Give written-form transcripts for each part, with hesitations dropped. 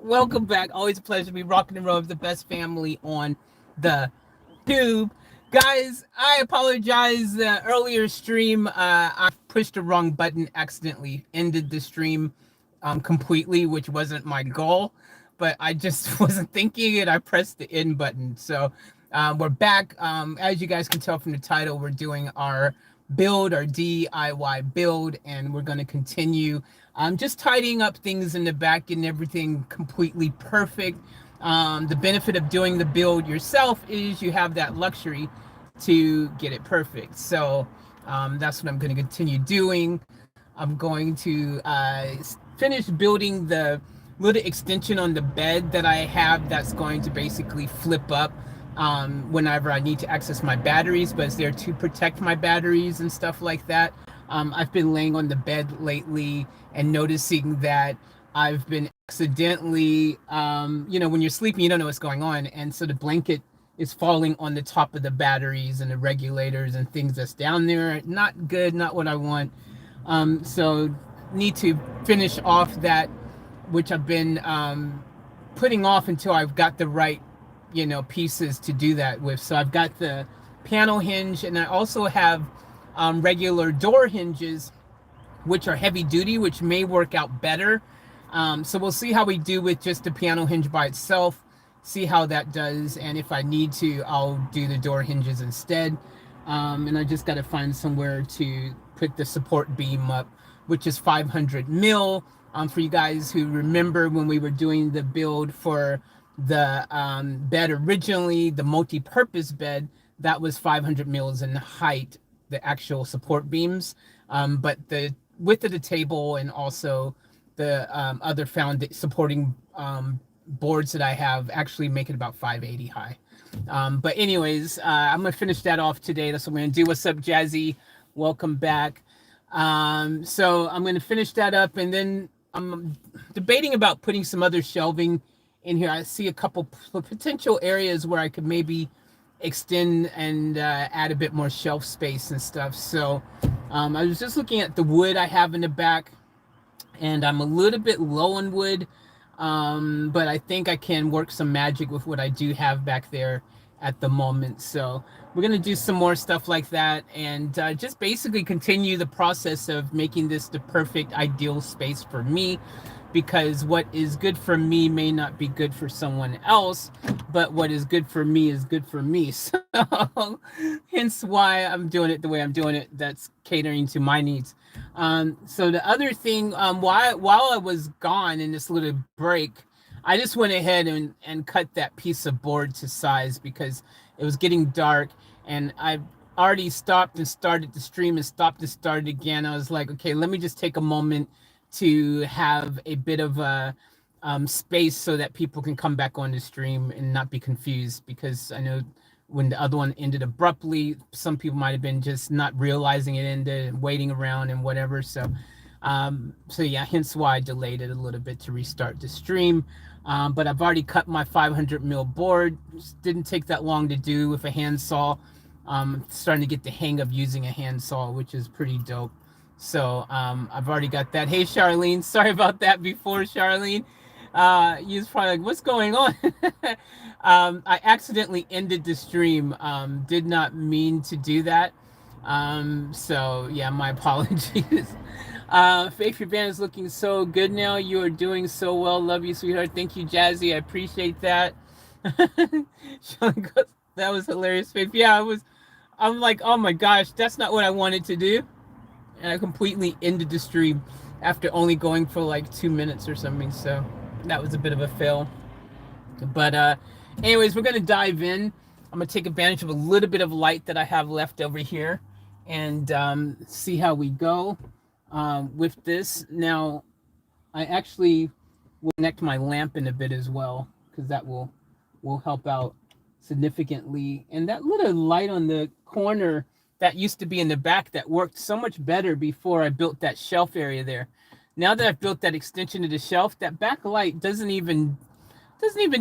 Welcome back. Always a pleasure to be rocking and rolling with the best family on the tube. Guys, I apologize. The earlier stream, I pushed the wrong button, accidentally ended the stream completely, which wasn't my goal, but I just wasn't thinking and I pressed the end button. So we're back. As you guys can tell from the title, we're doing our build, our DIY build, and we're going to continue just tidying up things in the back and everything completely perfect. The benefit of doing the build yourself is you have that luxury to get it perfect. So that's what I'm going to continue doing. I'm going to finish building the little extension on the bed that I have that's going to basically flip up whenever I need to access my batteries, but it's there to protect my batteries and stuff like that. I've been laying on the bed lately and noticing that I've been accidentally, when you're sleeping, you don't know what's going on. And so the blanket is falling on the top of the batteries and the regulators and things that's down there. Not good, not what I want. So need to finish off that, which I've been putting off until I've got the right, pieces to do that with. So I've got the panel hinge, and I also have regular door hinges, which are heavy duty, which may work out better. So we'll see how we do with just the piano hinge by itself, see how that does. And if I need to, I'll do the door hinges instead. And I just got to find somewhere to put the support beam up, which is 500 mil. For you guys who remember when we were doing the build for the bed originally, the multi-purpose bed, that was 500 mils in height, the actual support beams. But the width of the table and also the other supporting boards that I have actually make it about 580 high. But anyways, I'm gonna finish that off today. That's what I'm gonna do. What's up, Jazzy? Welcome back. So I'm gonna finish that up, and then I'm debating about putting some other shelving in here. I see a couple potential areas where I could maybe extend and add a bit more shelf space and stuff. So I was just looking at the wood I have in the back, and I'm a little bit low on wood, but I think I can work some magic with what I do have back there at the moment. So we're going to do some more stuff like that, and just basically continue the process of making this the perfect ideal space for me, because what is good for me may not be good for someone else, but what is good for me is good for me. So hence why I'm doing it the way I'm doing it. That's catering to my needs. So the other thing, while I was gone in this little break, I just went ahead and cut that piece of board to size because it was getting dark, and I've already stopped and started the stream and stopped and started again. I was like, okay, let me just take a moment to have a bit of a space so that people can come back on the stream and not be confused, because I know when the other one ended abruptly, some people might have been just not realizing it ended and waiting around and whatever. So yeah, hence why I delayed it a little bit to restart the stream. But I've already cut my 500 mil board. Just didn't take that long to do with a handsaw. Starting to get the hang of using a handsaw, which is pretty dope. So I've already got that. Hey, Charlene, sorry about that before, Charlene. You was probably like, what's going on? I accidentally ended the stream. Did not mean to do that. So yeah, my apologies. Faith, your band is looking so good now. You are doing so well. Love you, sweetheart. Thank you, Jazzy. I appreciate that. That was hilarious, Faith. Yeah, I'm like, oh my gosh, that's not what I wanted to do. And I completely ended the stream after only going for like 2 minutes or something. So that was a bit of a fail. But anyways, we're gonna dive in. I'm gonna take advantage of a little bit of light that I have left over here and see how we go with this. Now, I actually will connect my lamp in a bit as well, because that will help out significantly. And that little light on the corner that used to be in the back that worked so much better before I built that shelf area there. Now that I've built that extension of the shelf, that back light doesn't even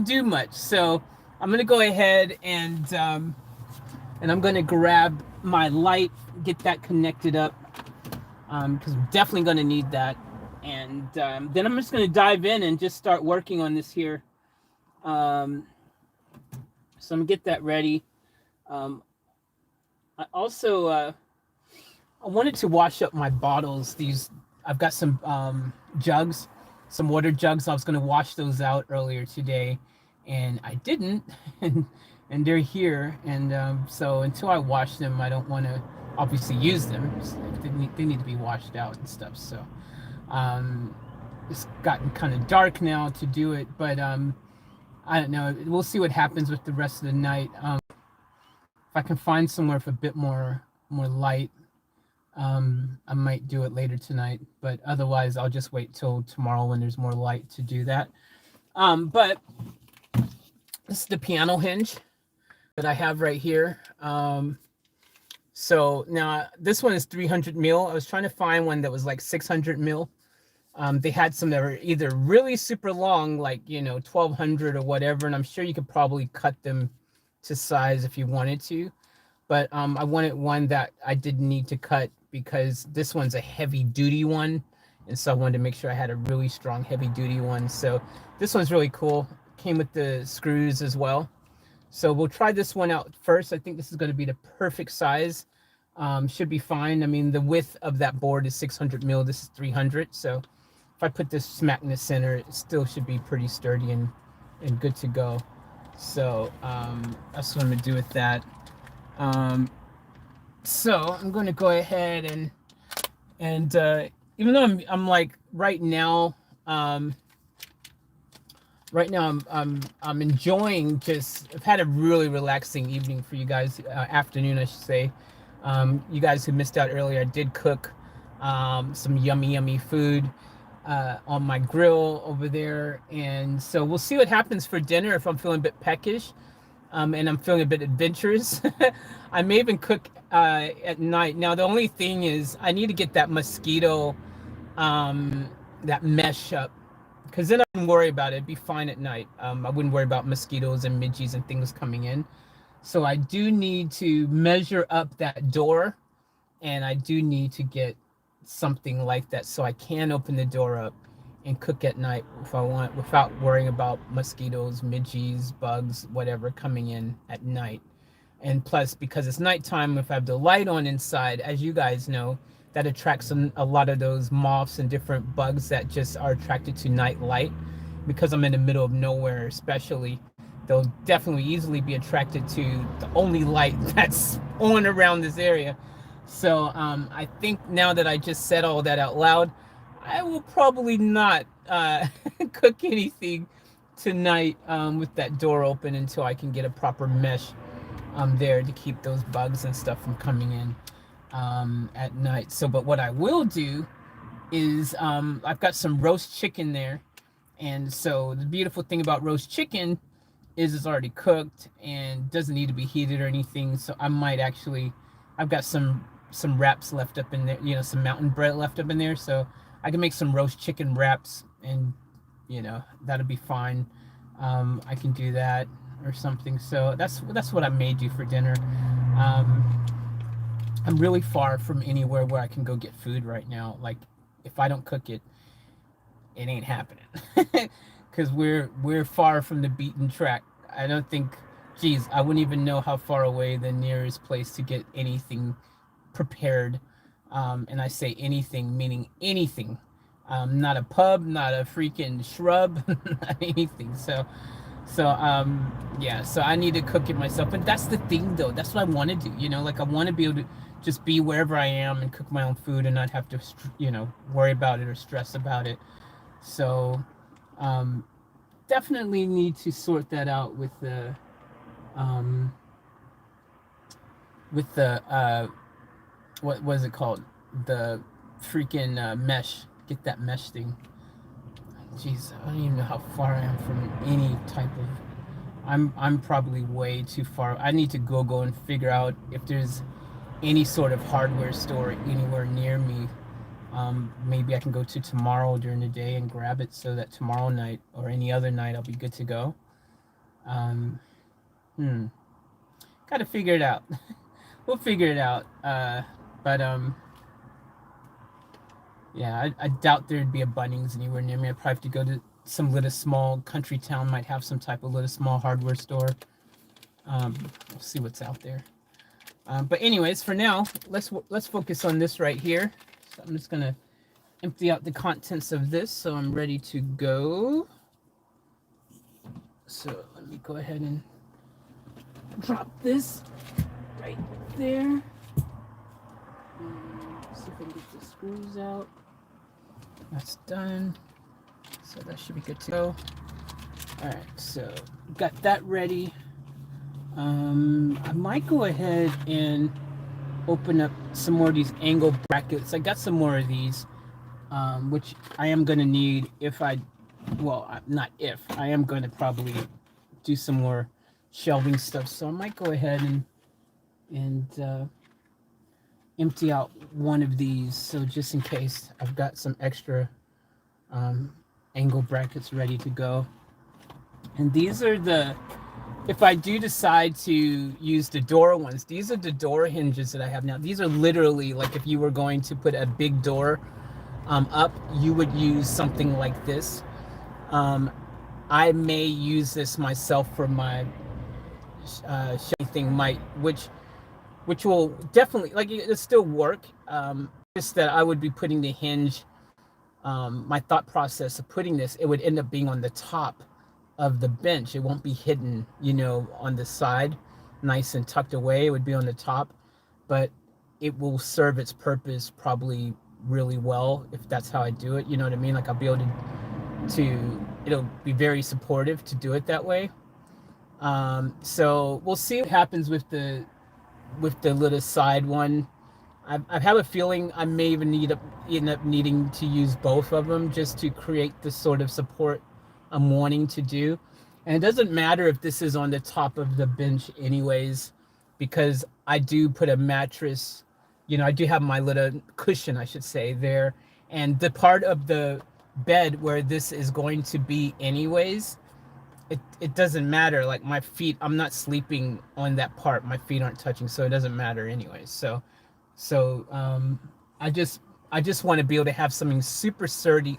do much. So I'm gonna go ahead and I'm gonna grab my light, get that connected up, because I'm definitely gonna need that. And then I'm just going to dive in and just start working on this here. So I'm going to get that ready. I also I wanted to wash up my bottles. I've got some jugs, some water jugs. I was going to wash those out earlier today, and I didn't. And they're here. And so until I wash them, I don't want to obviously use them. They need to be washed out and stuff. So it's gotten kind of dark now to do it, but I don't know. We'll see what happens with the rest of the night. If I can find somewhere with a bit more light, I might do it later tonight. But otherwise, I'll just wait till tomorrow when there's more light to do that. But this is the piano hinge that I have right here. So now this one is 300 mil. I was trying to find one that was like 600 mil. They had some that were either really super long, like, 1200 or whatever. And I'm sure you could probably cut them to size if you wanted to. But I wanted one that I didn't need to cut because this one's a heavy duty one. And so I wanted to make sure I had a really strong heavy duty one. So this one's really cool. Came with the screws as well. So we'll try this one out first. I think this is going to be the perfect size. Should be fine. I mean, the width of that board is 600 mil. This is 300. So if I put this smack in the center, it still should be pretty sturdy and good to go. So that's what I'm going to do with that. So I'm going to go ahead and even though I'm like right now I'm enjoying I've had a really relaxing evening for you guys, afternoon I should say. You guys who missed out earlier, I did cook some yummy food on my grill over there, and so we'll see what happens for dinner if I'm feeling a bit peckish, and I'm feeling a bit adventurous. I may even cook at night. Now the only thing is I need to get that mosquito that mesh up, because then I wouldn't worry about it. It'd be fine at night. I wouldn't worry about mosquitoes and midges and things coming in. So I do need to measure up that door, and I do need to get something like that so I can open the door up and cook at night if I want, without worrying about mosquitoes, midges, bugs, whatever coming in at night. And plus, because it's nighttime, if I have the light on inside, as you guys know, that attracts a lot of those moths and different bugs that just are attracted to night light. Because I'm in the middle of nowhere especially, they'll definitely easily be attracted to the only light that's on around this area. So I think now that I just said all that out loud, I will probably not cook anything tonight with that door open until I can get a proper mesh there to keep those bugs and stuff from coming in at night. So, but what I will do is I've got some roast chicken there. And so the beautiful thing about roast chicken is it's already cooked and doesn't need to be heated or anything. So I might actually, I've got some wraps left up in there, some mountain bread left up in there. So I can make some roast chicken wraps, and that'll be fine. I can do that or something. So that's what I may do for dinner. I'm really far from anywhere where I can go get food right now. Like, if I don't cook it, it ain't happening. Because we're far from the beaten track. I don't think, I wouldn't even know how far away the nearest place to get anything prepared. And I say anything, meaning anything. Not a pub, not a freaking shrub, not anything. So yeah, so I need to cook it myself. And that's the thing, though. That's what I want to do. Like, I want to be able to just be wherever I am and cook my own food and not have to, worry about it or stress about it. So definitely need to sort that out with the what was it called? The freaking mesh. Get that mesh thing. Jeez, I don't even know how far I am from any type of. I'm probably way too far. I need to Google and figure out if there's any sort of hardware store anywhere near me. Maybe I can go to tomorrow during the day and grab it, so that tomorrow night or any other night I'll be good to go. Gotta figure it out. We'll figure it out. But Yeah, I doubt there'd be a Bunnings anywhere near me. I'd probably have to go to some little small country town, might have some type of little small hardware store. We'll see what's out there. But anyways, for now, let's focus on this right here. So I'm just gonna empty out the contents of this, so I'm ready to go. So let me go ahead and drop this right there. See if I can get the screws out. That's done. So that should be good to go. All right, so got that ready. I might go ahead and open up some more of these angle brackets. I got some more of these, which I am going to need if I, well, not if, I am going to probably do some more shelving stuff. So I might go ahead and empty out one of these. So just in case, I've got some extra angle brackets ready to go. And these are the, if I do decide to use the door ones, these are the door hinges that I have now. These are literally like if you were going to put a big door up, you would use something like this. I may use this myself for my thing, which will definitely, like, it'll still work. Just that I would be putting the hinge, my thought process of putting this, it would end up being on the top of the bench. It won't be hidden, you know, on the side, nice and tucked away. It would be on the top, but it will serve its purpose probably really well if that's how I do it. You know what I mean? Like I'll be able to it'll be very supportive to do it that way. So we'll see what happens with the little side one. I have a feeling I may even end up needing to use both of them just to create the sort of support I'm wanting to do. And it doesn't matter if this is on the top of the bench anyways, because I do put a mattress, you know, I do have my little cushion, I should say, there. And the part of the bed where this is going to be anyways, it doesn't matter. Like my feet, I'm not sleeping on that part. My feet aren't touching, so it doesn't matter anyways. So I just want to be able to have something super sturdy,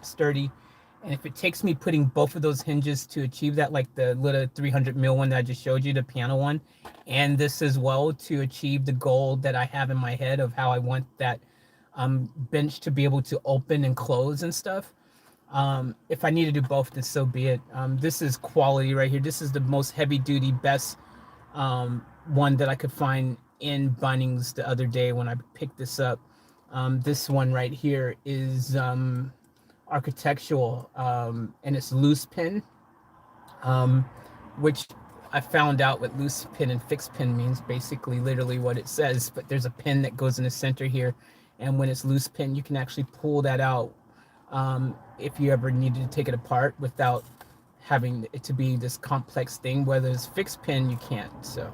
and if it takes me putting both of those hinges to achieve that, like the little 300 mil one that I just showed you, the piano one, and this as well to achieve the goal that I have in my head of how I want that bench to be able to open and close and stuff. If I need to do both, then so be it. This is quality right here. This is the most heavy duty, best one that I could find in Bunnings the other day when I picked this up. This one right here is architectural, and it's loose pin, which I found out what loose pin and fixed pin means, basically literally what it says, but there's a pin that goes in the center here, and when it's loose pin, you can actually pull that out if you ever needed to take it apart without having it to be this complex thing. Whether it's fixed pin, you can't. So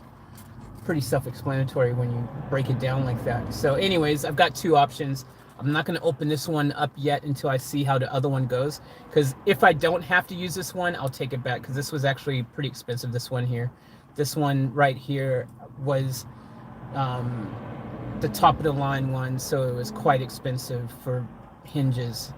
pretty self-explanatory when you break it down like that. So anyways, I've got two options. I'm not going to open this one up yet until I see how the other one goes, because if I don't have to use this one, I'll take it back, because this was actually pretty expensive. This one here, this one right here was the top of the line one, so it was quite expensive for hinges.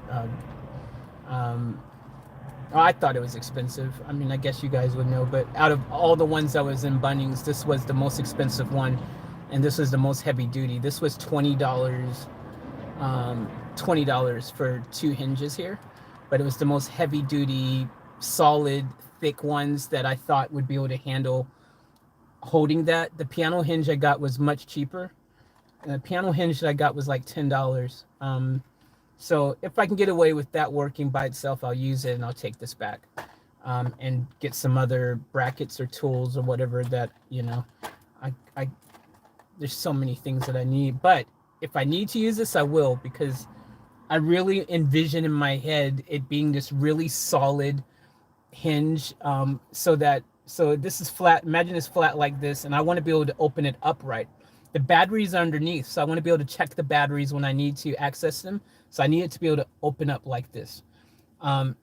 I thought it was expensive. I mean, I guess you guys would know, but out of all the ones that was in Bunnings, this was the most expensive one, and this was the most heavy duty. This was $20, $20 for two hinges here, but it was the most heavy duty, solid, thick ones that I thought would be able to handle holding that. The piano hinge I got was much cheaper, and the piano hinge that I got was like $10. So if I can get away with that working by itself, I'll use it, and I'll take this back and get some other brackets or tools or whatever that, you know, I there's so many things that I need. But if I need to use this, I will, because I really envision in my head it being this really solid hinge, so this is flat. Imagine it's flat like this, and I want to be able to open it upright. The batteries are underneath, so I want to be able to check the batteries when I need to access them. So I need it to be able to open up like this.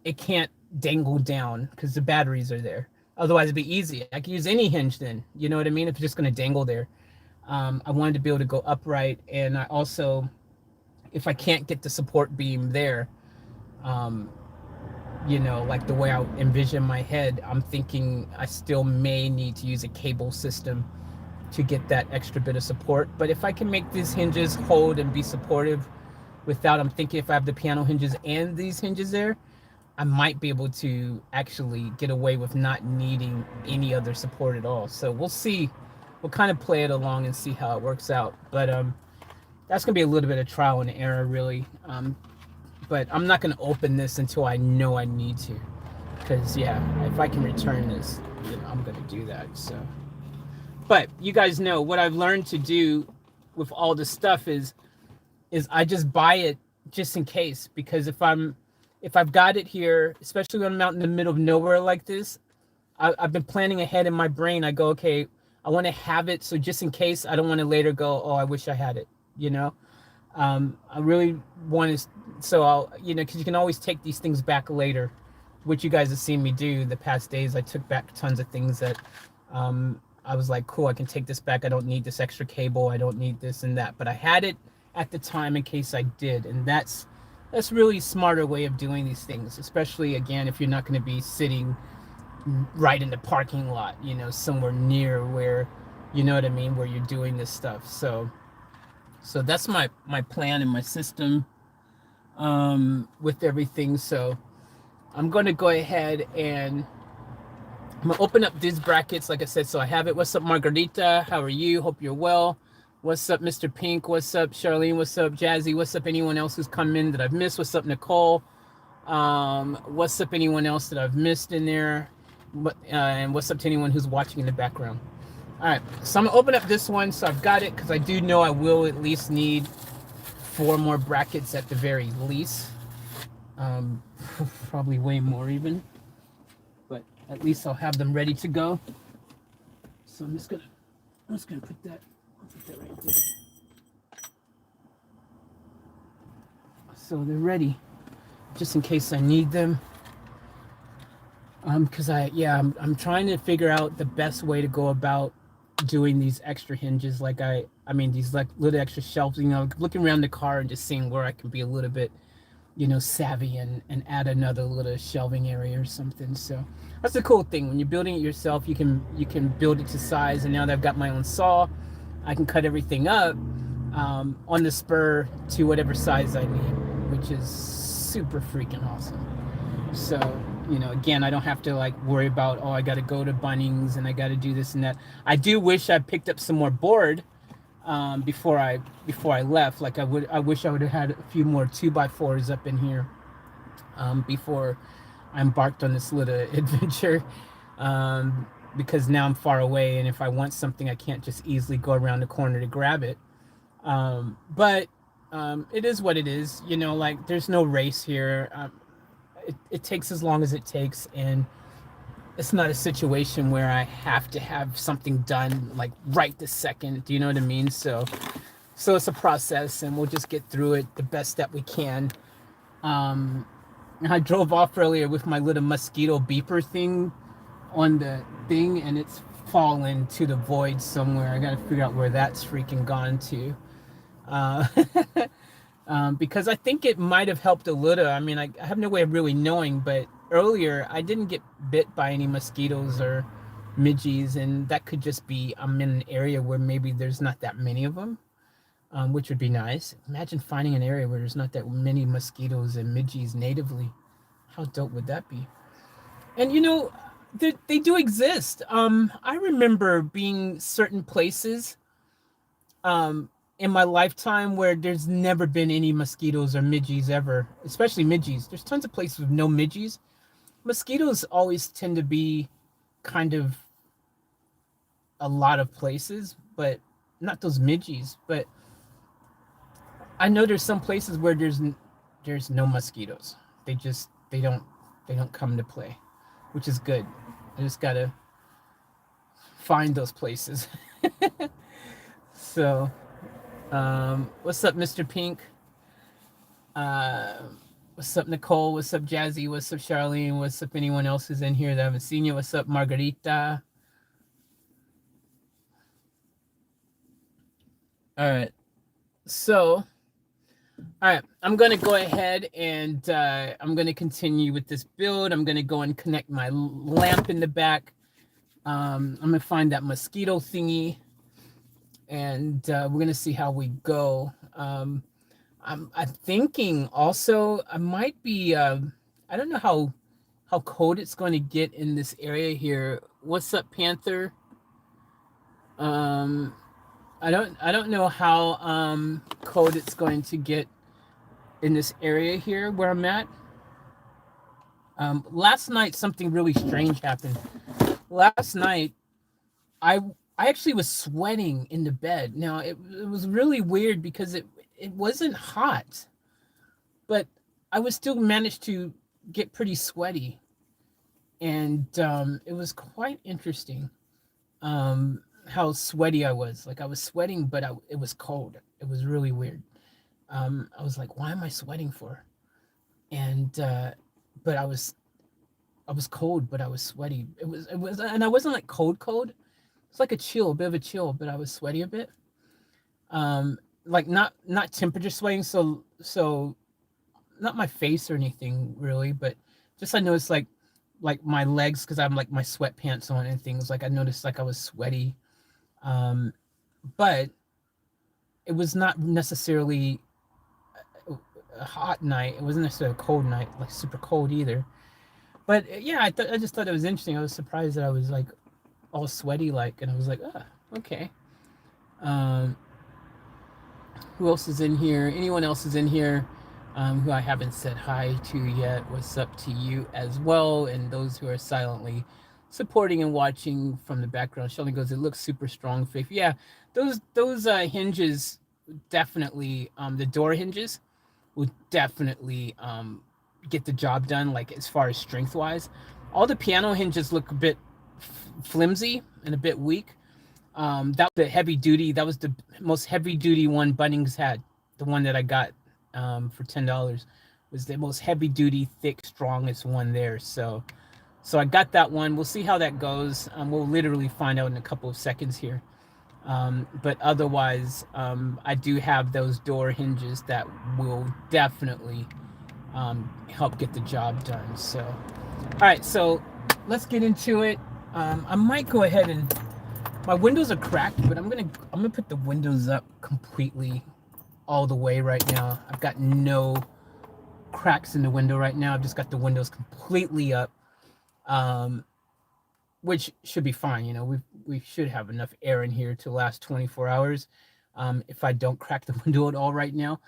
It can't dangle down because the batteries are there. Otherwise, it'd be easy. I could use any hinge then. You know what I mean? If it's just going to dangle there. I wanted to be able to go upright, and I also, if I can't get the support beam there, um, you know, like the way I envision my head, I'm thinking I still may need to use a cable system to get that extra bit of support. But if I can make these hinges hold and be supportive without, I'm thinking if I have the piano hinges and these hinges there, I might be able to actually get away with not needing any other support at all. So we'll see. We'll kind of play it along and see how it works out. But that's gonna be a little bit of trial and error, really. But I'm not gonna open this until I know I need to, because yeah, if I can return this, you know, I'm gonna do that. So, but you guys know what I've learned to do with all this stuff is I just buy it just in case, because if I've got it here, especially when I'm out in the middle of nowhere like this, I've been planning ahead in my brain. I go, okay, I want to have it, so just in case, I don't want to later go, oh, I wish I had it, you know. I really want to, so I'll, you know, because you can always take these things back later, which you guys have seen me do the past days. I took back tons of things that I was like, cool, I can take this back. I don't need this extra cable. I don't need this and that. But I had it at the time in case I did. And that's really a smarter way of doing these things, especially, again, if you're not going to be sitting right in the parking lot, you know, somewhere near where, you know what I mean, where you're doing this stuff. So that's my plan and my system with everything. So I'm going to go ahead and I'm going to open up these brackets, like I said, so I have it. What's up, Margarita? How are you? Hope you're well. What's up, Mr. Pink? What's up, Charlene? What's up, Jazzy? What's up, anyone else who's come in that I've missed? What's up, Nicole? What's up, anyone else that I've missed in there? And what's up to anyone who's watching in the background? All right, so I'm gonna open up this one. So I've got it because I do know I will at least need 4 more brackets at the very least. Probably way more even, but at least I'll have them ready to go. So I'm just gonna put that right there. So they're ready, just in case I need them. Because I'm trying to figure out the best way to go about doing these extra hinges. Like I mean these like little extra shelves, you know, looking around the car and just seeing where I can be a little bit, you know, savvy and add another little shelving area or something. So that's the cool thing when you're building it yourself. You can build it to size, and now that I've got my own saw, I can cut everything up on the spur to whatever size I need, which is super freaking awesome. So, you know, again, I don't have to like worry about, oh, I got to go to Bunnings and I got to do this and that. I do wish I picked up some more board before I left. Like I wish I would have had a few more 2x4s up in here before I embarked on this little adventure, because now I'm far away, and if I want something, I can't just easily go around the corner to grab it. But it is what it is, you know, like there's no race here. It takes as long as it takes, and it's not a situation where I have to have something done like right this second. Do you know what I mean? So it's a process, and we'll just get through it the best that we can. I drove off earlier with my little mosquito beeper thing on the thing, and it's fallen to the void somewhere. I gotta figure out where that's freaking gone to. Because I think it might have helped a little. I mean, I have no way of really knowing, but earlier I didn't get bit by any mosquitoes or midges, and that could just be I'm in an area where maybe there's not that many of them, which would be nice. Imagine finding an area where there's not that many mosquitoes and midges natively. How dope would that be? And you know, they do exist. I remember being certain places in my lifetime where there's never been any mosquitoes or midges ever, especially midges. There's tons of places with no midges. Mosquitoes always tend to be kind of a lot of places, but not those midges. But I know there's some places where there's no mosquitoes. They don't come to play, which is good. I just gotta find those places. So what's up, Mr. Pink? What's up, Nicole? What's up, Jazzy? What's up, Charlene? What's up, anyone else who's in here that I haven't seen you? What's up, Margarita? All right. So All right, I'm going to go ahead and I'm going to continue with this build. I'm going to go and connect my lamp in the back. I'm going to find that mosquito thingy, and we're going to see how we go. I'm thinking also I might be, I don't know how cold it's going to get in this area here. What's up, Panther? Um, I don't know how cold it's going to get in this area here where I'm at. Last night something really strange happened. Last night I I actually was sweating in the bed. Now it was really weird because it wasn't hot, but I was still managed to get pretty sweaty, and it was quite interesting. How sweaty I was. Like I was sweating, but it was cold. It was really weird. I was like, why am I sweating for? And but I was cold, but I was sweaty. It was, and I wasn't like cold cold. It's like a chill, a bit of a chill, but I was sweaty a bit. Like not temperature sweating, so not my face or anything really, but just I noticed like my legs because I'm like my sweatpants on and things. Like I noticed like I was sweaty, um, but it was not necessarily a hot night. It wasn't necessarily a cold night, like super cold either. But yeah, I just thought it was interesting. I was surprised that I was like all sweaty, like, and I was like, ah, okay. Um, who else is in here? Anyone else is in here who I haven't said hi to yet? What's up to you as well? And those who are silently supporting and watching from the background. Shelly goes, it looks super strong, Faith. Yeah, those hinges definitely, the door hinges will definitely get the job done. Like as far as strength wise, all the piano hinges look a bit flimsy and a bit weak. That was the heavy duty. That was the most heavy duty one Bunnings had. The one that I got for $10 was the most heavy duty, thick, strongest one there. So I got that one. We'll see how that goes. We'll literally find out in a couple of seconds here. But otherwise, I do have those door hinges that will definitely help get the job done. So, all right, so let's get into it. I might go ahead and my windows are cracked, but I'm gonna put the windows up completely all the way right now. I've got no cracks in the window right now. I've just got the windows completely up, um, which should be fine. You know, we should have enough air in here to last 24 hours. If I don't crack the window at all right now,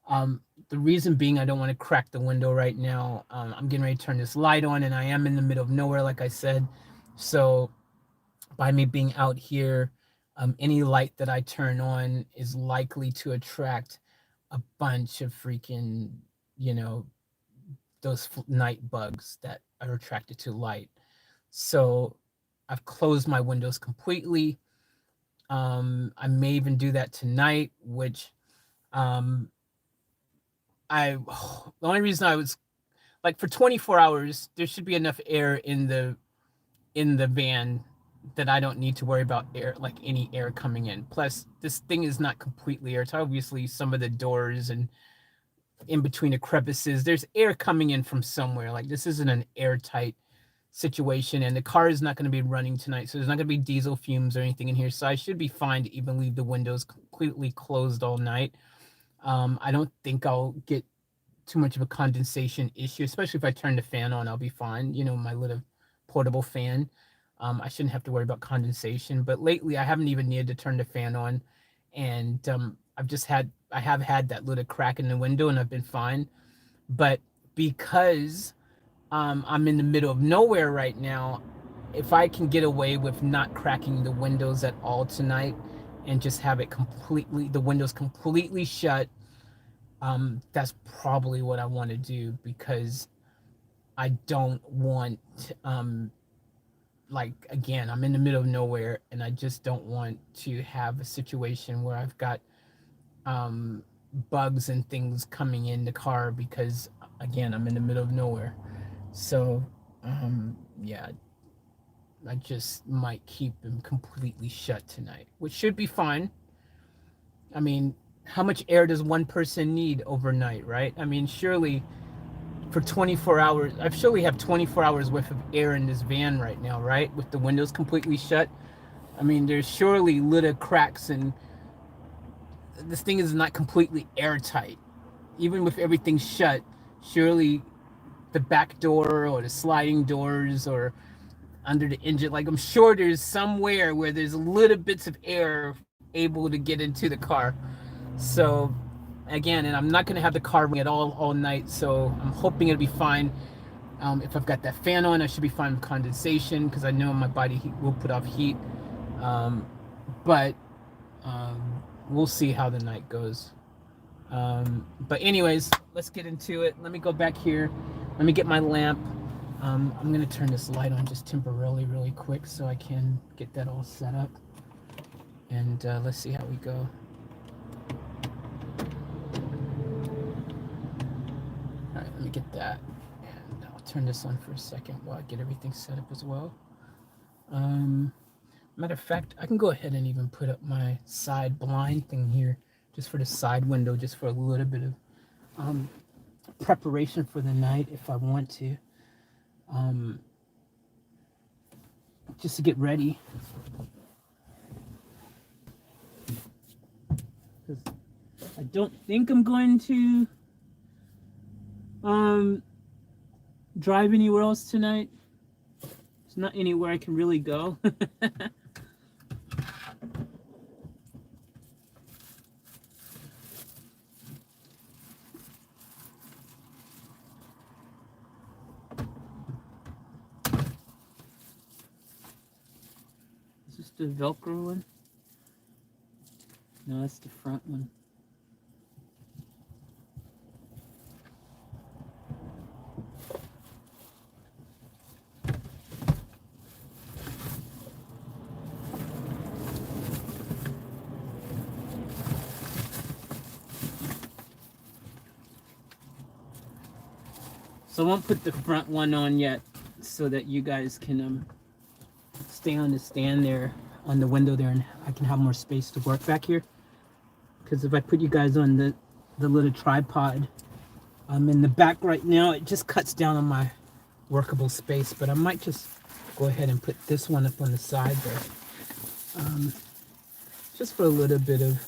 the reason being I don't want to crack the window right now. I'm getting ready to turn this light on, and I am in the middle of nowhere, like I said. So by me being out here, any light that I turn on is likely to attract a bunch of freaking, you know, those night bugs that are attracted to light. So I've closed my windows completely. I may even do that tonight, which um, I the only reason I was like for 24 hours, there should be enough air in the van that I don't need to worry about air, like any air coming in. Plus, this thing is not completely air. It's obviously some of the doors and in between the crevices, there's air coming in from somewhere. Like this isn't an airtight situation, and the car is not going to be running tonight, so there's not going to be diesel fumes or anything in here. So I should be fine to even leave the windows completely closed all night. I don't think I'll get too much of a condensation issue, especially if I turn the fan on. I'll be fine. You know, my little portable fan. I shouldn't have to worry about condensation. But lately, I haven't even needed to turn the fan on, and I have had that little crack in the window, and I've been fine. But because I'm in the middle of nowhere right now, if I can get away with not cracking the windows at all tonight, and just have it completely the windows completely shut, that's probably what I want to do because I don't want like again, I'm in the middle of nowhere and I just don't want to have a situation where I've got um bugs and things coming in the car because again, I'm in the middle of nowhere. So yeah, I just might keep them completely shut tonight, which should be fine. I mean, how much air does one person need overnight, right? I mean, surely for 24 hours, I surely have 24 hours worth of air in this van right now, right? With the windows completely shut. I mean, there's surely little cracks, and this thing is not completely airtight. Even with everything shut, surely the back door or the sliding doors or under the engine, like I'm sure there's somewhere where there's little bits of air able to get into the car. So again, and I'm not going to have the car running at all night, so I'm hoping it'll be fine. If I've got that fan on, I should be fine with condensation because I know my body heat will put off heat. But we'll see how the night goes. But anyways, let's get into it. Let me go back here. Let me get my lamp. I'm going to turn this light on just temporarily really quick so I can get that all set up. And let's see how we go. All right, let me get that. And I'll turn this on for a second while I get everything set up as well. Matter of fact, I can go ahead and even put up my side blind thing here just for the side window, just for a little bit of preparation for the night if I want to. Just to get ready. Because I don't think I'm going to drive anywhere else tonight. There's not anywhere I can really go. Is this the Velcro one? No, that's the front one. So I won't put the front one on yet so that you guys can stay on the stand there, on the window there, and I can have more space to work back here. Because if I put you guys on the little tripod in the back right now, it just cuts down on my workable space. But I might just go ahead and put this one up on the side there. Just for a little bit of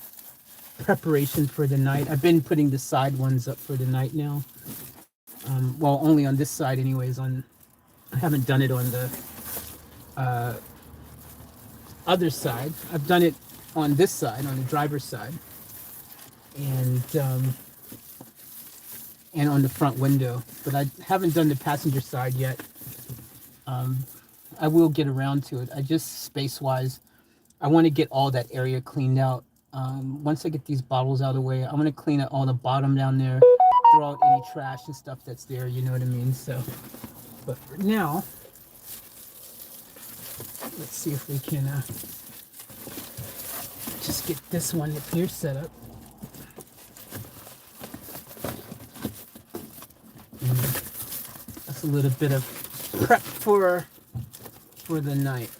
preparation for the night. I've been putting the side ones up for the night now. Well, only on this side anyways. I haven't done it on the other side. I've done it on this side, on the driver's side, and on the front window, but I haven't done the passenger side yet. I will get around to it. I just space-wise, I want to get all that area cleaned out. Once I get these bottles out of the way, I'm going to clean out all the bottom down there, throw out any trash and stuff that's there, you know what I mean? So, but for now, let's see if we can just get this one up here set up. And that's a little bit of prep for the night.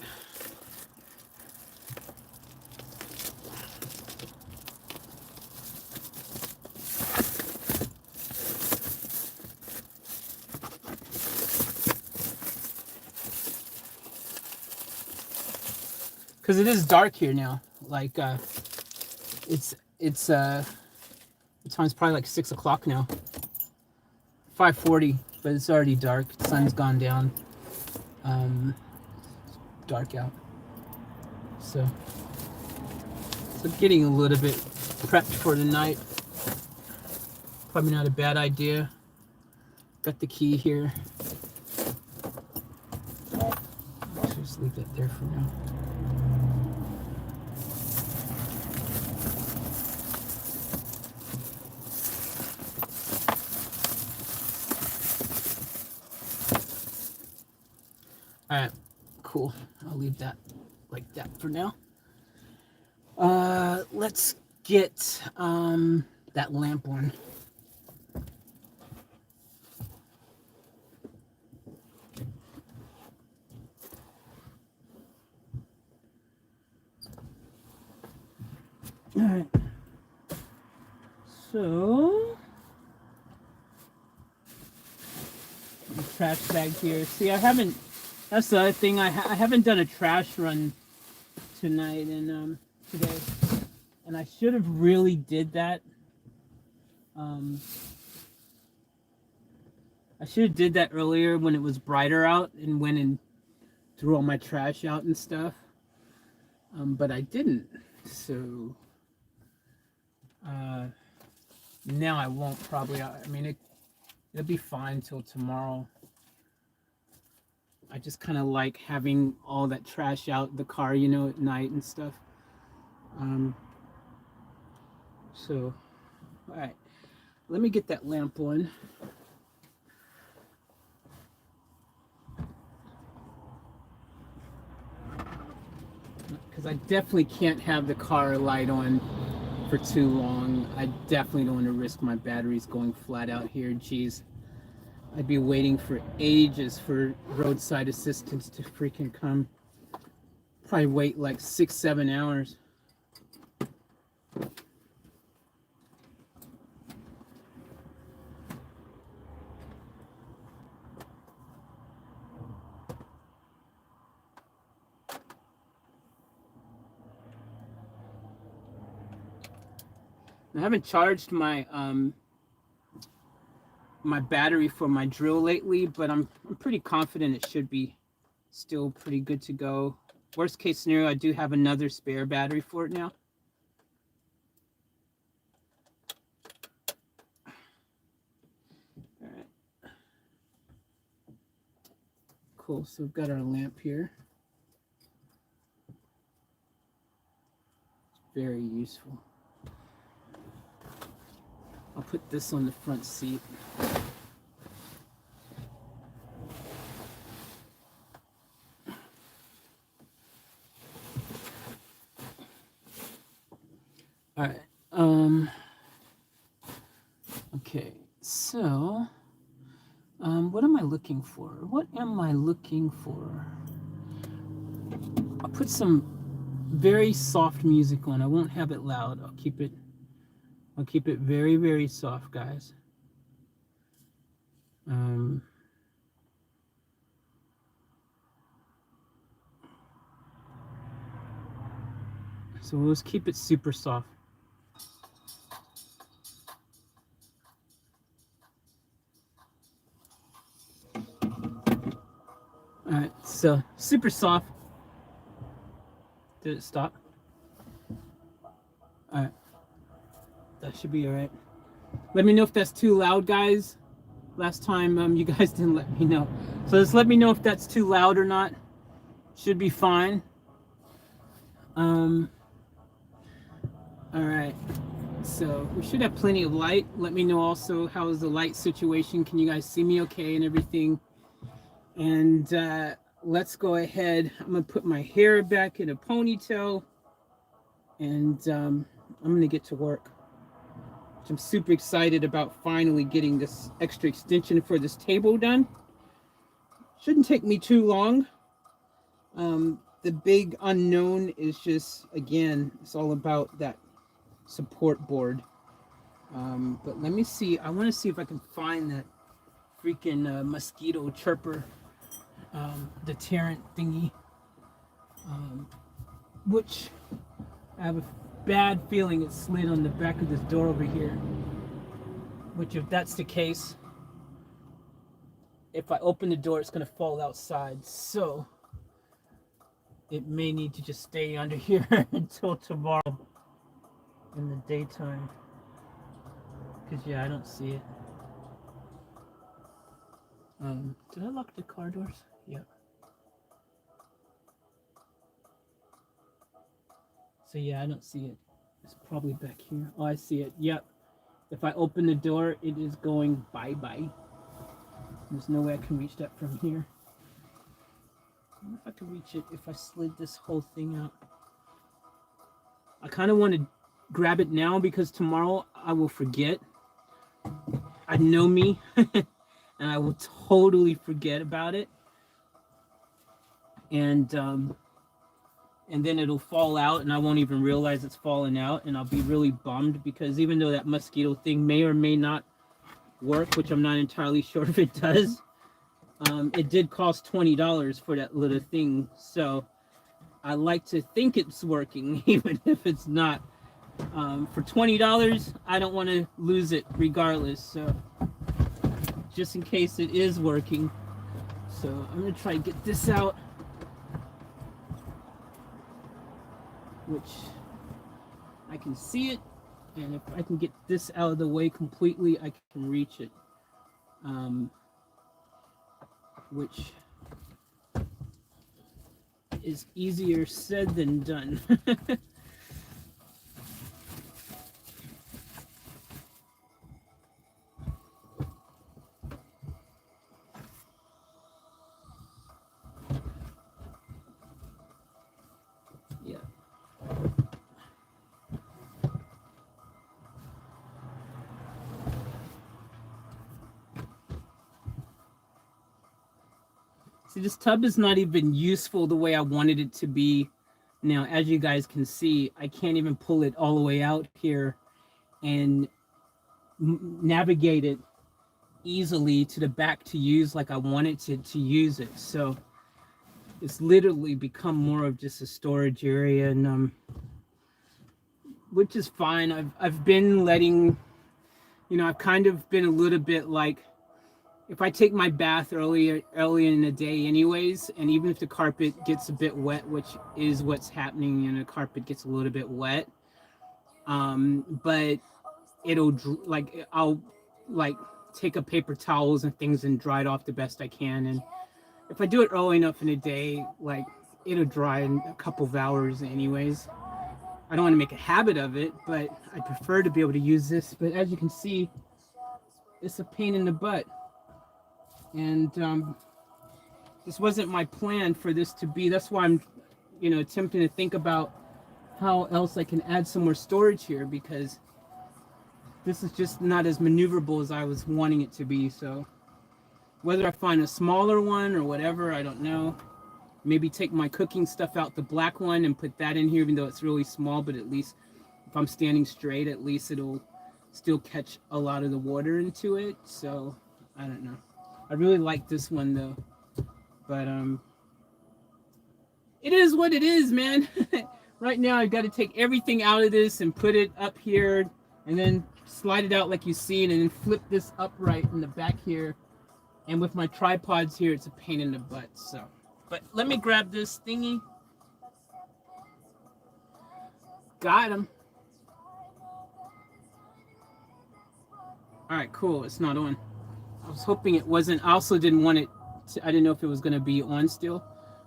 Because it is dark here now. Like it's the time's probably like 6 o'clock now. 5:40, but it's already dark. The sun's gone down. It's dark out. So getting a little bit prepped for the night. Probably not a bad idea. Got the key here. Just leave that there for now. All right, cool. I'll leave that like that for now. Let's get that lamp on. All right. So, the trash bag here. See, I haven't. That's the other thing. I haven't done a trash run tonight and today, and I should have really did that. I should have did that earlier when it was brighter out and went and threw all my trash out and stuff. But I didn't. So now I won't probably. I mean, it'll be fine till tomorrow. I just kind of like having all that trash out in the car, you know, at night and stuff. So, all right. Let me get that lamp on. Because I definitely can't have the car light on for too long. I definitely don't want to risk my batteries going flat out here. Jeez. I'd be waiting for ages for roadside assistance to freaking come. Probably wait like 6-7 hours. I haven't charged my my battery for my drill lately, but I'm pretty confident it should be still pretty good to go. Worst case scenario, I do have another spare battery for it now. All right. Cool, so we've got our lamp here. It's very useful. I'll put this on the front seat. All right. Okay. So, what am I looking for? What am I looking for? I'll put some very soft music on. I won't have it loud. I'll keep it very, very soft, guys. So let's keep it super soft. All right, so super soft. Did it stop? All right. That should be all right. Let me know if that's too loud, guys. Last time, you guys didn't let me know. So just let me know if that's too loud or not. Should be fine. All right. So we should have plenty of light. Let me know also how is the light situation. Can you guys see me okay and everything? And let's go ahead. I'm gonna put my hair back in a ponytail, and I'm gonna get to work. I'm super excited about finally getting this extra extension for this table done. Shouldn't take me too long. The big unknown is just, again, it's all about that support board. But let me see. I want to see if I can find that freaking mosquito chirper deterrent thingy. Which I have a bad feeling it slid on the back of this door over here. Which, if that's the case, if I open the door, it's going to fall outside. So it may need to just stay under here until tomorrow in the daytime. Because, yeah, I don't see it. Did I lock the car doors? Yeah. So, yeah, I don't see it. It's probably back here. Oh, I see it. Yep. If I open the door, it is going bye-bye. There's no way I can reach that from here. I wonder if I can reach it if I slid this whole thing out. I kind of want to grab it now because tomorrow I will forget. I know me. And I will totally forget about it. And and then it'll fall out and I won't even realize it's falling out, and I'll be really bummed because even though that mosquito thing may or may not work, which I'm not entirely sure if it does, it did cost $20 for that little thing. So I like to think it's working, even if it's not. For $20, I don't want to lose it regardless. So just in case it is working. So I'm going to try to get this out, which I can see it. And if I can get this out of the way completely, I can reach it. Which is easier said than done. Yeah. See, this tub is not even useful the way I wanted it to be. Now, as you guys can see, I can't even pull it all the way out here and navigate it easily to the back to use like I wanted to use it. So it's literally become more of just a storage area, and which is fine. I've been letting, I've kind of been a little bit like, if I take my bath early in the day anyways, and even if the carpet gets a bit wet, which is what's happening, and the carpet gets a little bit wet, but I'll take up paper towels and things and dry it off the best I can. And if I do it early enough in the day, it'll dry in a couple of hours anyways. I don't want to make a habit of it, but I prefer to be able to use this. But as you can see, it's a pain in the butt. And this wasn't my plan for this to be. That's why I'm, attempting to think about how else I can add some more storage here, because this is just not as maneuverable as I was wanting it to be. So whether I find a smaller one or whatever, I don't know. Maybe take my cooking stuff out, the black one, and put that in here, even though it's really small. But at least if I'm standing straight, at least it'll still catch a lot of the water into it. So I don't know. I really like this one though, but it is what it is, man. Right now I've got to take everything out of this and put it up here, and then slide it out like you see, and then flip this upright in the back here. And with my tripods here, it's a pain in the butt. So, but let me grab this thingy. Got him. All right, cool. It's not on. I was hoping it wasn't. I also didn't want it I didn't know if it was going to be on still.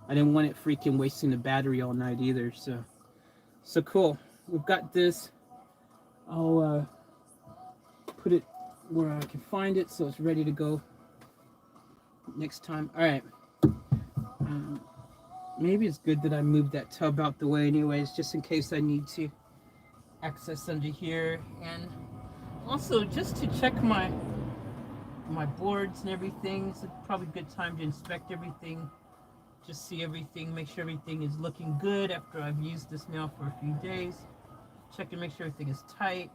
I didn't want it freaking wasting the battery all night either. So cool. We've got this. I'll put it where I can find it so it's ready to go next time. All right. Maybe it's good that I moved that tub out the way anyways, just in case I need to access under here. And also just to check my boards and everything. It's probably a good time to inspect everything, just see everything, make sure everything is looking good after I've used this now for a few days. Check and make sure everything is tight.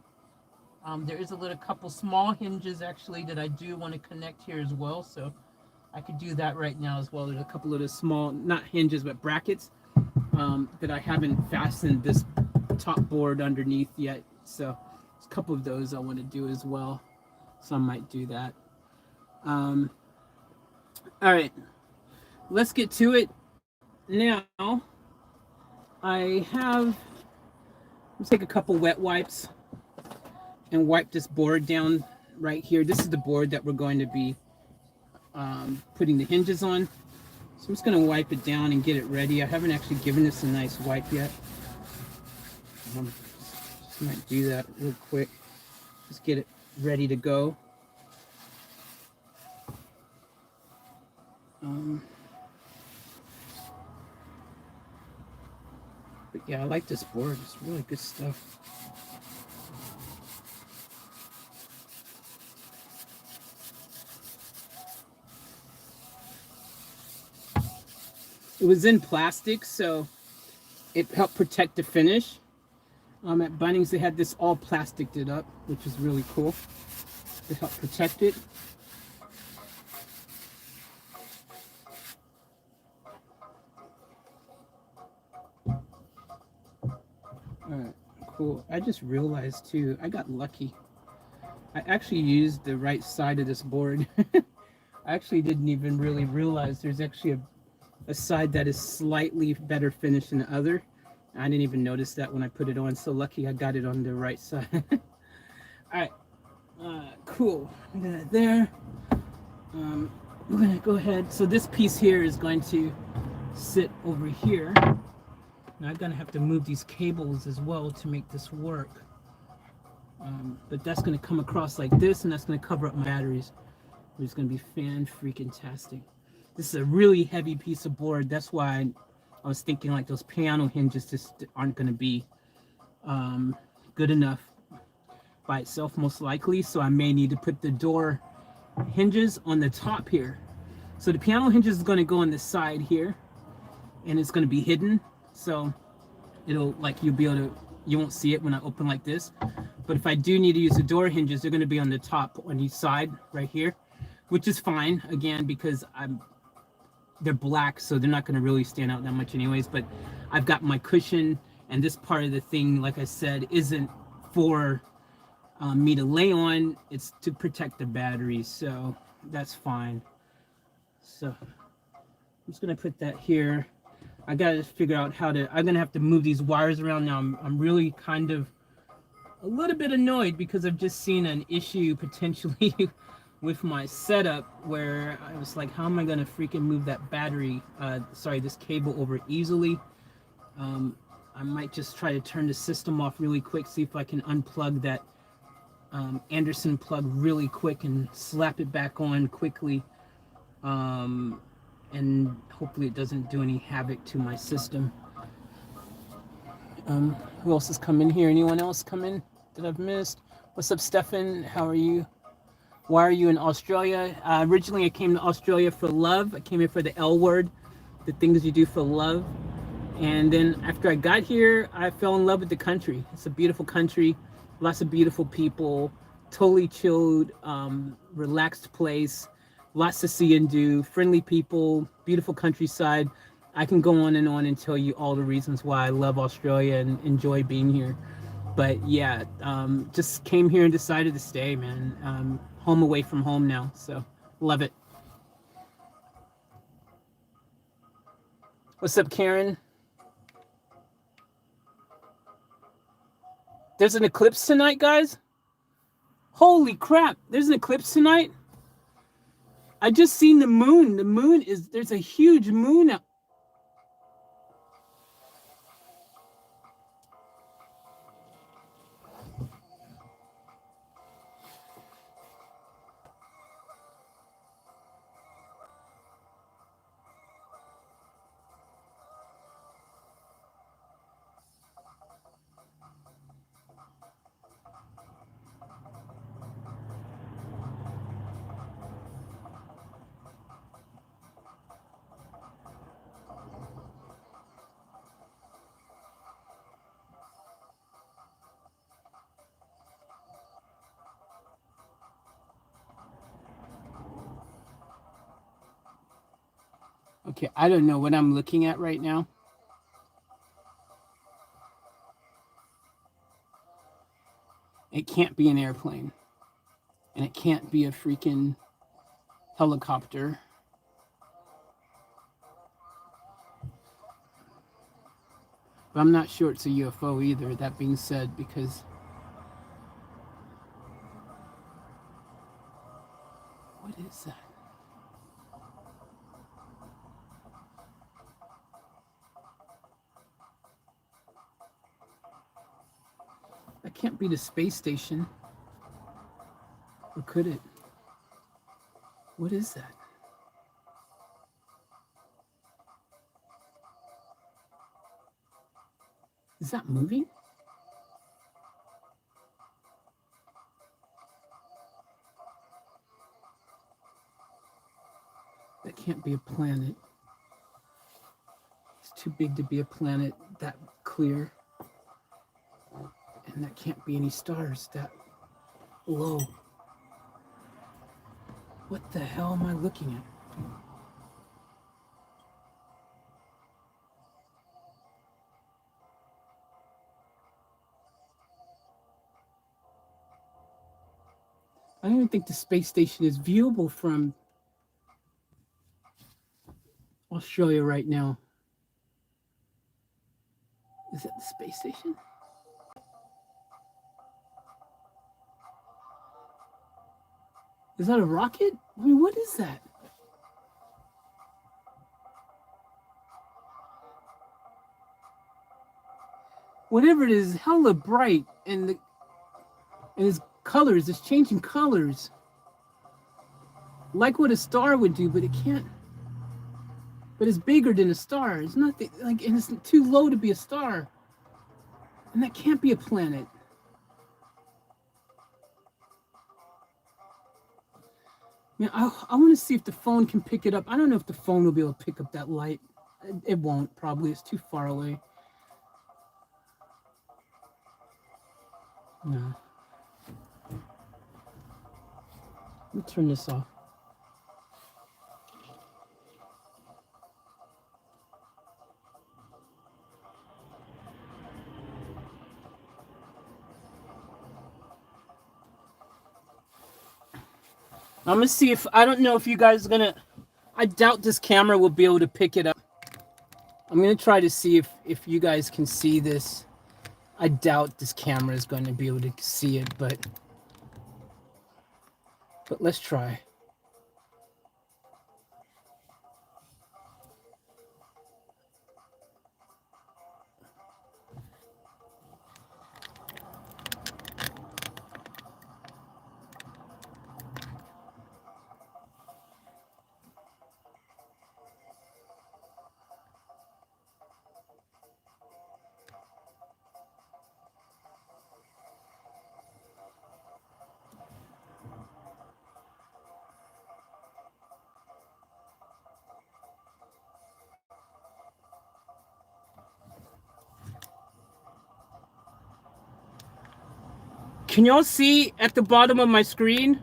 There is a couple small hinges actually that I do want to connect here as well, so I could do that right now as well. There's a couple of the small, not hinges, but brackets that I haven't fastened this top board underneath yet. So there's a couple of those I want to do as well. So I might do that. All right, let's get to it. Now, let's take a couple wet wipes and wipe this board down right here. This is the board that we're going to be putting the hinges on. So I'm just going to wipe it down and get it ready. I haven't actually given this a nice wipe yet. Just might do that real quick. Just get it ready to go. But yeah, I like this board. It's really good stuff. It was in plastic, so it helped protect the finish. At Bunnings, they had this all plasticed it up, which is really cool. It helped protect it. Alright, cool. I just realized too, I got lucky. I actually used the right side of this board. I actually didn't even really realize there's actually a side that is slightly better finished than the other. I didn't even notice that when I put it on. So lucky I got it on the right side. Alright, cool. I got it there. We're gonna go ahead. So this piece here is going to sit over here. Now I'm gonna have to move these cables as well to make this work. But that's gonna come across like this, and that's gonna cover up my batteries. It's gonna be fan-freaking-tastic. This is a really heavy piece of board. That's why I was thinking like those piano hinges just aren't gonna be good enough by itself, most likely. So I may need to put the door hinges on the top here. So the piano hinges is gonna go on the side here, and it's gonna be hidden. So it'll, like, you'll be able to, you won't see it when I open like this. But if I do need to use the door hinges, they're going to be on the top on each side right here, which is fine, again, because they're black, so they're not going to really stand out that much anyways. But I've got my cushion, and this part of the thing, like I said, isn't for me to lay on. It's to protect the batteries, so that's fine. So I'm just going to put that here. I got to figure out how to, I'm going to have to move these wires around now. I'm really kind of a little bit annoyed because I've just seen an issue potentially with my setup where I was like, how am I going to freaking move that battery, this cable over easily? I might just try to turn the system off really quick, see if I can unplug that Anderson plug really quick and slap it back on quickly. And hopefully it doesn't do any havoc to my system. Who else has come in here? Anyone else come in that I've missed? What's up, Stefan? How are you? Why are you in Australia? Originally, I came to Australia for love. I came here for the L word, the things you do for love. And then after I got here, I fell in love with the country. It's a beautiful country, lots of beautiful people, totally chilled, relaxed place, lots to see and do, friendly people, beautiful countryside. I can go on and tell you all the reasons why I love Australia and enjoy being here. But yeah, just came here and decided to stay, man. Home away from home now, so love it. What's up, Karen? There's an eclipse tonight, guys? Holy crap, there's an eclipse tonight? I just seen the moon. The moon is, there's a huge moon out. Okay, I don't know what I'm looking at right now. It can't be an airplane. And it can't be a freaking helicopter. But I'm not sure it's a UFO either, that being said, because what is that? That can't be the space station. Or could it? What is that? Is that moving? That can't be a planet. It's too big to be a planet that clear. And that can't be any stars that low. What the hell am I looking at? I don't even think the space station is viewable from Australia right now. Is that the space station? Is that a rocket? I mean, what is that? Whatever it is, hella bright, and its colors, it's changing colors. Like what a star would do, but it can't. But it's bigger than a star. It's not and it's too low to be a star. And that can't be a planet. Man, I want to see if the phone can pick it up. I don't know if the phone will be able to pick up that light. It won't, probably. It's too far away. No. Let me turn this off. I'm gonna see if, I don't know if you guys are gonna, I doubt this camera will be able to pick it up. I'm gonna try to see if you guys can see this. I doubt this camera is going to be able to see it, but let's try. Can y'all see at the bottom of my screen?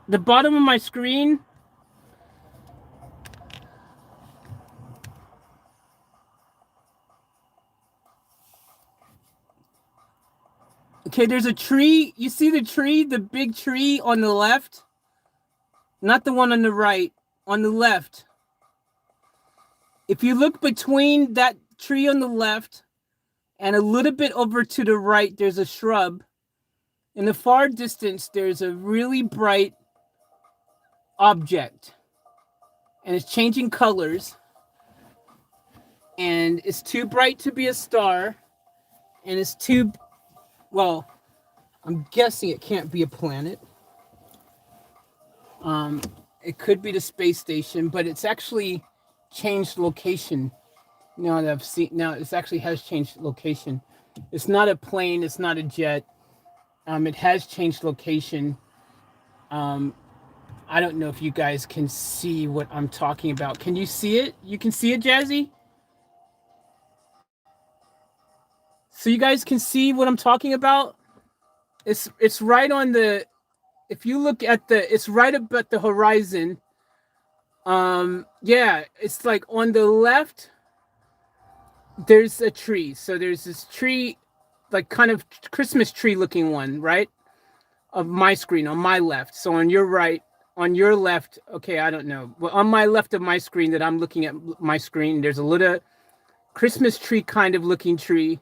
The bottom of my screen. Okay, there's a tree. You see the tree, the big tree on the left? Not the one on the right, on the left. If you look between that tree on the left and a little bit over to the right, there's a shrub. In the far distance, there's a really bright object. And it's changing colors. And it's too bright to be a star. And it's too, well, I'm guessing it can't be a planet. It could be the space station, but it's actually changed location. Now that I've seen, now it actually has changed location. It's not a plane, it's not a jet. It has changed location. I don't know if you guys can see what I'm talking about. Can you see it? You can see it, Jazzy? So you guys can see what I'm talking about? It's right on the, if you look at the, it's right up at the horizon. Yeah, it's like on the left, there's a tree. So there's this tree, like kind of Christmas tree looking one, right? Of my screen, on my left. So on your right, on your left, okay, I don't know. Well, on my left of my screen that I'm looking at my screen, there's a little Christmas tree kind of looking tree.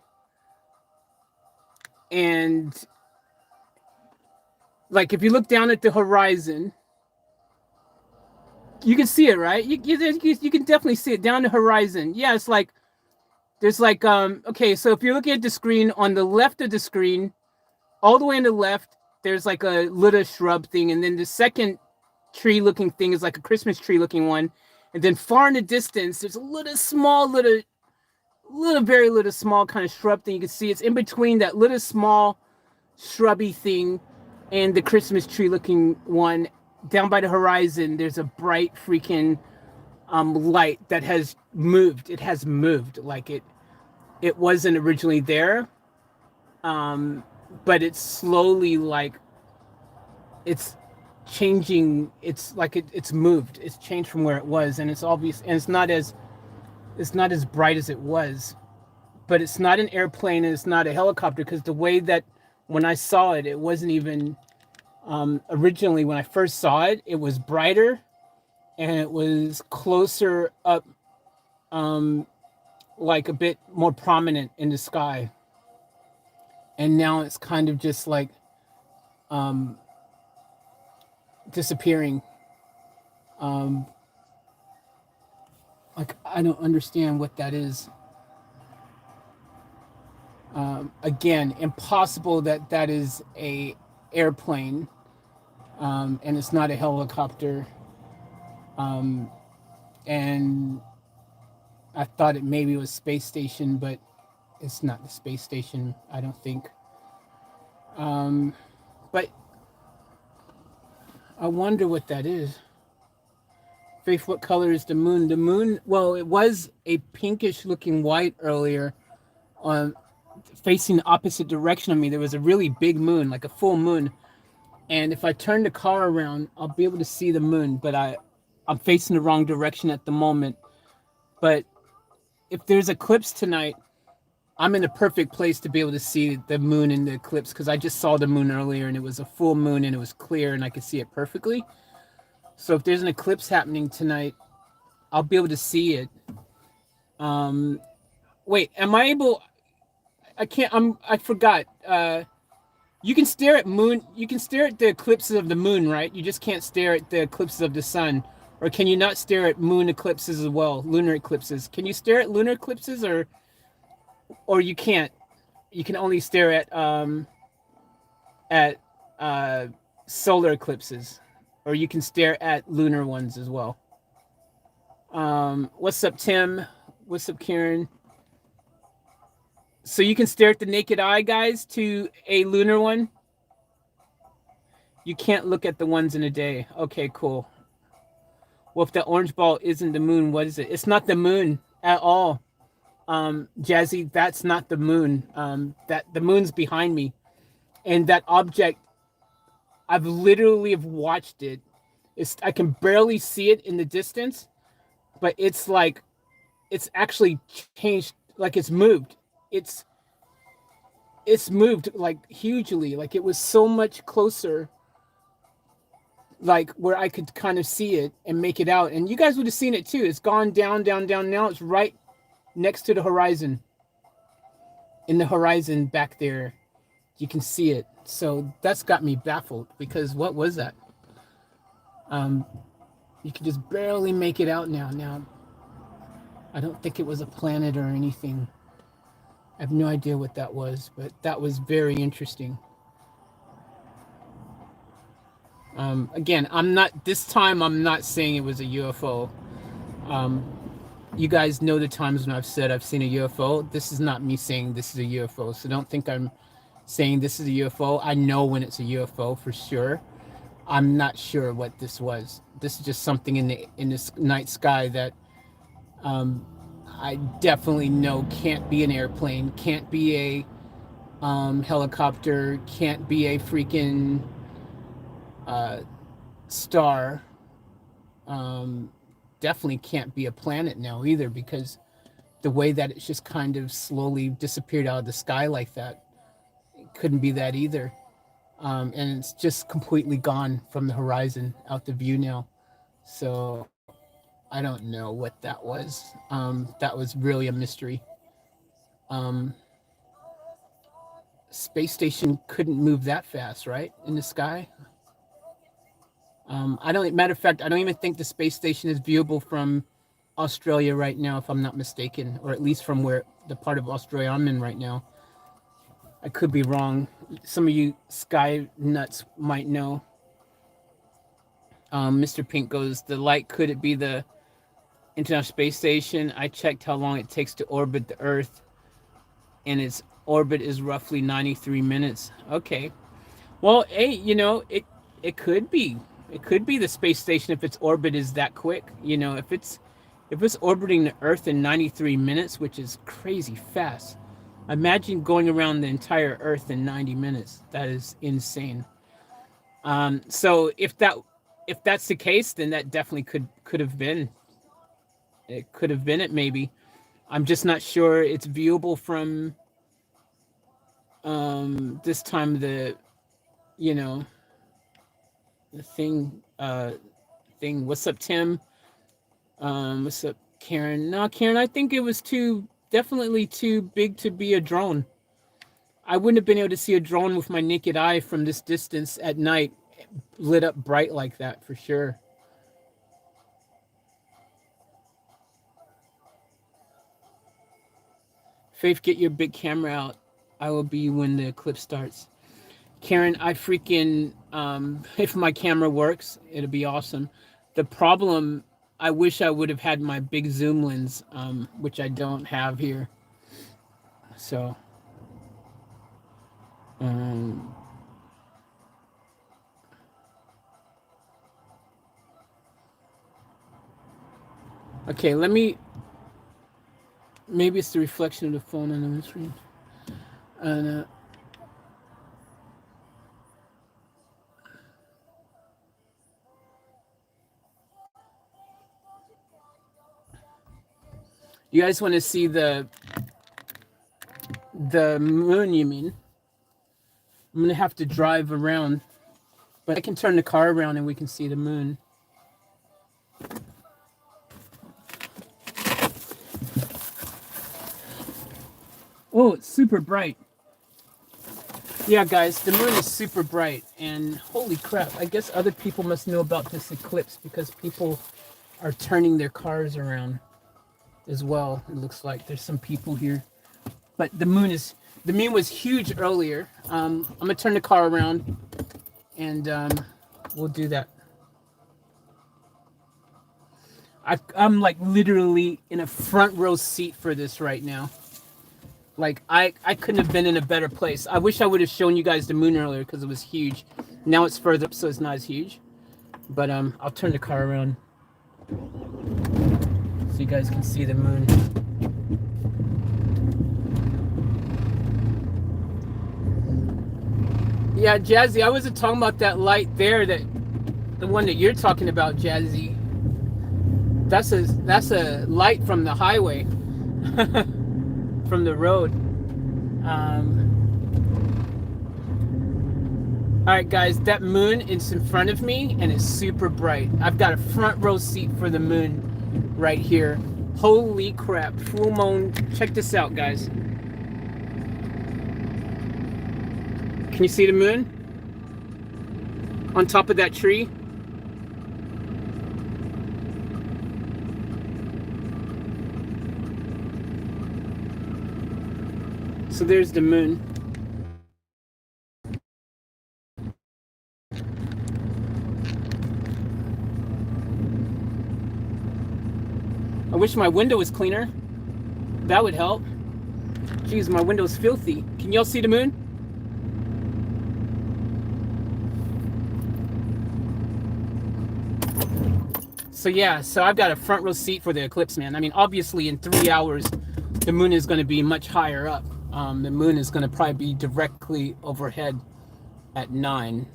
And like if you look down at the horizon, you can see it, right? You can definitely see it down the horizon. Yeah, it's like, there's like, okay, so if you're looking at the screen, on the left of the screen, all the way on the left, there's like a little shrub thing. And then the second tree looking thing is like a Christmas tree looking one. And then far in the distance, there's a little small, very little small kind of shrub thing. You can see it's in between that little small shrubby thing and the Christmas tree looking one down by the horizon. There's a bright freaking light that has moved. It has moved, like it wasn't originally there, but it's slowly, like, it's changing. It's like it's moved. It's changed from where it was, and it's obvious, and it's not as bright as it was. But it's not an airplane, and it's not a helicopter, because the way that when I saw it, it wasn't even originally, when I first saw it, it was brighter and it was closer up, like a bit more prominent in the sky. And now it's kind of just like disappearing. Like, I don't understand what that is. Again, impossible that is a airplane, and it's not a helicopter. And I thought it maybe was space station, but it's not the space station, I don't think. But I wonder what that is. Faith, what color is the moon? The moon, well, it was a pinkish looking white earlier, facing the opposite direction of me. There was a really big moon, like a full moon. And if I turn the car around, I'll be able to see the moon, but I'm facing the wrong direction at the moment. But if there's eclipse tonight, I'm in a perfect place to be able to see the moon in the eclipse, because I just saw the moon earlier and it was a full moon and it was clear and I could see it perfectly. So if there's an eclipse happening tonight, I'll be able to see it. Wait, am I able? I can't. I forgot. You can stare at moon. You can stare at the eclipses of the moon, right? You just can't stare at the eclipses of the sun. Or can you not stare at moon eclipses as well? Lunar eclipses. Can you stare at lunar eclipses, or you can't? You can only stare at solar eclipses, or you can stare at lunar ones as well. What's up, Tim? What's up, Karen? So you can stare at the naked eye, guys, to a lunar one? You can't look at the ones in a day. Okay, cool. Well, if the orange ball isn't the moon, what is it? It's not the moon at all. Jazzy, that's not the moon. That the moon's behind me. And that object, I've literally watched it. I can barely see it in the distance, but it's like, it's actually changed, like it's moved. It's moved like hugely, like it was so much closer, like where I could kind of see it and make it out. And you guys would have seen it too. It's gone down, down, down. Now it's right next to the horizon. In the horizon back there, you can see it. So that's got me baffled, because what was that? You can just barely make it out now. Now, I don't think it was a planet or anything. I have no idea what that was, but that was very interesting. Again, I'm not saying it was a UFO. You guys know the times when I've said I've seen a UFO. This is not me saying this is a UFO, so don't think I'm saying this is a UFO. I know when it's a UFO for sure. I'm not sure what this was. This is just something in this night sky that I definitely know can't be an airplane, can't be a helicopter, can't be a freaking star. Definitely can't be a planet now either, because the way that it's just kind of slowly disappeared out of the sky like that, it couldn't be that either. And it's just completely gone from the horizon out the view now. So I don't know what that was. That was really a mystery. Space station couldn't move that fast, right? In the sky. Matter of fact, I don't even think the space station is viewable from Australia right now, if I'm not mistaken, or at least from where the part of Australia I'm in right now. I could be wrong. Some of you sky nuts might know. Mr. Pink goes, the light, could it be the International Space Station? I checked how long it takes to orbit the Earth, and its orbit is roughly 93 minutes. Okay. Well, hey, you know, it could be. It could be the space station if its orbit is that quick. You know, if it's orbiting the Earth in 93 minutes, which is crazy fast. Imagine going around the entire Earth in 90 minutes. That is insane. So if that's the case, then that definitely could have been it. Could have been it maybe. I'm just not sure it's viewable from this time of the you know the thing. What's up, Tim? What's up, Karen? No, Karen, I think it was definitely too big to be a drone. I wouldn't have been able to see a drone with my naked eye from this distance at night, lit up bright like that for sure. Faith, get your big camera out. I will be when the eclipse starts. Karen, I freaking if my camera works, it'll be awesome. The problem, I wish I would have had my big zoom lens, which I don't have here. So, um, okay, let me. Maybe it's the reflection of the phone on the screen. And you guys want to see the moon? You mean? I'm gonna have to drive around, but I can turn the car around and we can see the moon. Oh, it's super bright. Yeah, guys, the moon is super bright, and holy crap, I guess other people must know about this eclipse because people are turning their cars around as well. It looks like there's some people here, but the moon was huge earlier. I'm gonna turn the car around, and we'll do that. I'm like literally in a front row seat for this right now. Like I couldn't have been in a better place. I wish I would have shown you guys the moon earlier because it was huge. Now it's further up, so it's not as huge. But I'll turn the car around so you guys can see the moon. Yeah, Jazzy, I wasn't talking about that light there. The one that you're talking about, Jazzy. That's a light from the highway. From the road. All right, guys, that moon is in front of me and it's super bright. I've got a front row seat for the moon right here. Holy crap, full moon. Check this out, guys. Can you see the moon? On top of that tree? So there's the moon. I wish my window was cleaner. That would help. Jeez, my window's filthy. Can y'all see the moon? So yeah, so I've got a front row seat for the eclipse, man. I mean, obviously in 3 hours, the moon is going to be much higher up. The moon is going to probably be directly overhead at 9.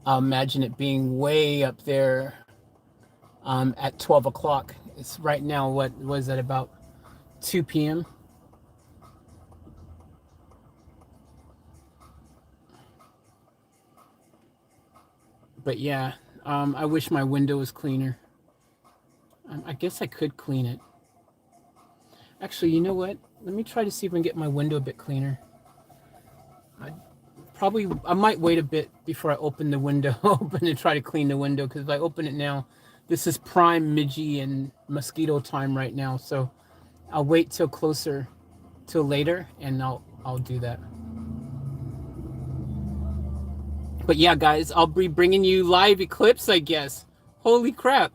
I'll imagine it being way up there at 12 o'clock. It's right now, what was that, about 2 p.m.? But yeah, I wish my window was cleaner. I guess I could clean it. Actually, you know what? Let me try to see if I can get my window a bit cleaner. I might wait a bit before I open the window, and try to clean the window, because if I open it now, this is prime midgie and mosquito time right now. So I'll wait till later, and I'll do that. But yeah, guys, I'll be bringing you live eclipse, I guess. Holy crap.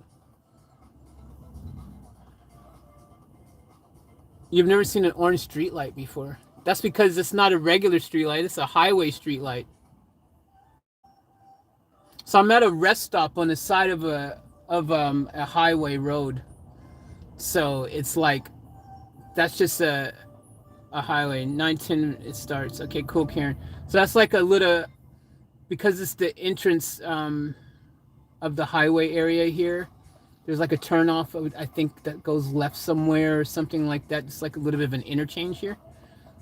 You've never seen an orange street light before. That's because it's not a regular street light. It's a highway street light. So I'm at a rest stop on the side of a highway road. So it's like that's just a highway. 9:10 it starts. Okay, cool, Karen. So that's like a little, because it's the entrance of the highway area here. There's like a turnoff, I think, that goes left somewhere or something like that. It's like a little bit of an interchange here.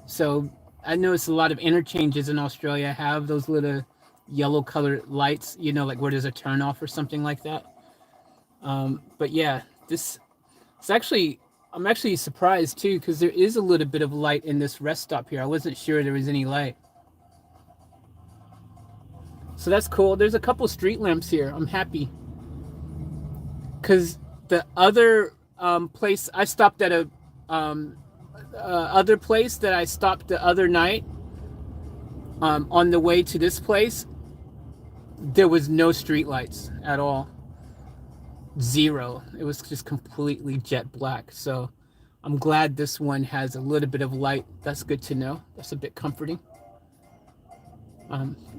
So I noticed a lot of interchanges in Australia have those little yellow colored lights, you know, like where there's a turnoff or something like that. But yeah, this it's actually, I'm actually surprised too, because there is a little bit of light in this rest stop here. I wasn't sure there was any light. So that's cool. There's a couple street lamps here. I'm happy. Because the other place I stopped at, a other place that I stopped the other night, on the way to this place, there was no street lights at all. Zero. It was just completely jet black. So I'm glad this one has a little bit of light. That's good to know. That's a bit comforting.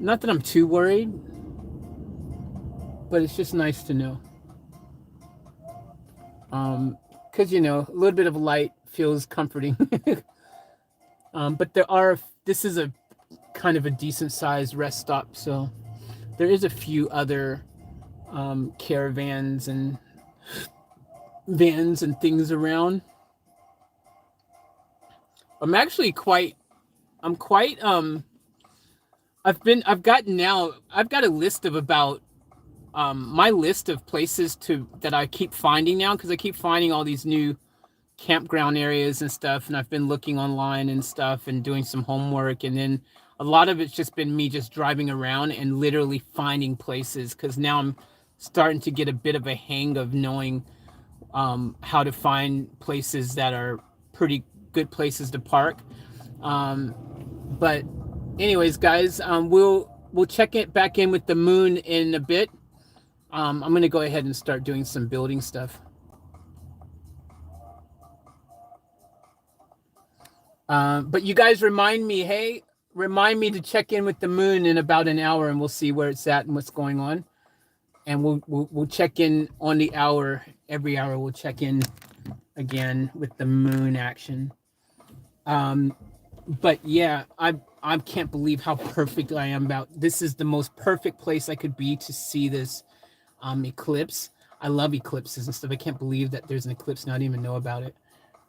Not that I'm too worried, but it's just nice to know. Because, you know, a little bit of light feels comforting. But this is a kind of a decent sized rest stop. So there is a few other caravans and vans and things around. I've got a list of about, my list of places that I keep finding now, because I keep finding all these new campground areas and stuff, and I've been looking online and stuff and doing some homework, and then a lot of it's just been me just driving around and literally finding places, because now I'm starting to get a bit of a hang of knowing how to find places that are pretty good places to park. But anyways, guys, we'll check it back in with the moon in a bit. I'm going to go ahead and start doing some building stuff. But you guys remind me to check in with the moon in about an hour, and we'll see where it's at and what's going on. And we'll check in on the hour. Every hour we'll check in again with the moon action. But yeah, I can't believe how perfect I am about this. Is the most perfect place I could be to see this eclipse. I love eclipses and stuff. I can't believe that there's an eclipse and I didn't even know about it.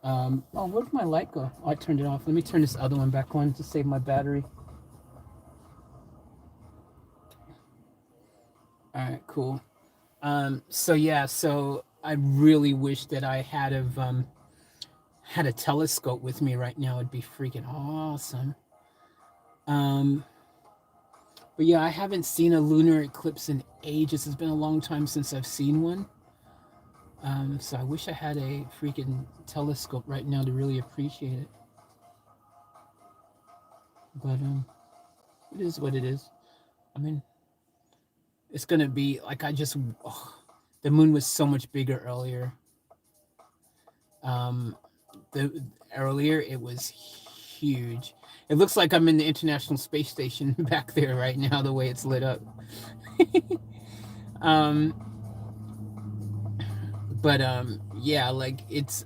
Oh, where'd my light go? Oh, I turned it off. Let me turn this other one back on to save my battery. All right, cool. So yeah, so I really wish that I had a telescope with me right now. It'd be freaking awesome. But yeah, I haven't seen a lunar eclipse in ages. It's been a long time since I've seen one. So I wish I had a freaking telescope right now to really appreciate it. But it is what it is. I mean, it's gonna be like the moon was so much bigger earlier. Earlier it was huge. It looks like I'm in the International Space Station back there right now, the way it's lit up. But yeah, like it's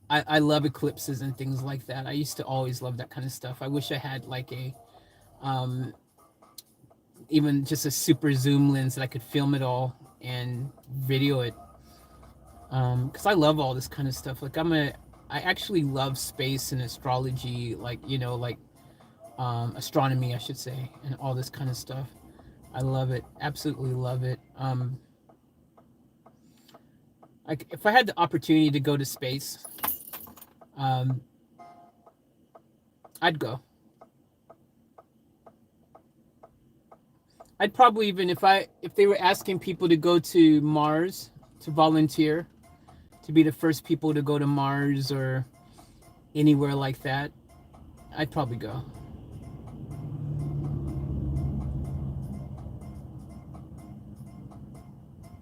I love eclipses and things like that. I used to always love that kind of stuff. I wish I had like a even just a super zoom lens that I could film it all and video it. Because I love all this kind of stuff. Like I actually love space and astrology, like, you know, like astronomy, I should say, and all this kind of stuff. I love it, absolutely love it. Like if I had the opportunity to go to space, I'd go. I'd probably, even if they were asking people to go to Mars to volunteer, to be the first people to go to Mars or anywhere like that, I'd probably go.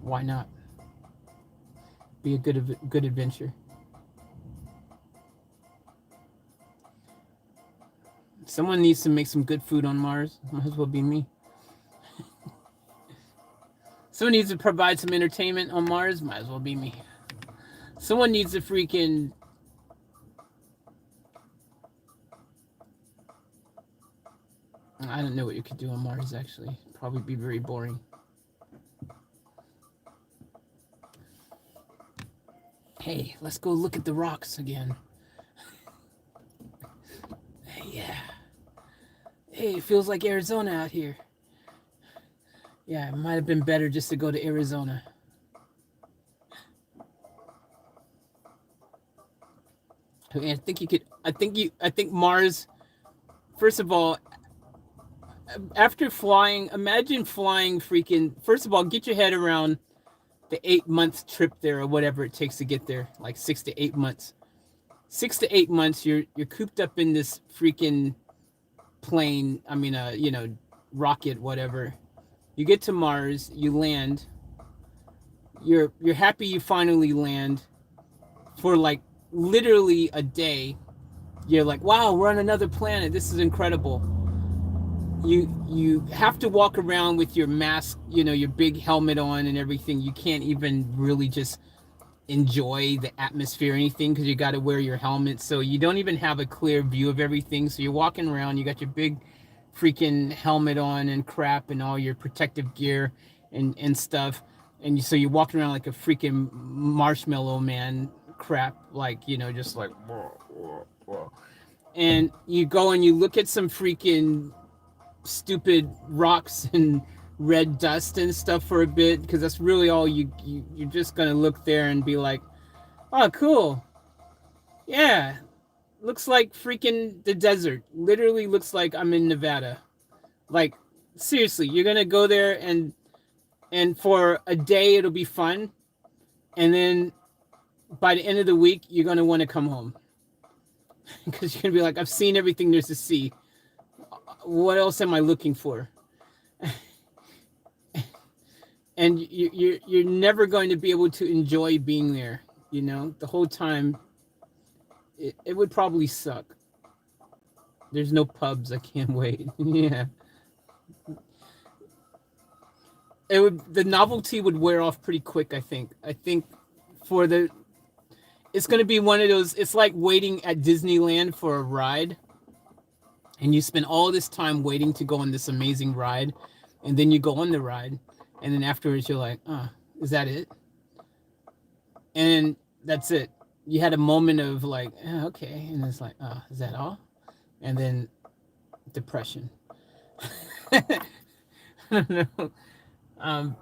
Why not? Be a good adventure. Someone needs to make some good food on Mars. Might as well be me. Someone needs to provide some entertainment on Mars. Might as well be me. Someone needs to freaking... I don't know what you could do on Mars, actually. Probably be very boring. Hey, let's go look at the rocks again. Yeah. Hey, it feels like Arizona out here. Yeah, it might have been better just to go to Arizona. I think you could... I think Mars... First of all, after flying... Imagine flying freaking... First of all, get your head around the 8-month trip there or whatever it takes to get there. Like 6 to 8 months. 6 to 8 months, you're cooped up in this freaking plane. I mean, you know, rocket, whatever. You get to Mars, you land. You're happy you finally land. For like literally a day, you're like, wow, we're on another planet. This is incredible. You have to walk around with your mask, you know, your big helmet on and everything. You can't even really just enjoy the atmosphere or anything because you got to wear your helmet. So you don't even have a clear view of everything. So you're walking around, you got your big freaking helmet on and crap and all your protective gear and stuff. And so you're walking around like a freaking marshmallow man crap, like, you know, just like, and you go and you look at some freaking stupid rocks and red dust and stuff for a bit, because that's really all you're just gonna look there and be like, oh, cool, yeah, looks like freaking the desert. Literally looks like I'm in Nevada. Like, seriously, you're gonna go there and for a day it'll be fun, and then by the end of the week you're gonna want to come home because you're gonna be like, I've seen everything there's to see. What else am I looking for? And you're never going to be able to enjoy being there. You know, the whole time. It would probably suck. There's no pubs. I can't wait. Yeah. The novelty would wear off pretty quick, I think. It's going to be one of those, it's like waiting at Disneyland for a ride. And you spend all this time waiting to go on this amazing ride. And then you go on the ride. And then afterwards you're like, oh, is that it? And that's it. You had a moment of like, oh, okay. And it's like, oh, is that all? And then depression. I don't know.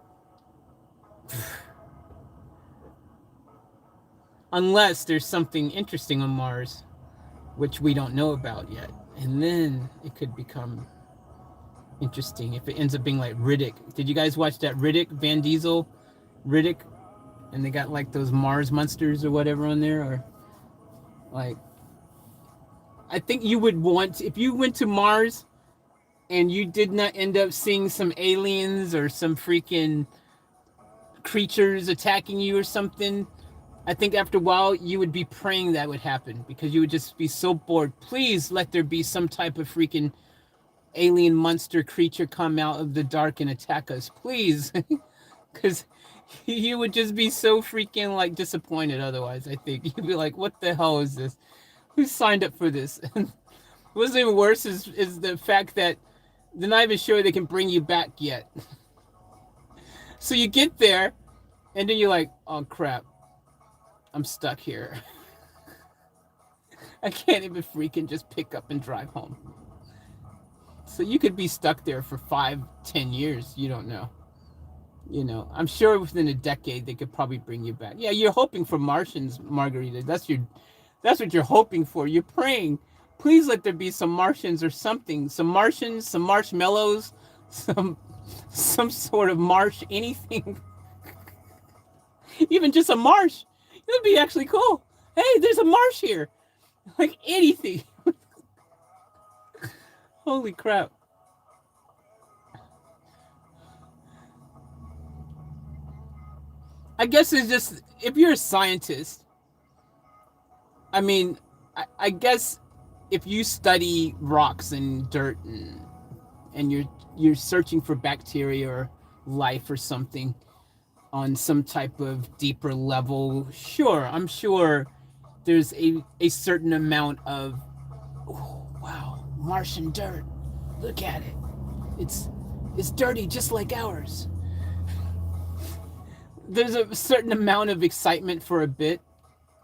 Unless there's something interesting on Mars, which we don't know about yet. And then it could become interesting if it ends up being like Riddick. Did you guys watch that Riddick, Van Diesel, Riddick? And they got like those Mars monsters or whatever on there, or like, I think you would want, if you went to Mars and you did not end up seeing some aliens or some freaking creatures attacking you or something, I think after a while you would be praying that would happen, because you would just be so bored. Please let there be some type of freaking alien monster creature come out of the dark and attack us, please. Because you would just be so freaking like disappointed otherwise. I think you'd be like, what the hell is this? Who signed up for this? What's even worse is the fact that they're not even sure they can bring you back yet. So you get there and then you're like, oh crap, I'm stuck here. I can't even freaking just pick up and drive home. So you could be stuck there for 5-10 years. You don't know. You know, I'm sure within a decade they could probably bring you back. Yeah, you're hoping for Martians, Margarita. That's what you're hoping for. You're praying, please let there be some Martians or something. Some Martians, some marshmallows, some sort of marsh, anything. Even just a marsh. It would be actually cool. Hey, there's a marsh here. Like anything. Holy crap. I guess it's just, if you're a scientist, I mean, I guess if you study rocks and dirt and you're searching for bacteria or life or something on some type of deeper level, sure, I'm sure there's a certain amount of, oh, wow, Martian dirt. Look at it. It's it's dirty just like ours. There's a certain amount of excitement for a bit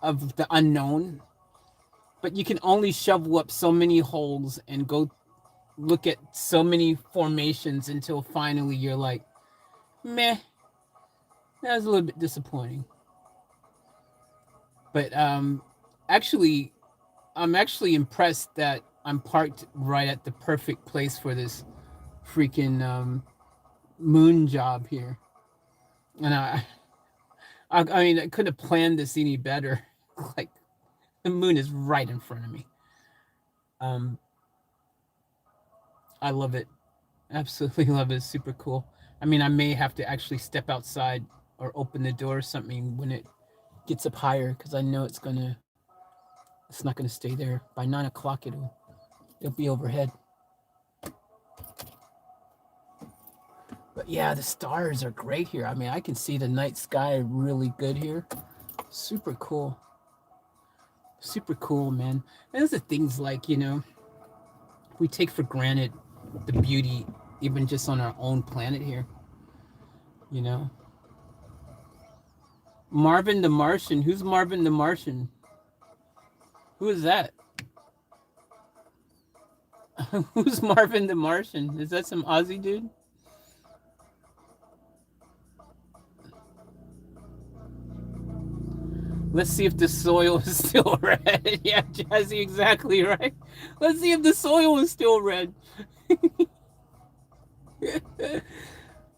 of the unknown, but you can only shovel up so many holes and go look at so many formations until finally you're like, meh, that was a little bit disappointing. But actually, I'm actually impressed that I'm parked right at the perfect place for this freaking moon job here. And I mean, I couldn't have planned this any better. Like, the moon is right in front of me. Um, I love it. Absolutely love it. It's super cool. I mean, I may have to actually step outside or open the door or something when it gets up higher because I know it's not gonna stay there. By 9 o'clock, it'll be overhead. But yeah, the stars are great here. I mean, I can see the night sky really good here. Super cool. Super cool, man. And those are things like, we take for granted the beauty even just on our own planet here, you know. Marvin the Martian. Who's Marvin the Martian? Who is that? Who's Marvin the Martian? Is that some Aussie dude? Let's see if the soil is still red. Yeah, Jazzy, exactly right. Let's see if the soil is still red.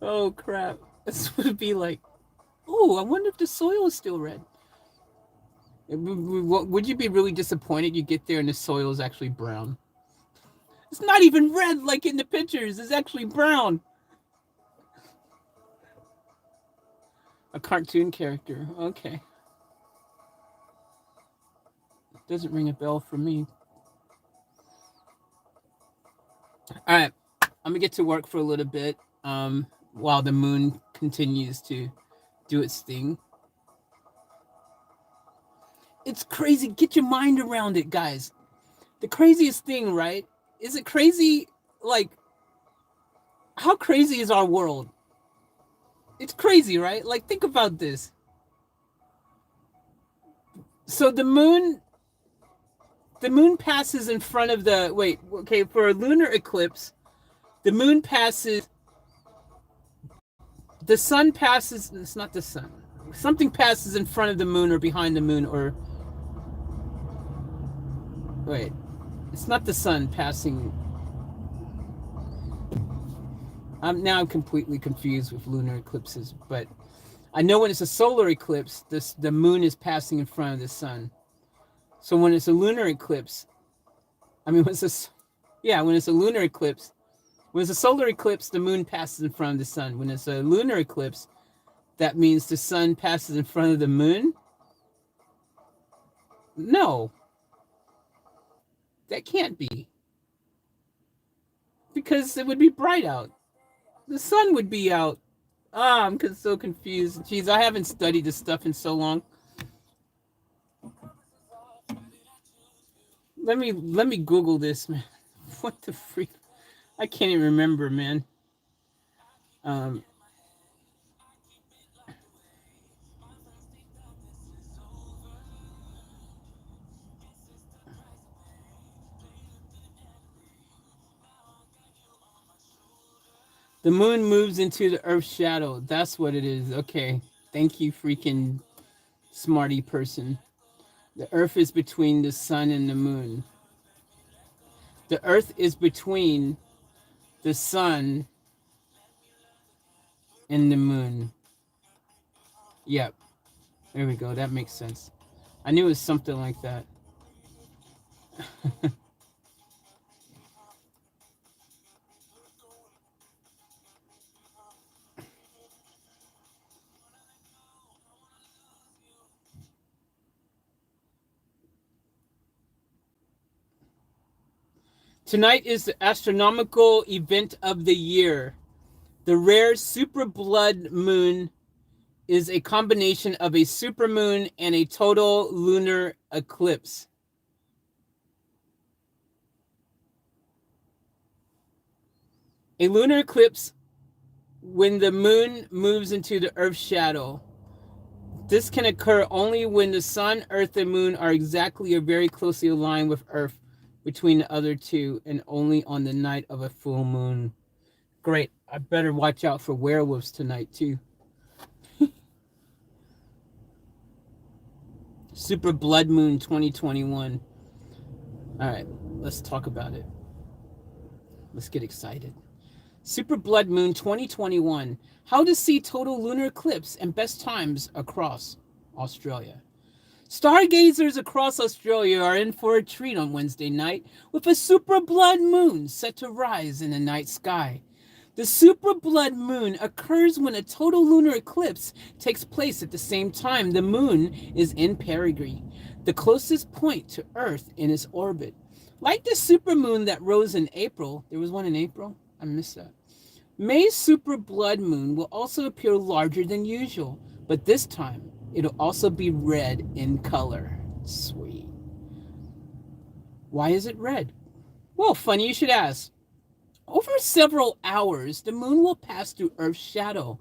Oh, crap. This would be like, oh, I wonder if the soil is still red. Would you be really disappointed you get there and the soil is actually brown? It's not even red like in the pictures. It's actually brown. A cartoon character. Okay. Doesn't ring a bell for me. All right. I'm going to get to work for a little bit while the moon continues to do its thing. It's crazy. Get your mind around it, guys. The craziest thing, right? Is it crazy? Like, how crazy is our world? It's crazy, right? Like, think about this. So the moon passes in front of the, wait, okay, for a lunar eclipse, the moon passes, the sun passes, it's not the sun. Something passes in front of the moon or behind the moon, or wait, it's not the sun passing. I'm completely confused with lunar eclipses, but I know when it's a solar eclipse, the moon is passing in front of the sun. So when it's a lunar eclipse, I mean, when it's a lunar eclipse, when it's a solar eclipse, the moon passes in front of the sun. When it's a lunar eclipse, that means the sun passes in front of the moon? No, that can't be. Because it would be bright out. The sun would be out. Ah, I'm so confused. Jeez, I haven't studied this stuff in so long. Let me Google this, man. What the freak? I can't even remember, man. Um, the moon moves into the Earth's shadow. That's what it is. Okay. Thank you, freaking smarty person. The Earth is between the sun and the moon. The Earth is between the sun and the moon. Yep. There we go. That makes sense. I knew it was something like that. Tonight is the astronomical event of the year. The rare super blood moon is a combination of a supermoon and a total lunar eclipse. A lunar eclipse when the moon moves into the Earth's shadow. This can occur only when the sun, Earth, and moon are exactly or very closely aligned with Earth between the other two, and only on the night of a full moon. Great. I better watch out for werewolves tonight, too. Super Blood Moon 2021. All right, let's talk about it. Let's get excited. Super Blood Moon 2021. How to see total lunar eclipse and best times across Australia. Stargazers across Australia are in for a treat on Wednesday night with a super blood moon set to rise in the night sky. The super blood moon occurs when a total lunar eclipse takes place at the same time the moon is in perigee, the closest point to Earth in its orbit. Like the supermoon that rose in April, there was one in April? I missed that. May's super blood moon will also appear larger than usual, but this time it'll also be red in color. Sweet. Why is it red? Well, funny you should ask. Over several hours, the moon will pass through Earth's shadow,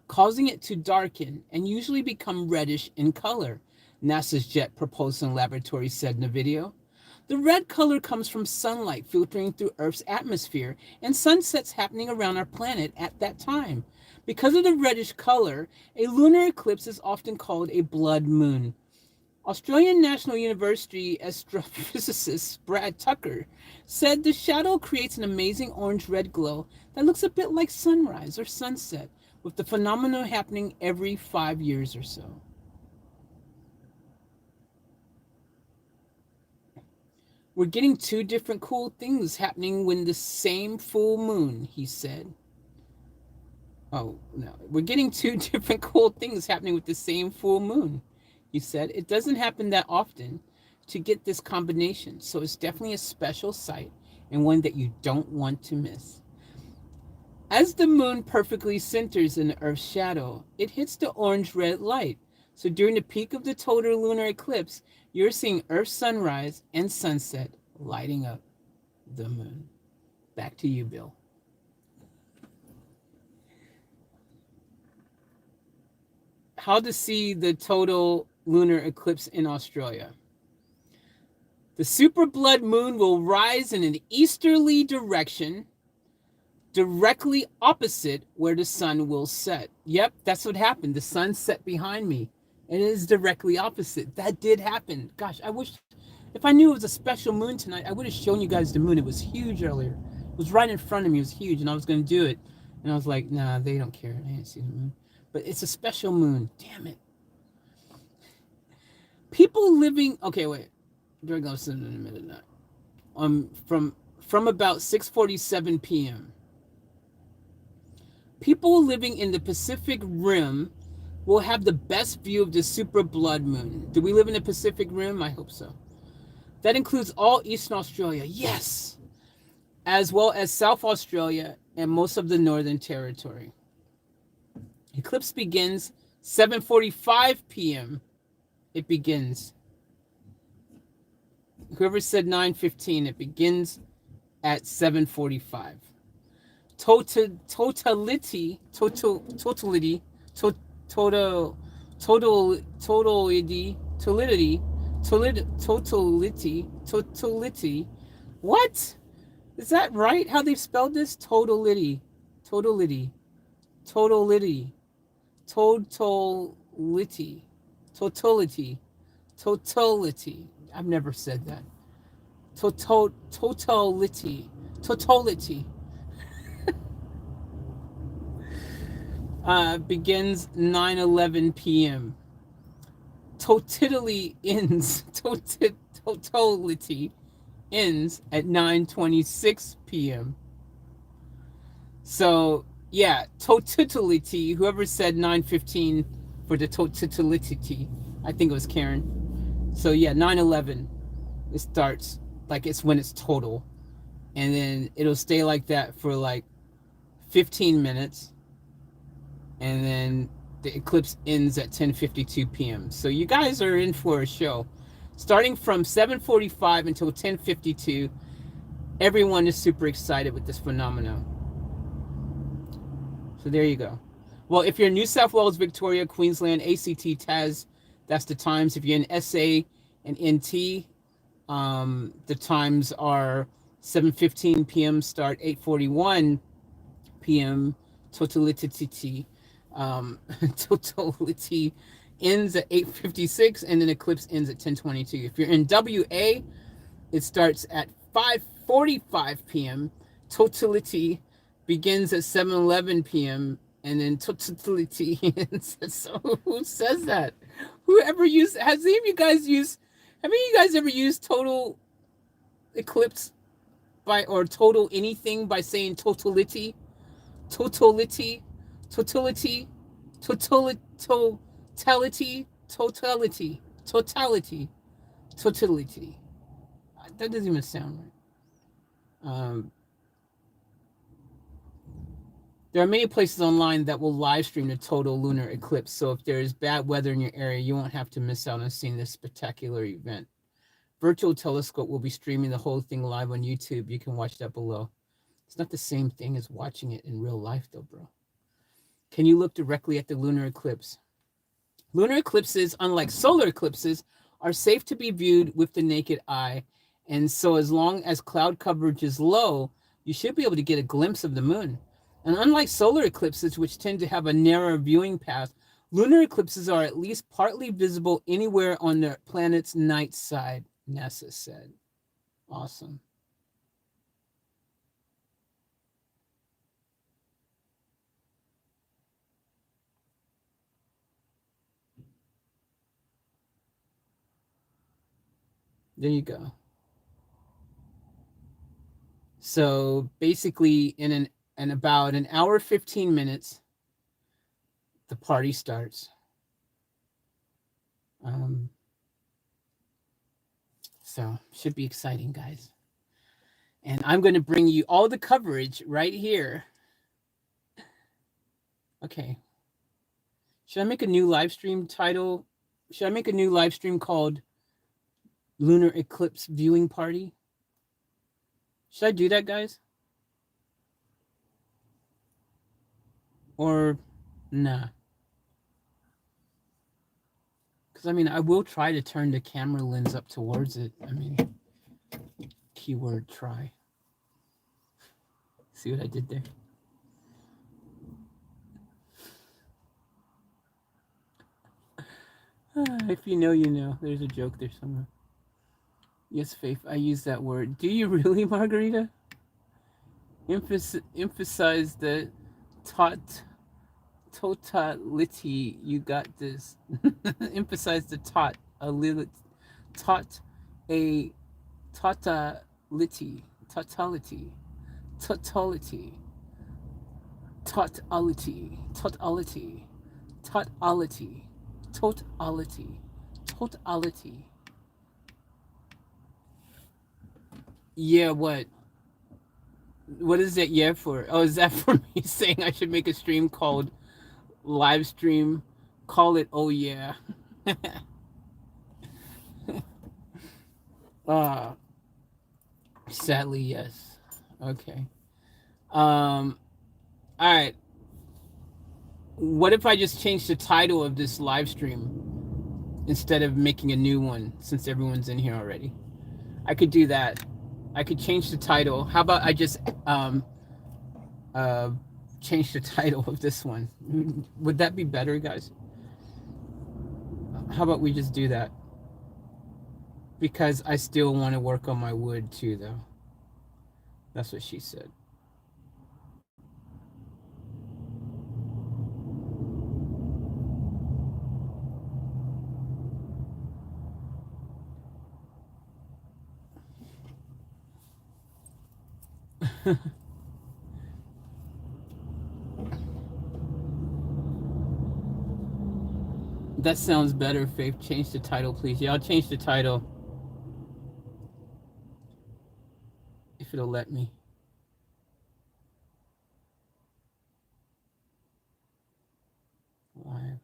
causing it to darken and usually become reddish in color, NASA's Jet Propulsion Laboratory said in a video. The red color comes from sunlight filtering through Earth's atmosphere and sunsets happening around our planet at that time. Because of the reddish color, a lunar eclipse is often called a blood moon. Australian National University astrophysicist Brad Tucker said the shadow creates an amazing orange-red glow that looks a bit like sunrise or sunset, with the phenomenon happening every 5 years or so. We're getting two different cool things happening when the same full moon, he said. Oh, no. We're getting two different cool things happening with the same full moon, he said. It doesn't happen that often to get this combination, so it's definitely a special sight and one that you don't want to miss. As the moon perfectly centers in the Earth's shadow, it hits the orange-red light. So during the peak of the total lunar eclipse, you're seeing Earth's sunrise and sunset lighting up the moon. Back to you, Bill. How to see the total lunar eclipse in Australia. The super blood moon will rise in an easterly direction, directly opposite where the sun will set. Yep, that's what happened. The sun set behind me. It is directly opposite. That did happen. Gosh, I wish, if I knew it was a special moon tonight, I would have shown you guys the moon. It was huge earlier. It was right in front of me. It was huge, and I was going to do it. And I was like, nah, they don't care. They didn't see the moon. But it's a special moon. Damn it. People living, okay, wait. We're going to in a minute now. From about 6:47 p.m. People living in the Pacific Rim will have the best view of the super blood moon. Do we live in the Pacific Rim? I hope so. That includes all Eastern Australia, yes, as well as South Australia and most of the Northern Territory. Eclipse begins 7:45 p.m. It begins. Whoever said 9:15, it begins at 7:45. Totality, what? Is that right? How they've spelled this? Totality. I've never said that. Totality. Begins 9:11 p.m. Totality ends at 9:26 p.m. So yeah, totality. Whoever said 9:15 for the totality, I think it was Karen. So yeah, 9:11. It starts like it's when it's total. and then it'll stay like that for like 15 minutes, and then the eclipse ends at 10:52 p.m. So you guys are in for a show. Starting from 7:45 until 10:52, everyone is super excited with this phenomenon. So there you go. Well, if you're in New South Wales, Victoria, Queensland, ACT, Tas, that's the times. If you're in SA and NT, the times are 7:15 p.m. start, 8:41 p.m. totality. Totality ends at 8:56, and then eclipse ends at 10:22. If you're in WA, it starts at 5:45 p.m. Totality begins at 7:11 p.m. and then totality ends. So who says that? Whoever used, has any of you guys used, have any of you guys ever used total eclipse by, or total anything by saying totality? Totality, totality, totality, totality, totality, totality, totality. That doesn't even sound right. There are many places online that will live stream the total lunar eclipse. So if there is bad weather in your area, you won't have to miss out on seeing this spectacular event. Virtual Telescope will be streaming the whole thing live on YouTube. You can watch that below. It's not the same thing as watching it in real life, though, bro. Can you look directly at the lunar eclipse? Lunar eclipses, unlike solar eclipses, are safe to be viewed with the naked eye. And so as long as cloud coverage is low, you should be able to get a glimpse of the moon. And unlike solar eclipses, which tend to have a narrow viewing path, lunar eclipses are at least partly visible anywhere on the planet's night side, NASA said. Awesome. There you go. So basically, in about an hour 15 minutes, the party starts. So should be exciting, guys. And I'm going to bring you all the coverage right here. Okay. Should I make a new live stream title? Should I make a new live stream called Lunar Eclipse Viewing Party? Should I do that, guys? Or nah? Because, I mean, I will try to turn the camera lens up towards it. I mean, keyword try. See what I did there? If you know, you know. There's a joke there somewhere. Yes, Faith, I use that word. Do you really, Margarita? Emphasize the totality. You got this. Emphasize the totality. Totality. Totality. Totality. Totality. Totality. Totality. Totality. Totality. Yeah, what? What is that yeah for? Oh, is that for me saying I should make a stream called live stream? Call it oh yeah. Sadly, yes. Okay. All right. What if I just change the title of this live stream instead of making a new one, since everyone's in here already? I could do that. I could change the title. How about I just change the title of this one? Would that be better, guys? How about we just do that? Because I still want to work on my wood too, though. That's what she said. That sounds better, Faith. Change the title, please. Yeah, I'll change the title. if it'll let me. Live.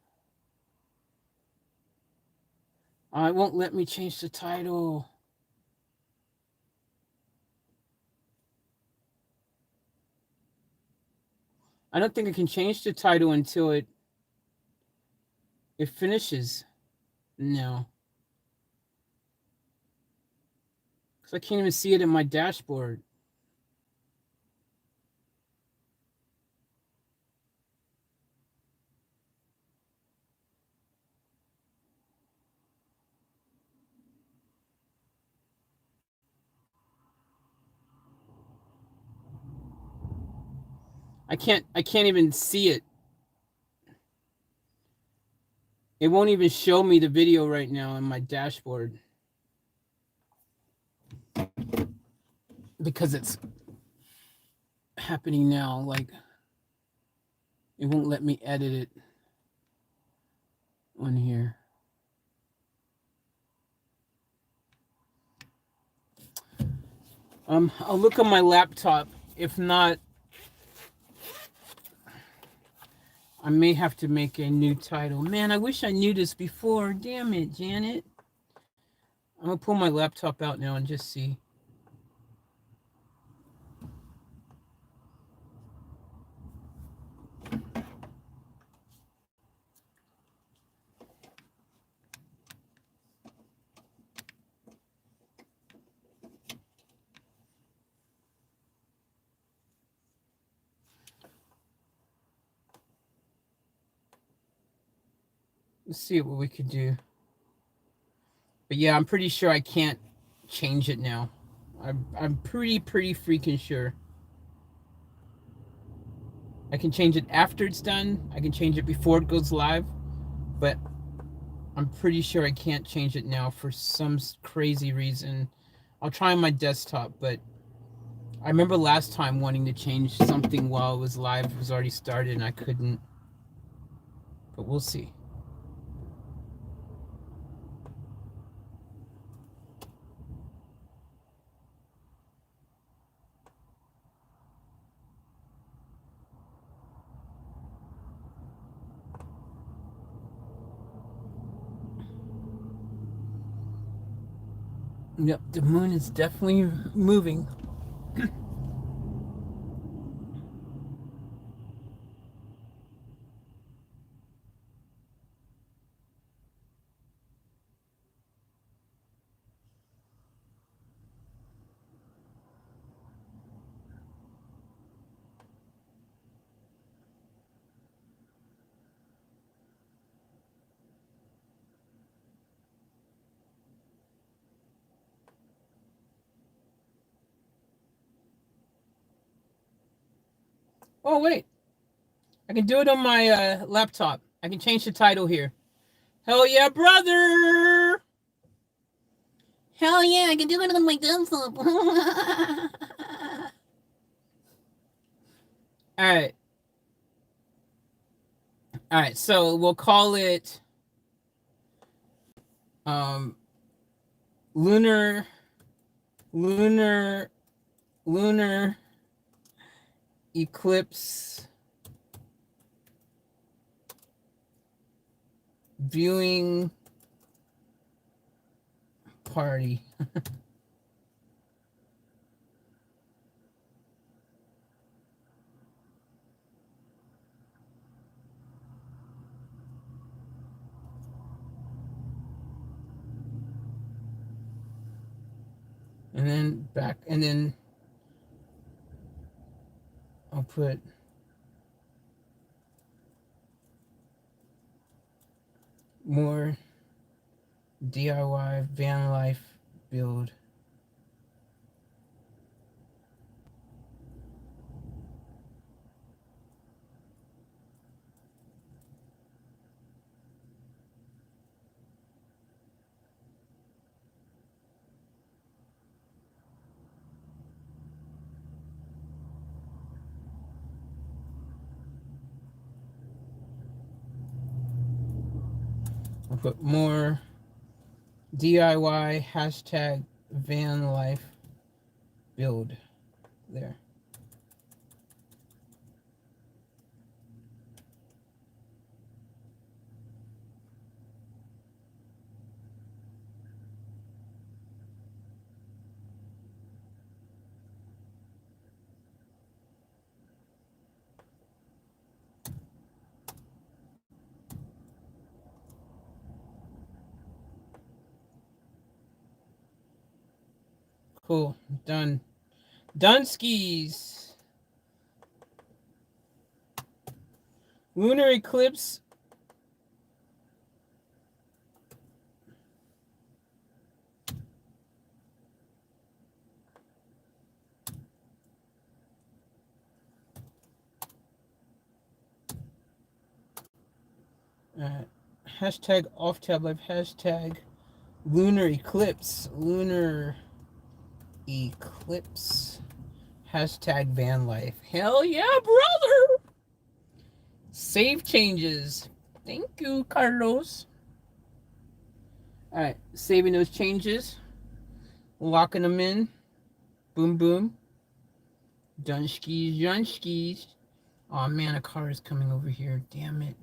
Oh, it won't let me change the title. I don't think I can change the title until it finishes. No. Because I can't even see it in my dashboard. I can't even see it. It won't even show me the video right now in my dashboard. Because it's happening now. Like, it won't let me edit it on here. I'll look on my laptop. If not, I may have to make a new title. Man, I wish I knew this before. Damn it, Janet. I'm going to pull my laptop out now and just see. Let's see what we could do. But yeah, I'm pretty sure I can't change it now. I'm pretty freaking sure. I can change it after it's done. I can change it before it goes live. But I'm pretty sure I can't change it now for some crazy reason. I'll try on my desktop, but I remember last time wanting to change something while it was live. It was already started and I couldn't. But we'll see. Yep, the moon is definitely moving. Oh, wait. I can do it on my laptop. I can change the title here. Hell yeah, brother! Hell yeah, I can do it on my desktop. Alright. Alright, so we'll call it lunar eclipse viewing party. And then back, and then I'll put more DIY van life build. I'll put more DIY hashtag van life build. There. Cool. Done. Done skis. Lunar eclipse. Hashtag off tab life. Hashtag lunar eclipse. Lunar eclipse. Hashtag van life. Hell yeah, brother. Save changes. Thank you, Carlos. All right, saving those changes, locking them in. Boom, boom. Done skis, done skis. Oh man, a car is coming over here. Damn it.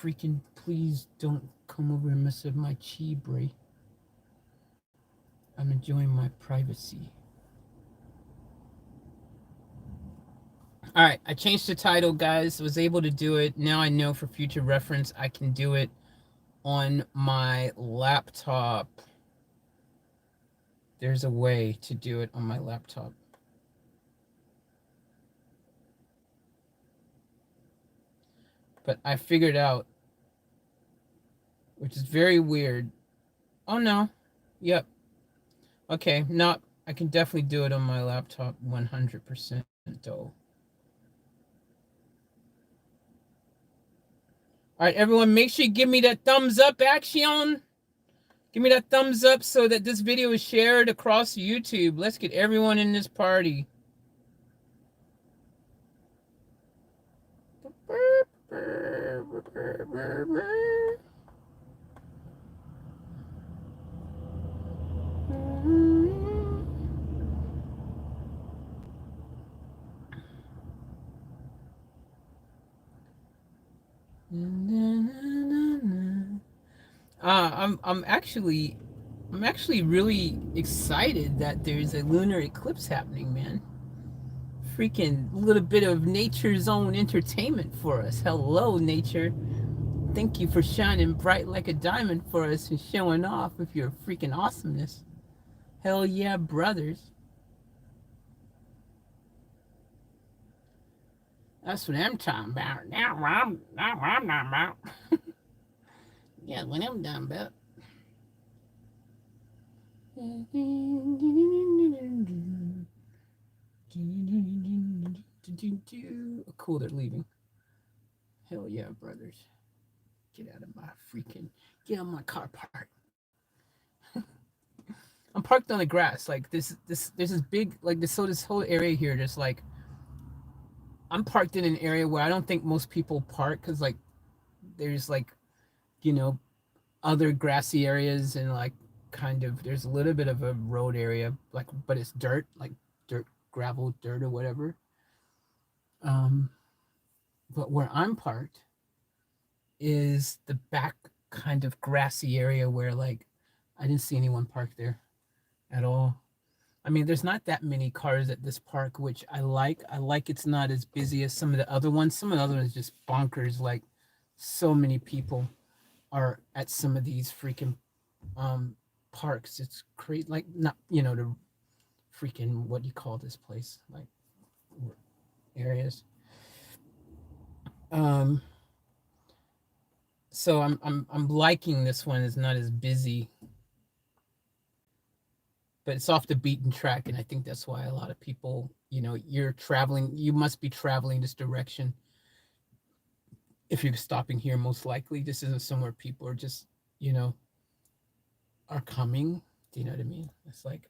Freaking please don't come over and mess up my chi, Bray. I'm enjoying my privacy. All right, I changed the title, guys. Was able to do it. Now I know for future reference I can do it on my laptop. There's a way to do it on my laptop. But I figured out, which is very weird. Oh no. Yep. Okay, no, I can definitely do it on my laptop 100% though. All right, everyone, make sure you give me that thumbs up action. Give me that thumbs up so that this video is shared across YouTube. Let's get everyone in this party. I'm actually really excited that there's a lunar eclipse happening, man. Freaking little bit of nature's own entertainment for us. Hello, nature. Thank you for shining bright like a diamond for us and showing off with your freaking awesomeness. Hell yeah, brothers. That's what I'm talking about. Now I'm talking about. Yeah, what I'm talking about. Cool, they're leaving. Hell yeah, brothers. Get out of my get out of my car park. I'm parked on the grass. Like there's this big, like this whole area here, just like, I'm parked in an area where I don't think most people park, because like there's like, you know, other grassy areas, and like kind of there's a little bit of a road area, like, but it's dirt, like dirt, gravel, dirt or whatever. Um, but where I'm parked is the back kind of grassy area where like I didn't see anyone parked there at all. I mean, there's not that many cars at this park, which I like. I like it's not as busy as some of the other ones. Some of the other ones just bonkers. Like, so many people are at some of these freaking parks. It's crazy. Like, not, you know, the freaking, what do you call this place? Like, areas. Um, so I'm liking this one. It's not as busy, but it's off the beaten track, and I think that's why a lot of people, you know, you must be traveling this direction. If you're stopping here, most likely this isn't somewhere people are just, you know, are coming. Do you know what I mean? It's like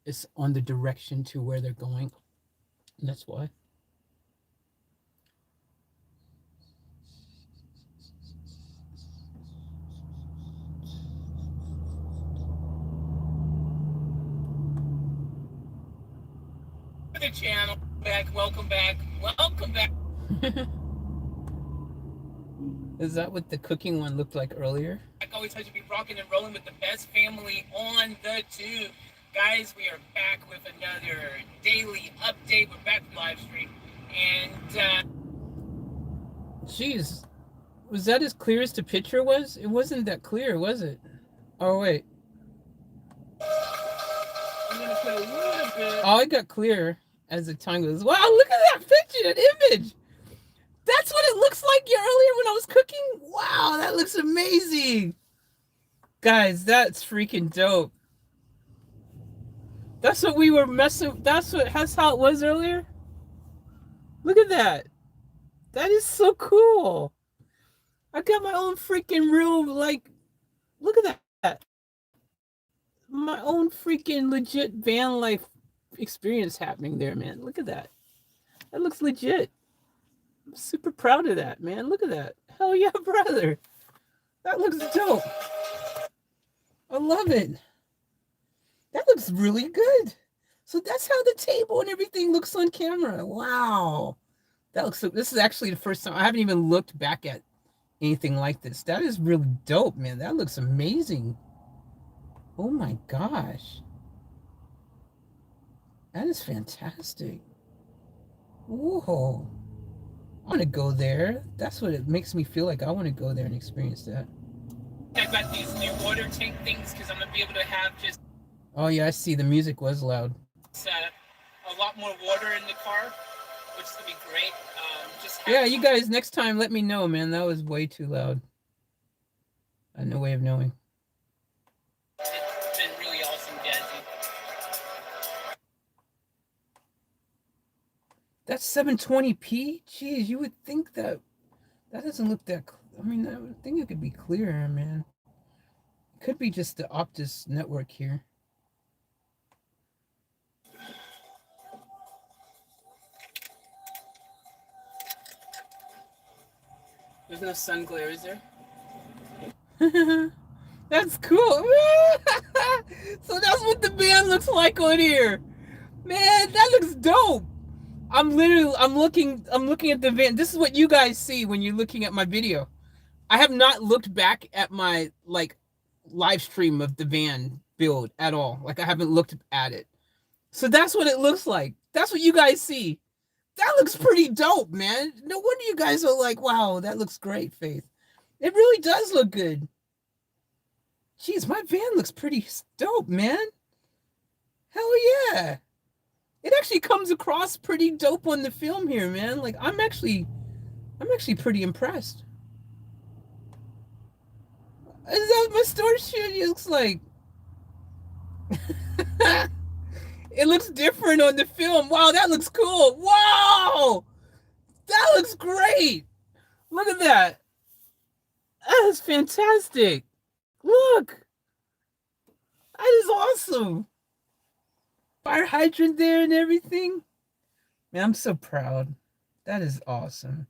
it's on the direction to where they're going, and that's why. the channel. Welcome back. Is that what the cooking one looked like earlier? I always have to be rocking and rolling with the best family on the tube. Guys, we are back with another daily update. We're back from live stream. And, jeez, was that as clear as the picture was? It wasn't that clear, was it? Oh, wait. I'm gonna put a little bit. Oh, it got clearer as the time goes. Wow, look at that picture, that image. That's what it looks like earlier when I was cooking. Wow, that looks amazing. Guys, that's freaking dope. That's what we were messing. That's how it was earlier. Look at that. That is so cool. I got my own freaking real, like, look at that. My own freaking legit van life experience happening there, man. Look at that. That looks legit. I'm super proud of that, man. Look at that. Hell yeah, brother. That looks dope. I love it. That looks really good. So that's how the table and everything looks on camera. Wow. That looks. This is actually the first time. I haven't even looked back at anything like this. That is really dope, man. That looks amazing. Oh my gosh. That is fantastic. Whoa. I want to go there. That's what it makes me feel like. I want to go there and experience that. I got these new water tank things because I'm going to be able to have just... Oh, yeah, I see. The music was loud. A lot more water in the car, which is going to be great. Yeah, you guys, next time, let me know, man. That was way too loud. I had no way of knowing. It's been really awesome, Jazzy. That's 720p? Jeez, you would think that doesn't look that... I mean, I would think it could be clearer, man. It could be just the Optus network here. There's no sun glare, is there? That's cool. So that's what the band looks like on here. Man, that looks dope. I'm looking at the van. This is what you guys see when you're looking at my video. I have not looked back at my live stream of the van build at all. Like I haven't looked at it. So that's what it looks like. That's what you guys see. That looks pretty dope, man. No wonder you guys are like, wow, that looks great, Faith. It really does look good. Jeez, my van looks pretty dope, man. Hell yeah. It actually comes across pretty dope on the film here, man. Like I'm actually pretty impressed. Is that what my store shit looks like? It looks different on the film. Wow, that looks cool. Wow! That looks great. Look at that. That is fantastic. Look. That is awesome. Fire hydrant there and everything. Man, I'm so proud. That is awesome.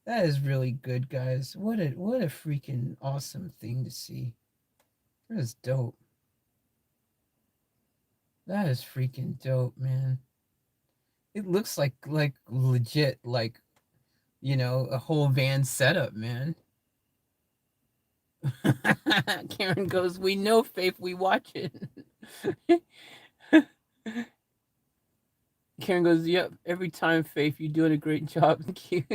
That is really good, guys. What a freaking awesome thing to see. That is dope. That is freaking dope, man. It looks like legit, like, you know, a whole van setup, man. Karen goes, we know, Faith, we watch it. Karen goes, yep, every time, Faith, you're doing a great job. Thank you.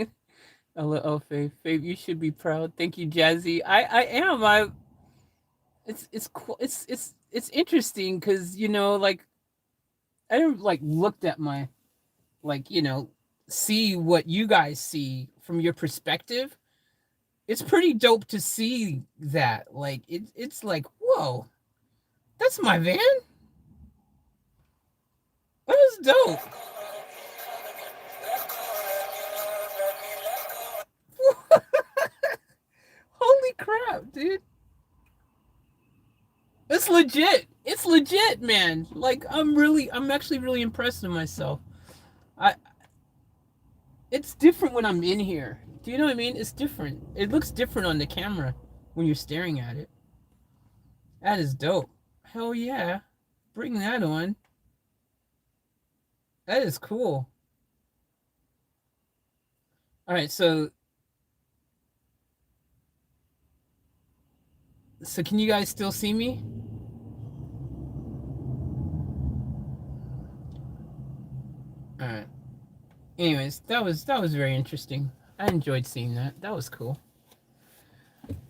Oh, Faith, you should be proud. Thank you, Jazzy. I am. It's cool. It's interesting because, you know, like I never looked at my, you know, see what you guys see from your perspective. It's pretty dope to see that. Like it's like, whoa, that's my van. That was dope. Holy crap, dude. It's legit. It's legit, man. Like I'm actually really impressed with myself. It's different when I'm in here. Do you know what I mean? It's different. It looks different on the camera when you're staring at it. That is dope. Hell yeah. Bring that on. That is cool. All right, so can you guys still see me? All right. Anyways, that was very interesting. I enjoyed seeing that. That was cool.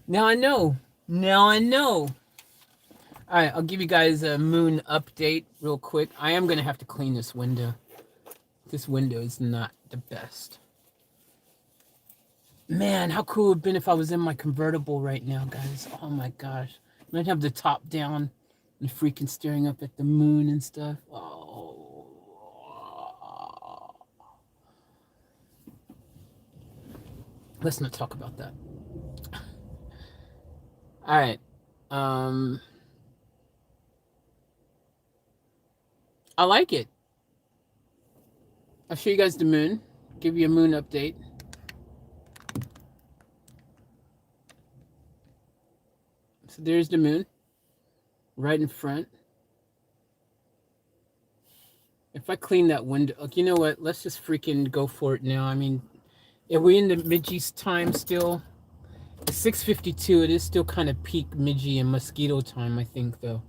Now I know. Now I know. All right, I'll give you guys a moon update real quick. I am gonna have to clean this window. This window is not the best. Man, how cool it would have been if I was in my convertible right now, guys. Oh my gosh. I'd have the top down and freaking staring up at the moon and stuff. Oh. Let's not talk about that. All right. I like it. I'll show you guys the moon. Give you a moon update. So there's the moon. Right in front. If I clean that window, you know what? Let's just freaking go for it now. I mean, are we in the Midgey's time still? It's 6:52. It is still kind of peak Midgey and mosquito time, I think, though.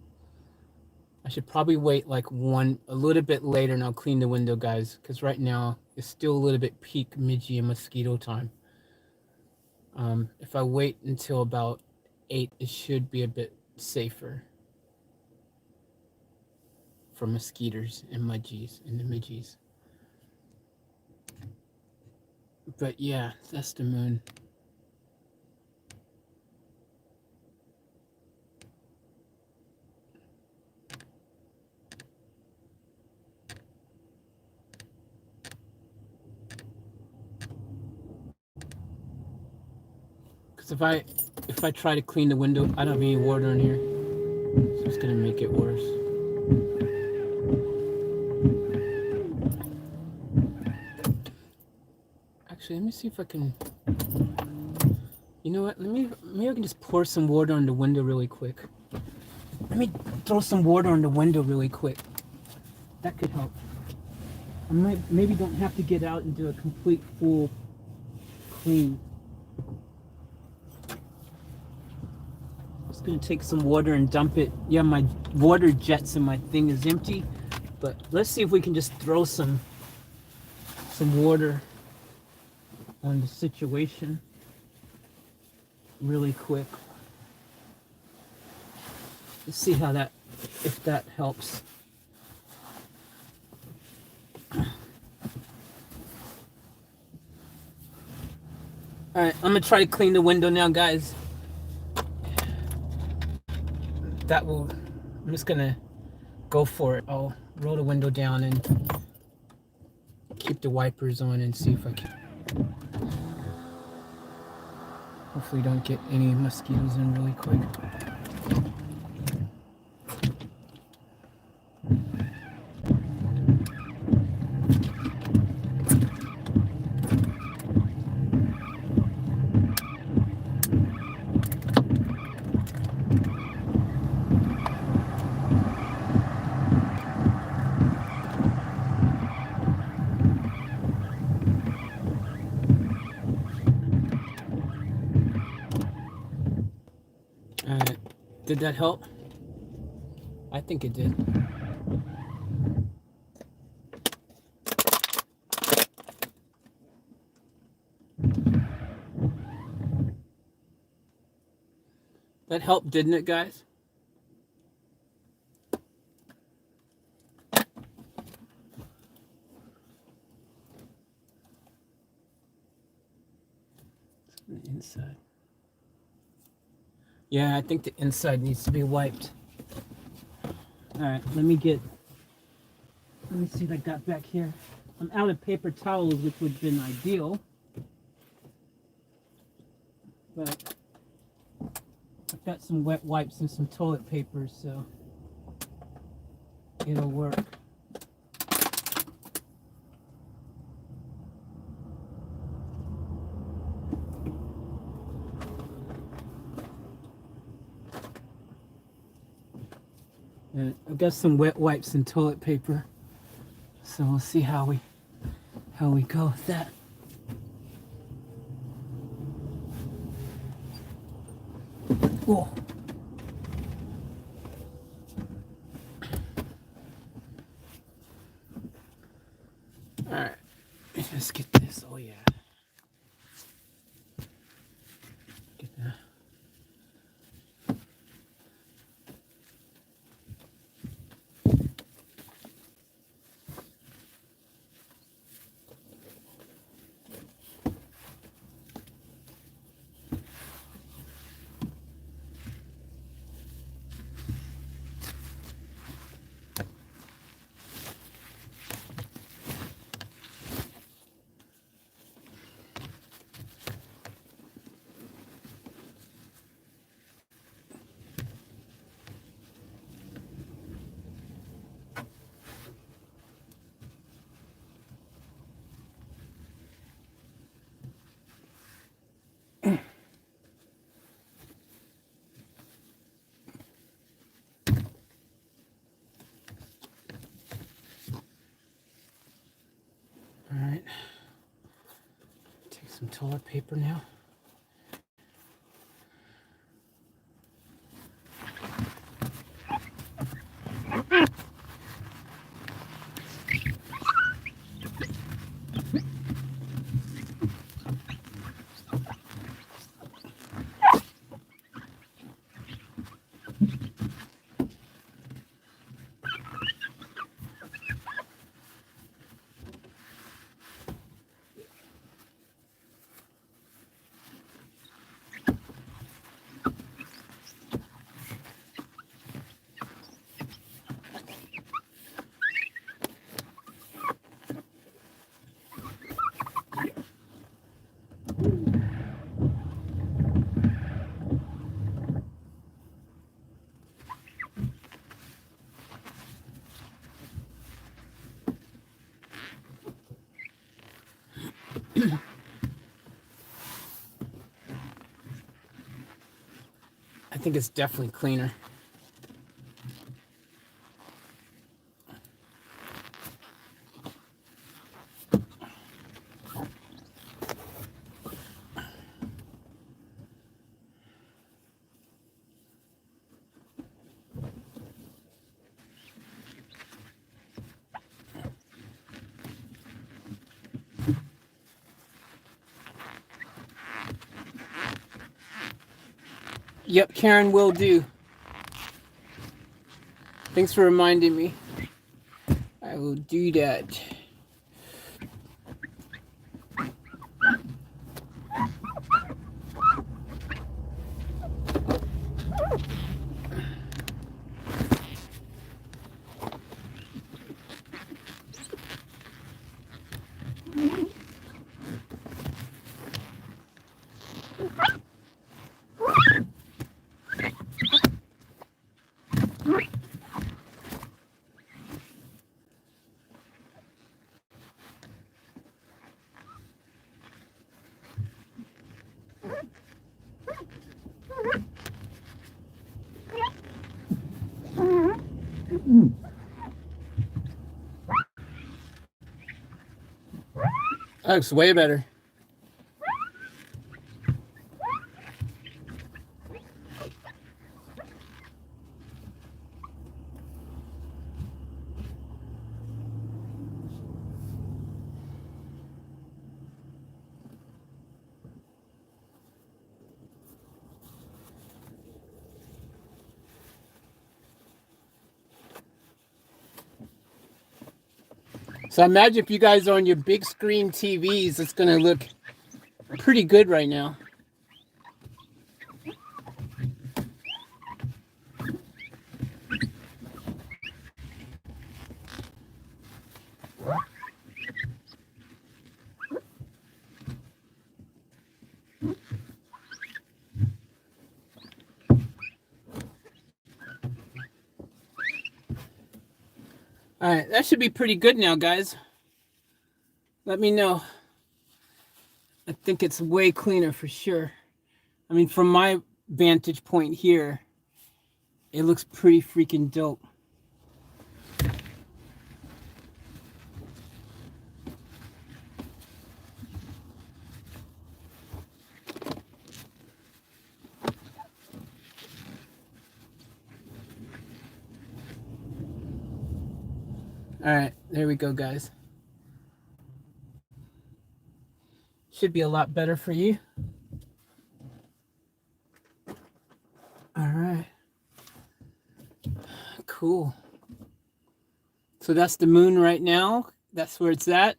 I should probably wait like a little bit later and I'll clean the window, guys, because right now it's still a little bit peak Midgey and mosquito time. If I wait until about 8, it should be a bit safer for mosquitoes and mudgies and the midgies. But yeah, that's the moon. Because if I try to clean the window, I don't have any water in here, so it's gonna make it worse. Actually, let me see if I can. You know what? Maybe I can just pour some water on the window really quick. Let me throw some water on the window really quick. That could help. I maybe don't have to get out and do a complete full clean. Just gonna take some water and dump it. Yeah, my water jets in my thing is empty, but let's see if we can just throw some water on the situation really quick. Let's see if that helps. All right, I'm gonna try to clean the window now, guys. I'm just gonna go for it. I'll roll the window down and keep the wipers on and see if I can. Hopefully don't get any mosquitoes in really quick. Did that help? I think it did. That helped, didn't it, guys? The inside. Yeah, I think the inside needs to be wiped. All right, let me see what I got back here. I'm out of paper towels, which would have been ideal. But I've got some wet wipes and some toilet paper, so it'll work. I've got some wet wipes and toilet paper, So we'll see how we go with that. Cool. All right, let's get this. Oh yeah. Get that. All right. Take some toilet paper now. I think it's definitely cleaner. Yep, Karen, will do. Thanks for reminding me. I will do that. That looks way better. So I imagine if you guys are on your big screen TVs, it's going to look pretty good right now. All right, that should be pretty good now, guys. Let me know. I think it's way cleaner for sure. I mean, from my vantage point here, it looks pretty freaking dope. All right, there we go, guys. Should be a lot better for you. All right. Cool. So that's the moon right now. That's where it's at.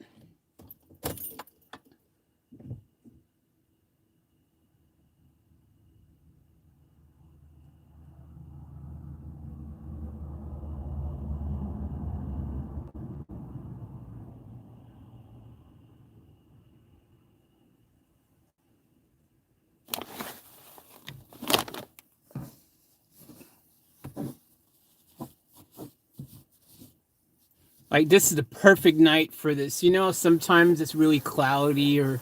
Like, this is the perfect night for this. You know, sometimes it's really cloudy or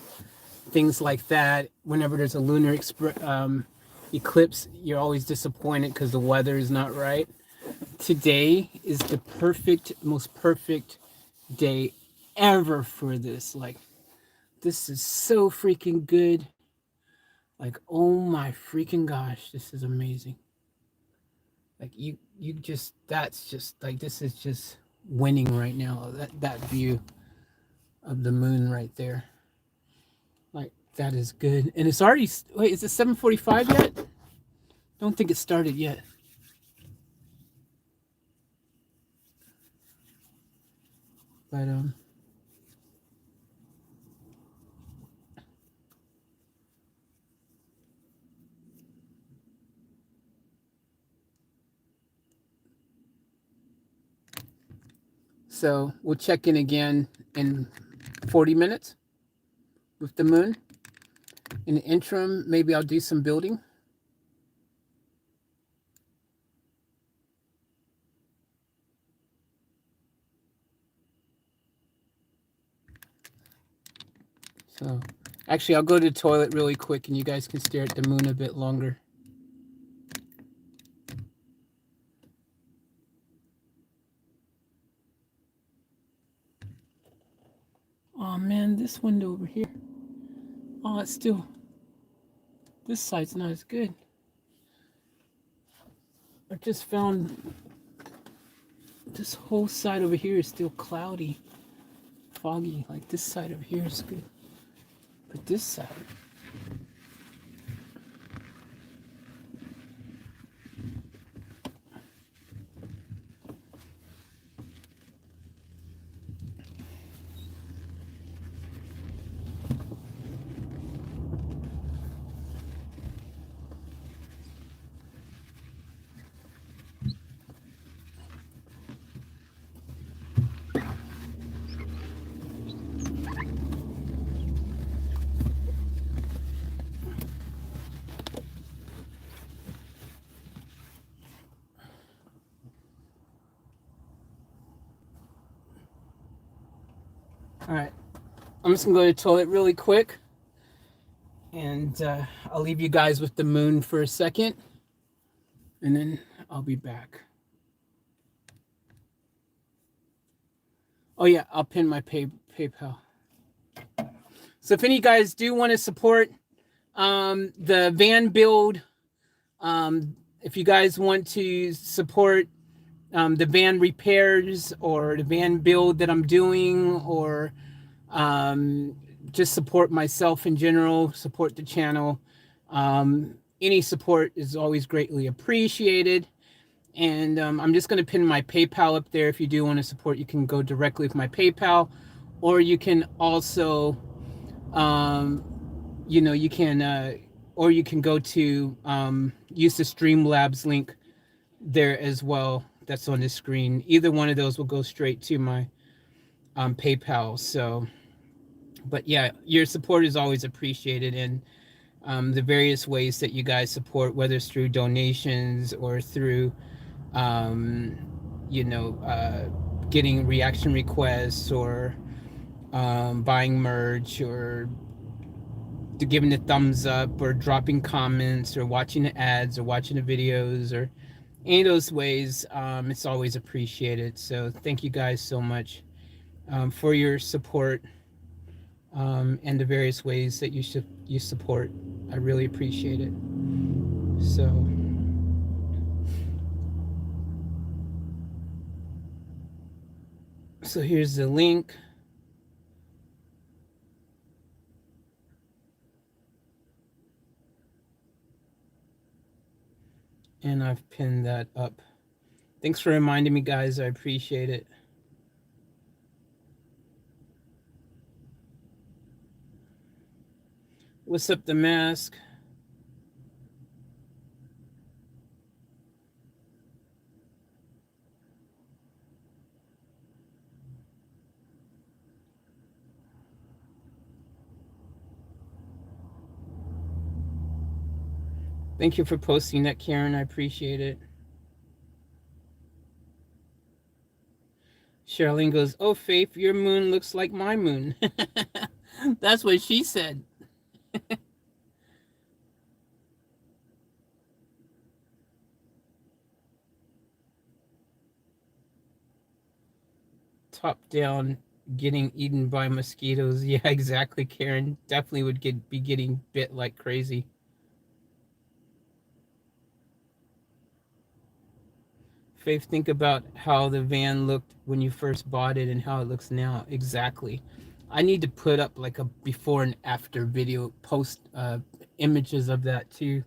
things like that. Whenever there's a lunar eclipse, you're always disappointed because the weather is not right. Today is the most perfect day ever for this. Like, this is so freaking good. Like, oh my freaking gosh, this is amazing. Like, you just, that's just like, this is just winning right now. That view of the moon right there. Like, that is good. And it's already, wait, is it 7:45 yet? Don't think it started yet. But so we'll check in again in 40 minutes with the moon. In the interim, maybe I'll do some building. So actually, I'll go to the toilet really quick and you guys can stare at the moon a bit longer. Oh man, this window over here. Oh, it's still, this side's not as good. I just found this whole side over here is still cloudy, foggy. Like, this side over here is good. But this side, all right, I'm just gonna go to the toilet really quick and I'll leave you guys with the moon for a second and then I'll be back. Oh yeah, I'll pin my PayPal. So if any of you guys do want to support the van build, if you guys want to support the van repairs or the van build that I'm doing, or just support myself in general, support the channel, any support is always greatly appreciated. And I'm just going to pin my PayPal up there. If you do want to support, you can go directly with my PayPal, or you can also, you know, you can, or you can go to use the Streamlabs link there as well. That's on the screen. Either one of those will go straight to my PayPal. So, but yeah, your support is always appreciated, and the various ways that you guys support, whether it's through donations or through you know, getting reaction requests, or buying merch, or giving a thumbs up, or dropping comments, or watching the ads, or watching the videos, or any of those ways, it's always appreciated. So thank you guys so much for your support, and the various ways that you support. I really appreciate it. So So here's the link. And I've pinned that up. Thanks for reminding me, guys. I appreciate it. What's up, the mask? Thank you for posting that, Karen. I appreciate it. Charlene goes, "Oh, Faith, your moon looks like my moon." That's what she said. Top down, getting eaten by mosquitoes. Yeah, exactly, Karen. Definitely would be getting bit like crazy. Faith, think about how the van looked when you first bought it and how it looks now. Exactly. I need to put up like a before and after video, post images of that too,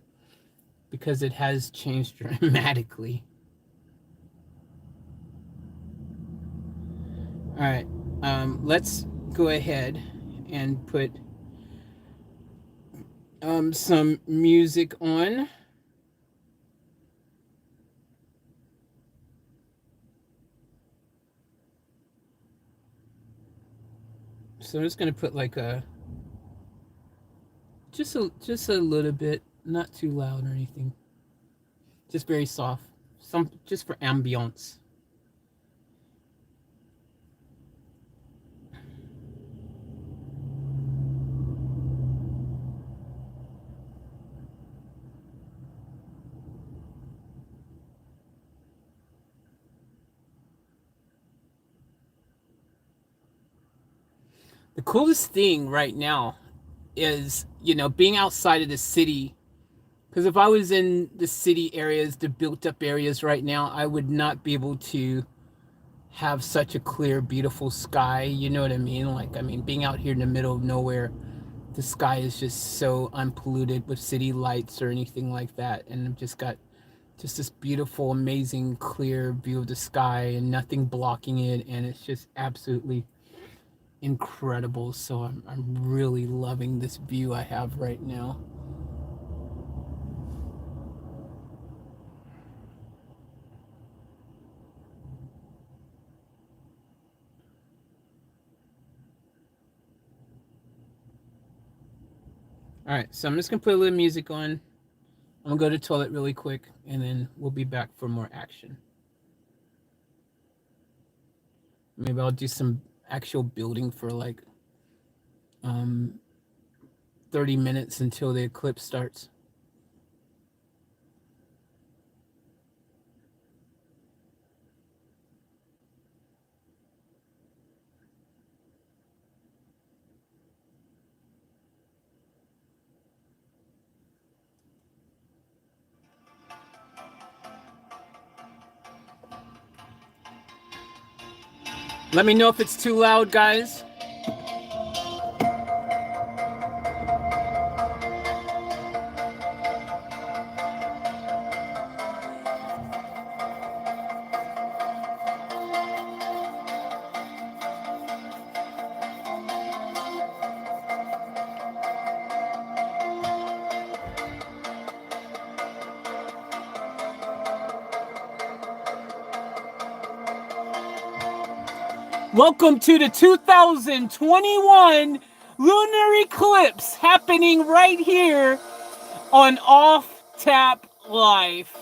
because it has changed dramatically. All right, let's go ahead and put some music on. So I'm just gonna put like a just a little bit, not too loud or anything, just very soft, some just for ambiance. The coolest thing right now is, being outside of the city. Because if I was in the city areas, the built up areas right now, I would not be able to have such a clear, beautiful sky. You know what I mean? Like, being out here in the middle of nowhere, the sky is just so unpolluted with city lights or anything like that. And I've just got just this beautiful, amazing, clear view of the sky and nothing blocking it. And it's just absolutely incredible. So I'm really loving this view I have right now. All right, so I'm just gonna put a little music on. I'm gonna go to the toilet really quick, and then we'll be back for more action. Maybe I'll do some actual building for like 30 minutes until the eclipse starts. Let me know if it's too loud, guys. Welcome to the 2021 lunar eclipse happening right here on Off Tap Life.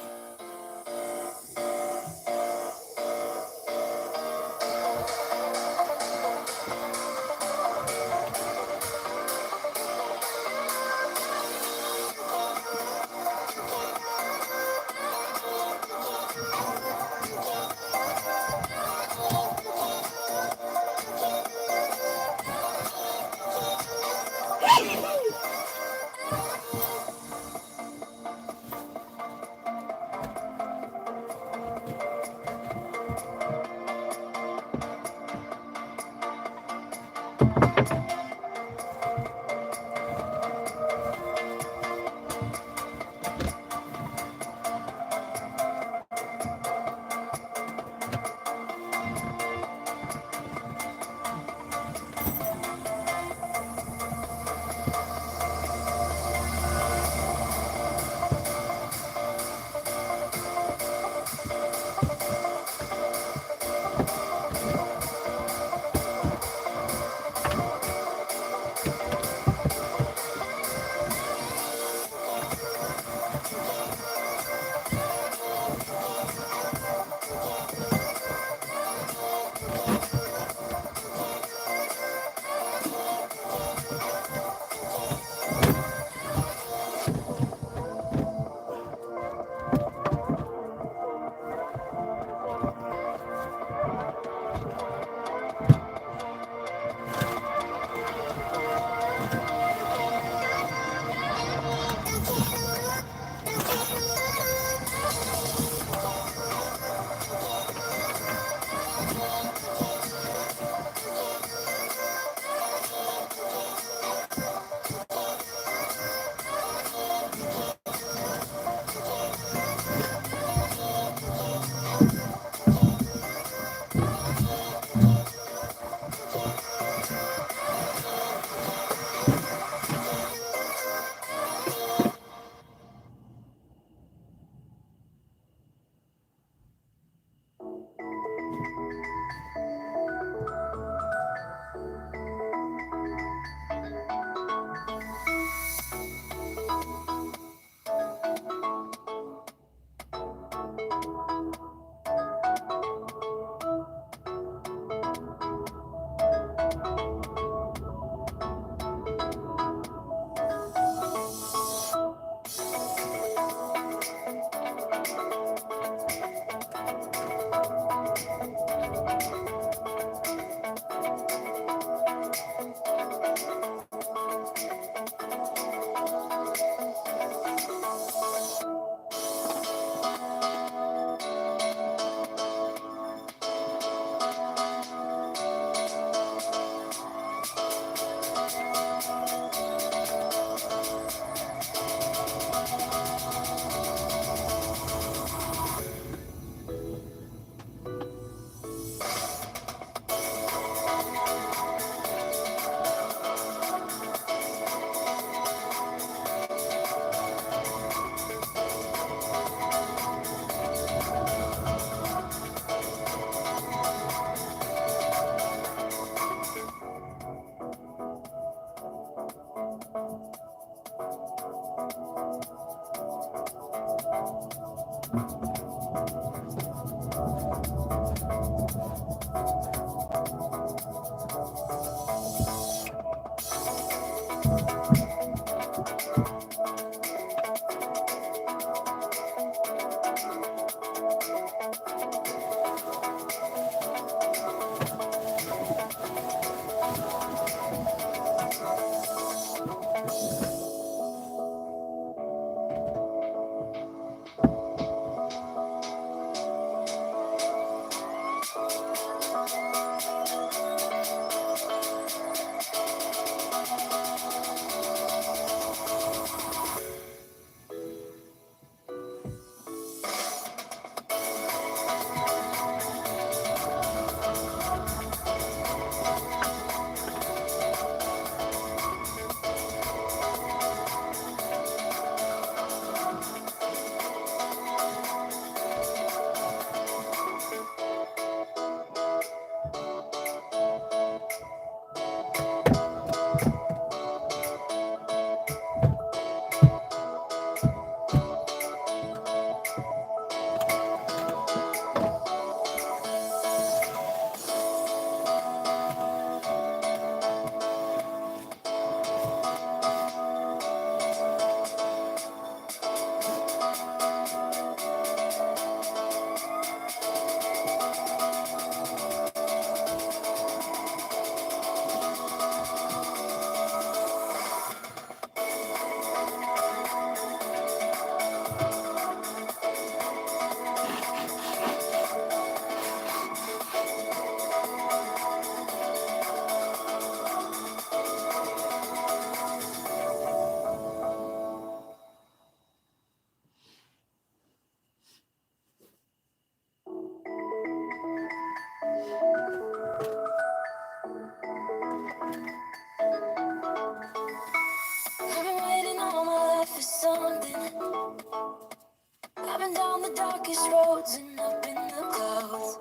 I've been down the darkest roads and up in the clouds,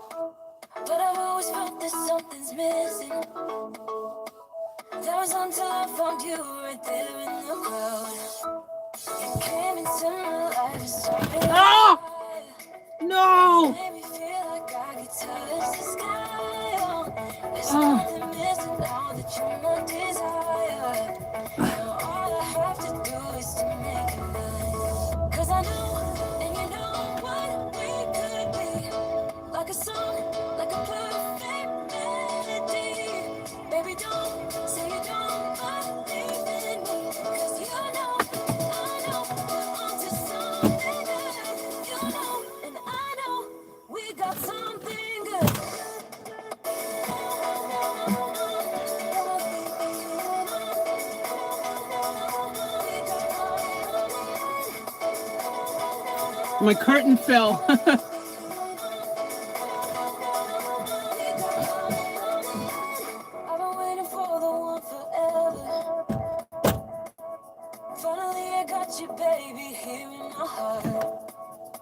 but I've always felt that something's missing. That was until I found you right there in the crowd. You came into my life and started No! made me feel like I could touch the sky. There's nothing missing now that you're my desire. Now all I have to do is to make it right. 'Cause I know, and you know what we could be. Like a song, like a perfect melody. Baby, don't say you don't believe in me. 'Cause you know, I know, we're onto something good. You know, and I know, we got something good. My curtain fell. I've been waiting for the one forever. Finally, I got you, baby, here in my heart.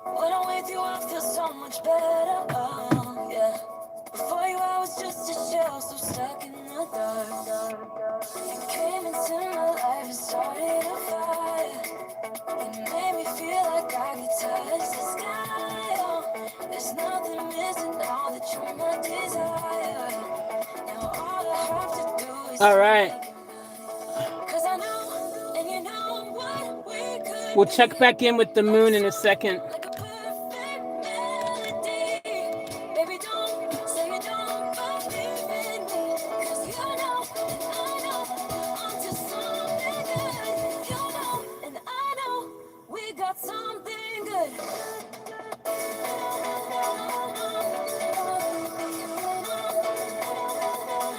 When I'm with you, I feel so much better. Oh, yeah. Before you, I was just a shell, so stuck in the dark. You came into my life and started a fire. It made me feel like I could touch the sky. Oh, there's nothing missing now that you're my desire. Now all I have to do is All right. make it right. 'Cause I know, and you know what we could We'll check back in with the moon in a second. like a perfect melody. Baby, don't say you don't believe in me. 'Cause you know, and I know, we're onto something good. You know, and I know, we got something good.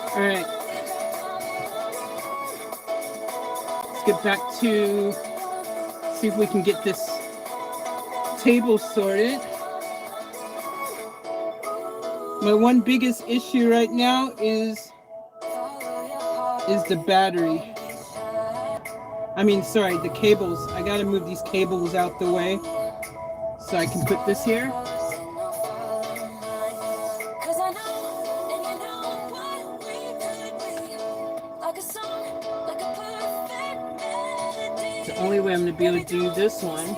All right. Let's get back to see if we can get this table sorted. My one biggest issue right now is the battery. I mean, sorry, the cables. I gotta move these cables out the way so I can put this here. The only way I'm gonna be able to do this one.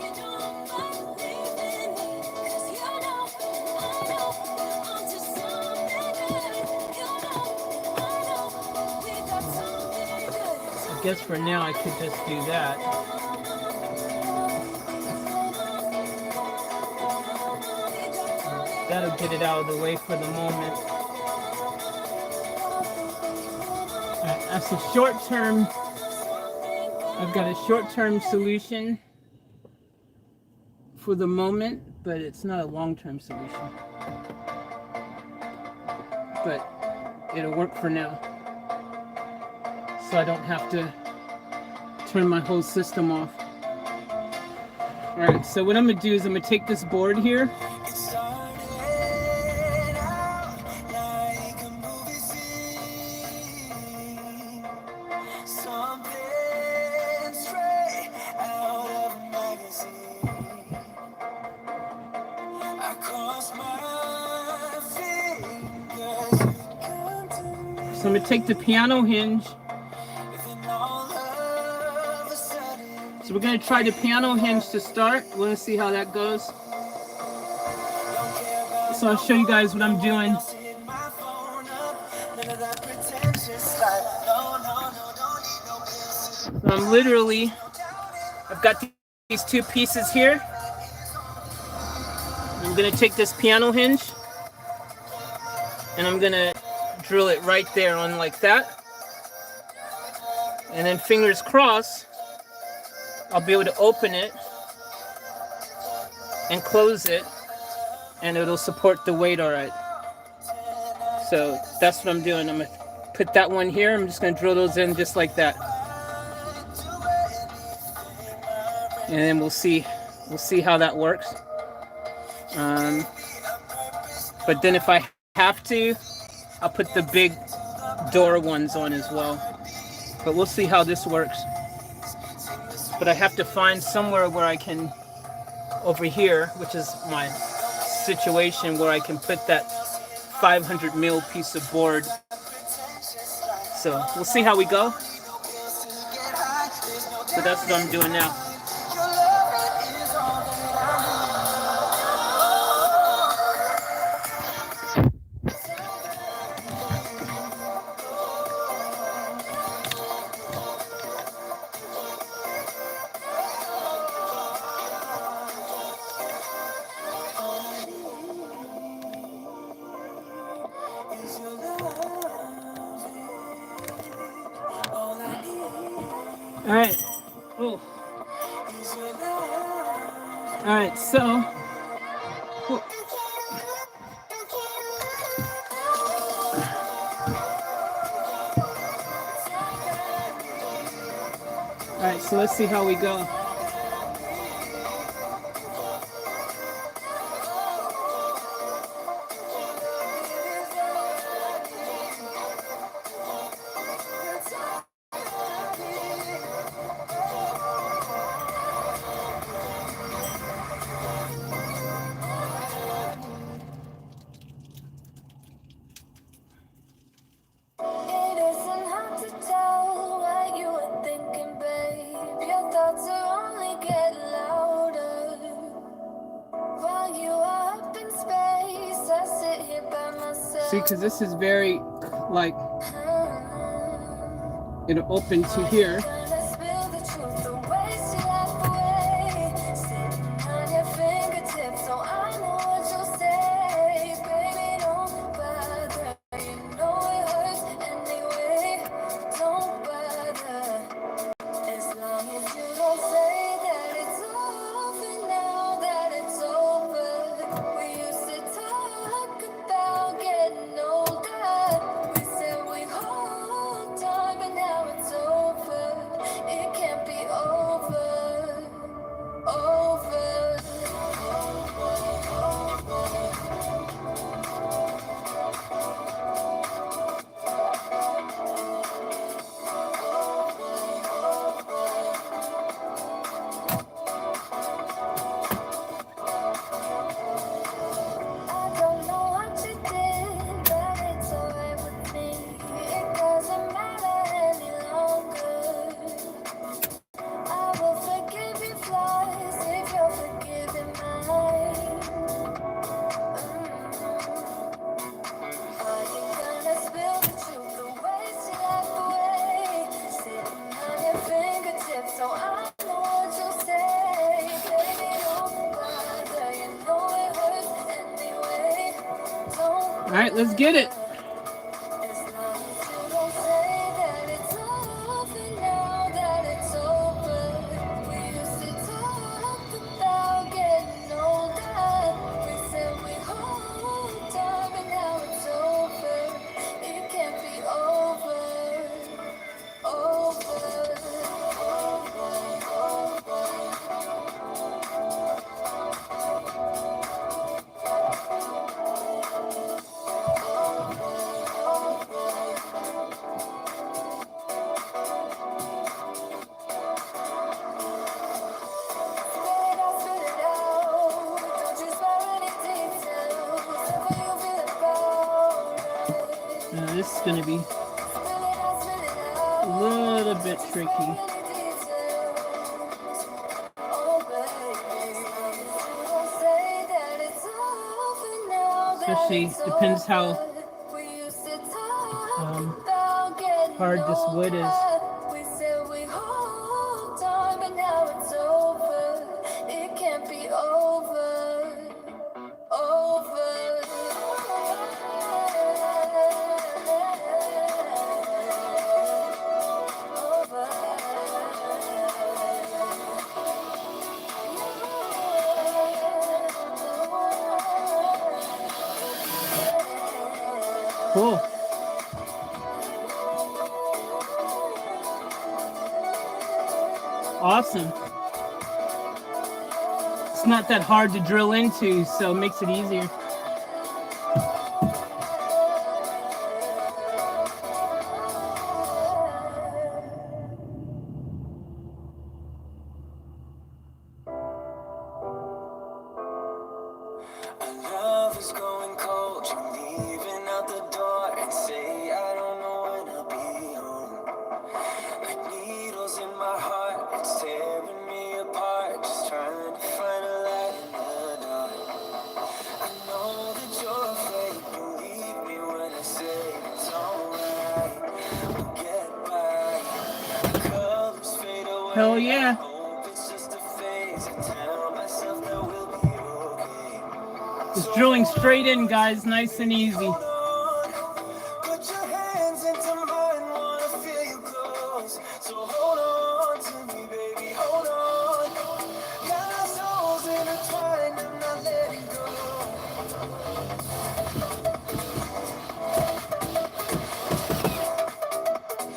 I guess for now I could just do that. That'll get it out of the way for the moment. Alright, that's a short-term. I've got a short-term solution for the moment, but it's not a long-term solution. But it'll work for now. So I don't have to turn my whole system off. Alright, so what I'm gonna do is I'm gonna take this board here. So I'm gonna take the piano hinge. So we're gonna try the piano hinge to start. We're gonna see how that goes. So I'll show you guys what I'm doing. So I'm literally, I've got these two pieces here. I'm gonna take this piano hinge and I'm gonna drill it right there on like that. And then fingers crossed, I'll be able to open it and close it and it'll support the weight all right. So that's what I'm doing. I'm gonna put that one here. I'm just gonna drill those in just like that. And then we'll see how that works. But then if I have to, I'll put the big door ones on as well. But we'll see how this works. But I have to find somewhere where I can, over here, which is my situation, where I can put that 500 mil piece of board. So we'll see how we go. So that's what I'm doing now. All right. Oh. All right. So. Oh. All right. So let's see how we go. See, because this is very, like, it'll open to here. All right, let's get it. Now this is going to be a little bit tricky. Especially depends how hard this wood is. Cool. Awesome. It's not that hard to drill into, so it makes it easier. Hell yeah. Just drilling straight in, guys, nice and easy.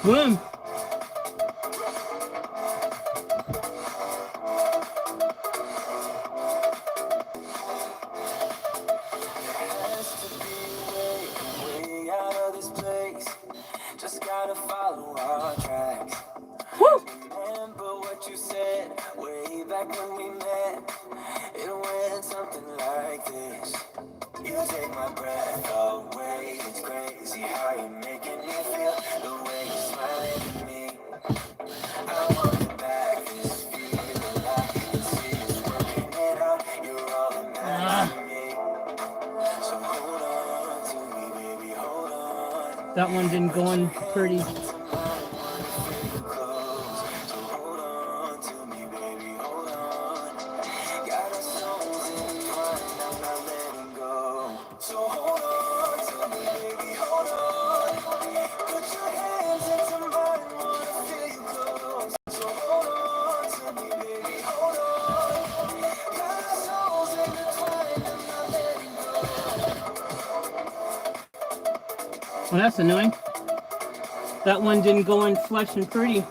Boom. Just gotta follow our tracks. Woo. Remember what you said way back when we met. It went something like this. You take my breath away. It's crazy how you're making me feel. The way you're smiling at me. I want you back. This feeling I can see is working it out. You're all that matters to me. So hold on to me, baby. Hold on. That one didn't go in pretty. Well, that's annoying. That one didn't go in flush and pretty.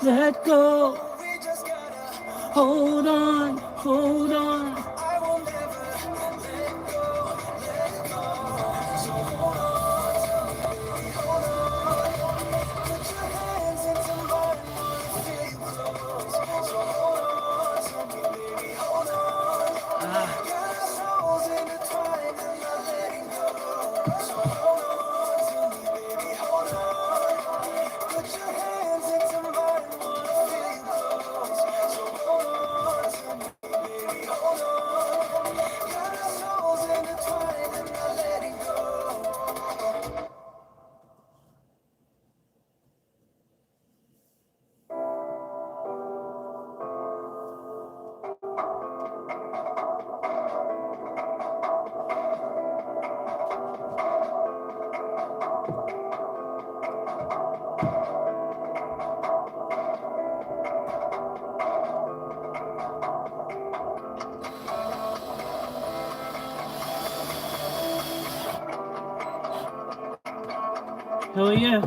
Let go. Hold on, hold on. Hell yeah.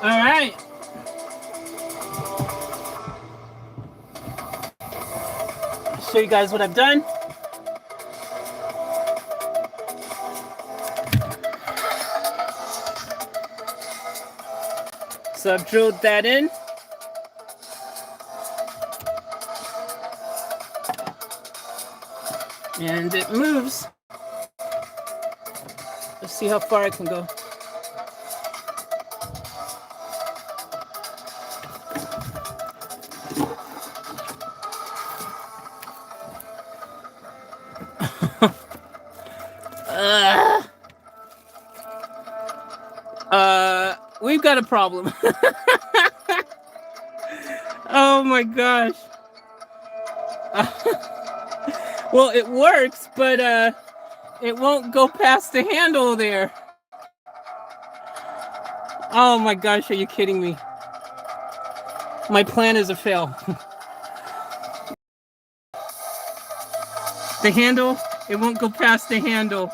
All right. I'll show you guys what I've done. So I've drilled that in. And it moves. Let's see how far I can go. We've got a problem. Oh my gosh. Well, it works, but it won't go past the handle there. Oh my gosh, are you kidding me? My plan is a fail. The handle, it won't go past the handle.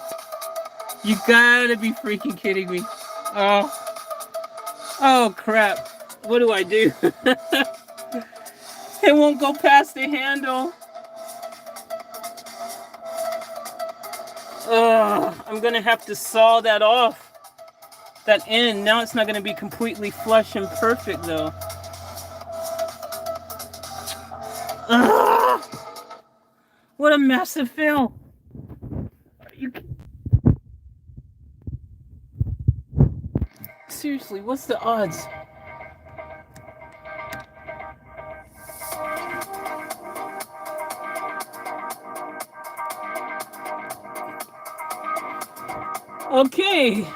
You gotta be freaking kidding me. Oh crap. What do I do? It won't go past the handle. I'm gonna have to saw that off. That end. Now it's not gonna be completely flush and perfect though. What a massive fail. Seriously, what's the odds? Okay.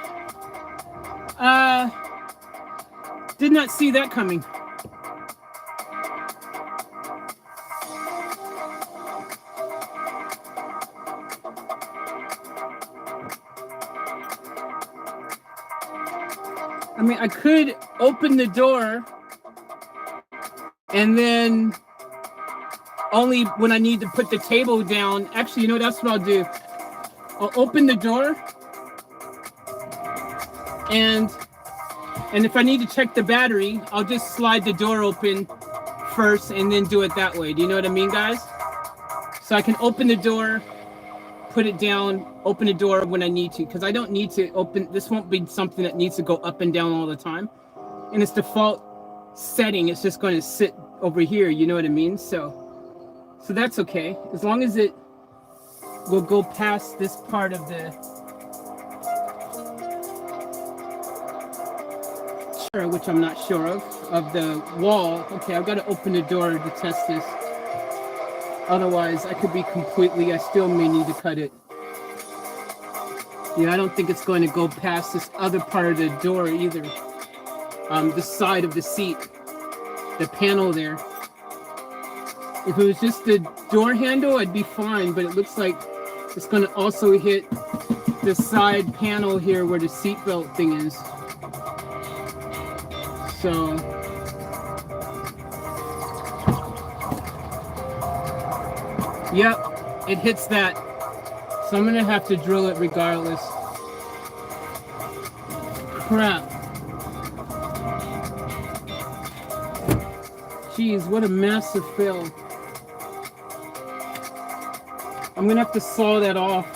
Did not see that coming. I mean, I could open the door and then only when I need to put the table down. Actually, you know, that's what I'll do. I'll open the door and if I need to check the battery, I'll just slide the door open first and then do it that way. Do you know what I mean, guys? So I can open the door, put it down, open the door when I need to, because I don't need to open, this won't be something that needs to go up and down all the time. And its default setting, it's just going to sit over here, you know what I mean? So that's okay, as long as it will go past this part of the, which I'm not sure of the wall. Okay, I've got to open the door to test this. Otherwise, I could be completely, I still may need to cut it. Yeah, I don't think it's going to go past this other part of the door either. The side of the seat, the panel there. If it was just the door handle, I'd be fine, but it looks like it's going to also hit the side panel here where the seatbelt thing is. So yep, it hits that. So I'm gonna have to drill it regardless. crap. Jeez, what a massive fail. I'm gonna have to saw that off.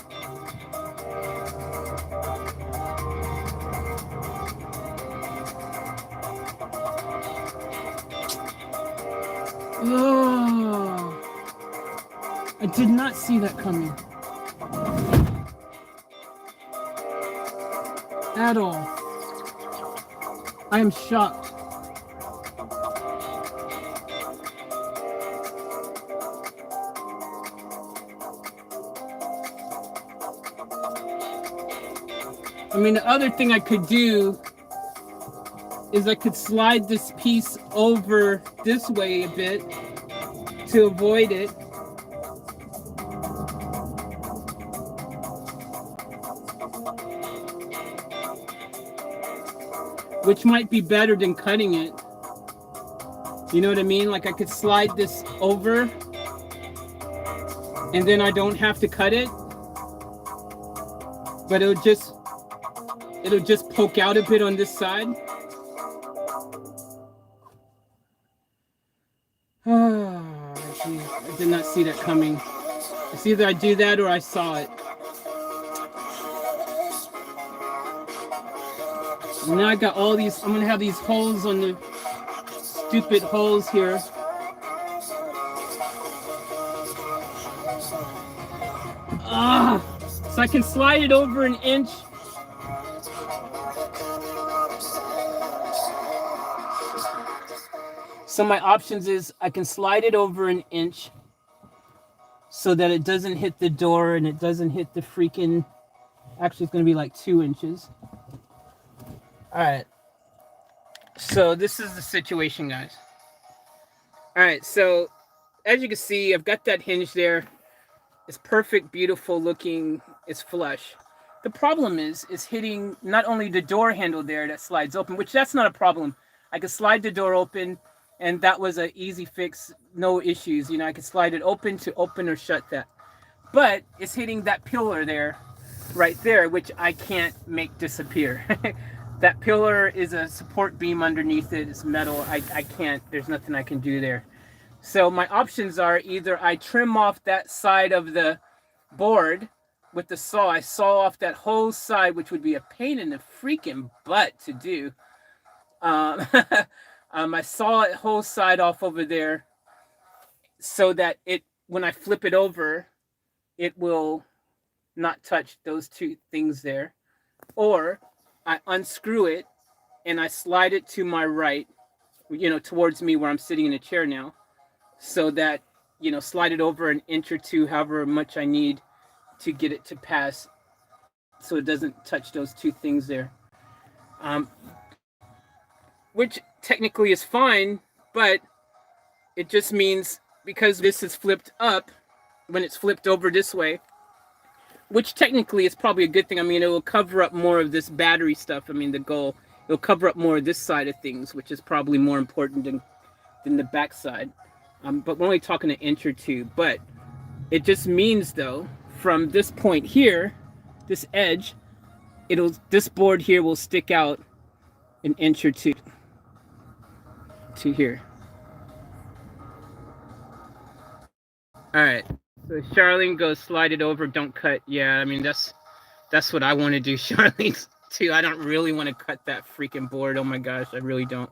Oh, I did not see that coming at all. I am shocked. I mean, the other thing I could do is I could slide this piece over this way a bit to avoid it. Which might be better than cutting it. You know what I mean? Like I could slide this over and then I don't have to cut it. But it'll just poke out a bit on this side. Oh, geez. I did not see that coming. It's either I do that or I saw it. And now I got all these, I'm gonna have these holes on the stupid holes here. So I can slide it over an inch. So my options is I can slide it over an inch so that it doesn't hit the door and it doesn't hit the freaking, actually it's gonna be like 2 inches. All right, so this is the situation, guys. All right, so as you can see, I've got that hinge there. It's perfect, beautiful looking, it's flush. The problem is hitting not only the door handle there that slides open, which that's not a problem. I could slide the door open and that was an easy fix, no issues. You know, I could slide it open to open or shut that. But it's hitting that pillar there, right there, which I can't make disappear. That pillar is a support beam underneath it. It's metal. I can't, there's nothing I can do there. So my options are either I trim off that side of the board with the saw. I saw off that whole side, which would be a pain in the freaking butt to do. I saw a whole side off over there so that when I flip it over, it will not touch those two things there. Or I unscrew it and I slide it to my right, you know, towards me where I'm sitting in a chair now, so that, you know, slide it over an inch or two, however much I need to get it to pass so it doesn't touch those two things there. Which technically is fine, but it just means because this is flipped up, when it's flipped over this way, which technically is probably a good thing. I mean, it will cover up more of this battery stuff. I mean, the goal, it'll cover up more of this side of things, which is probably more important than the back side. But we're only talking an inch or two. But it just means, though, from this point here, this edge, this board here will stick out an inch or two to here. All right. So Charlene goes, slide it over, don't cut. Yeah, I mean, that's what I want to do, Charlene, too. I don't really want to cut that freaking board. Oh my gosh, I really don't.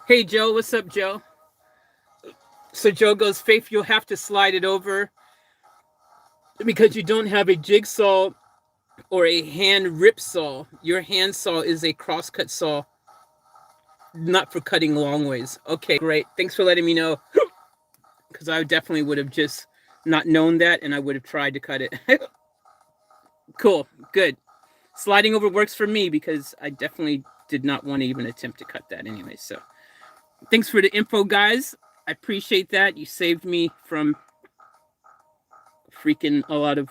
Hey, Joe, what's up, Joe? So Joe goes, Faith, you'll have to slide it over because you don't have a jigsaw or a hand rip saw. Your hand saw is a crosscut saw, not for cutting long ways. Okay, great. Thanks for letting me know, because I definitely would have just not known that and I would have tried to cut it. Cool, good. Sliding over works for me because I definitely did not want to even attempt to cut that anyway. So thanks for the info, guys. I appreciate that. You saved me from freaking a lot of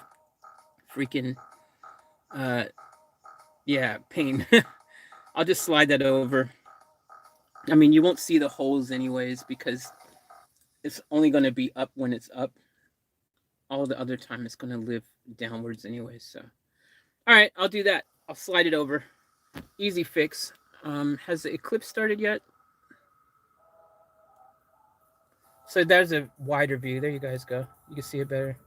freaking yeah, pain. I'll just slide that over. I mean, you won't see the holes anyways because it's only going to be up when it's up. All the other time it's going to live downwards anyway. So, all right, I'll do that. I'll slide it over. Easy fix. Has the eclipse started yet? So there's a wider view. There you guys go. You can see it better.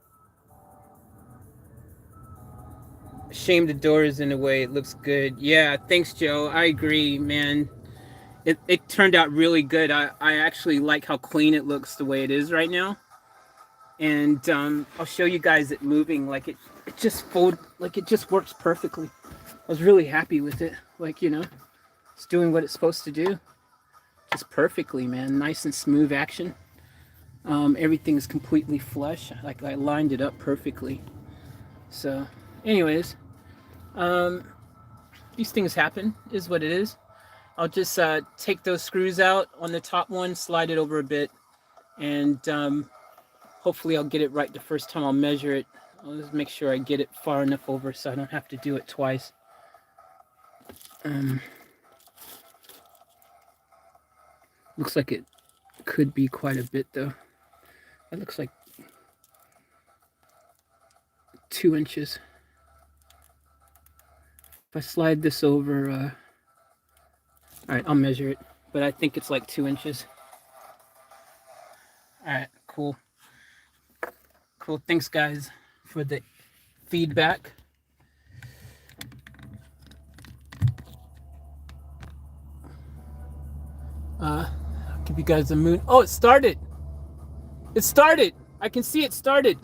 Shame the door is in the way. It looks good. Yeah, thanks, Joe. I agree, man. It turned out really good. I actually like how clean it looks the way it is right now. And I'll show you guys it moving. Like it just it just works perfectly. I was really happy with it. Like, you know, it's doing what it's supposed to do. Just perfectly, man. Nice and smooth action. Everything's completely flush. Like I lined it up perfectly. So, anyways, these things happen, is what it is. I'll just take those screws out on the top one, slide it over a bit, and hopefully I'll get it right the first time I'll measure it. I'll just make sure I get it far enough over so I don't have to do it twice. Looks like it could be quite a bit though. That looks like 2 inches. If I slide this over, all right, I'll measure it, but I think it's like 2 inches. All right, cool. Cool, thanks guys for the feedback. I'll give you guys a moon. Oh, it started. It started. I can see it started.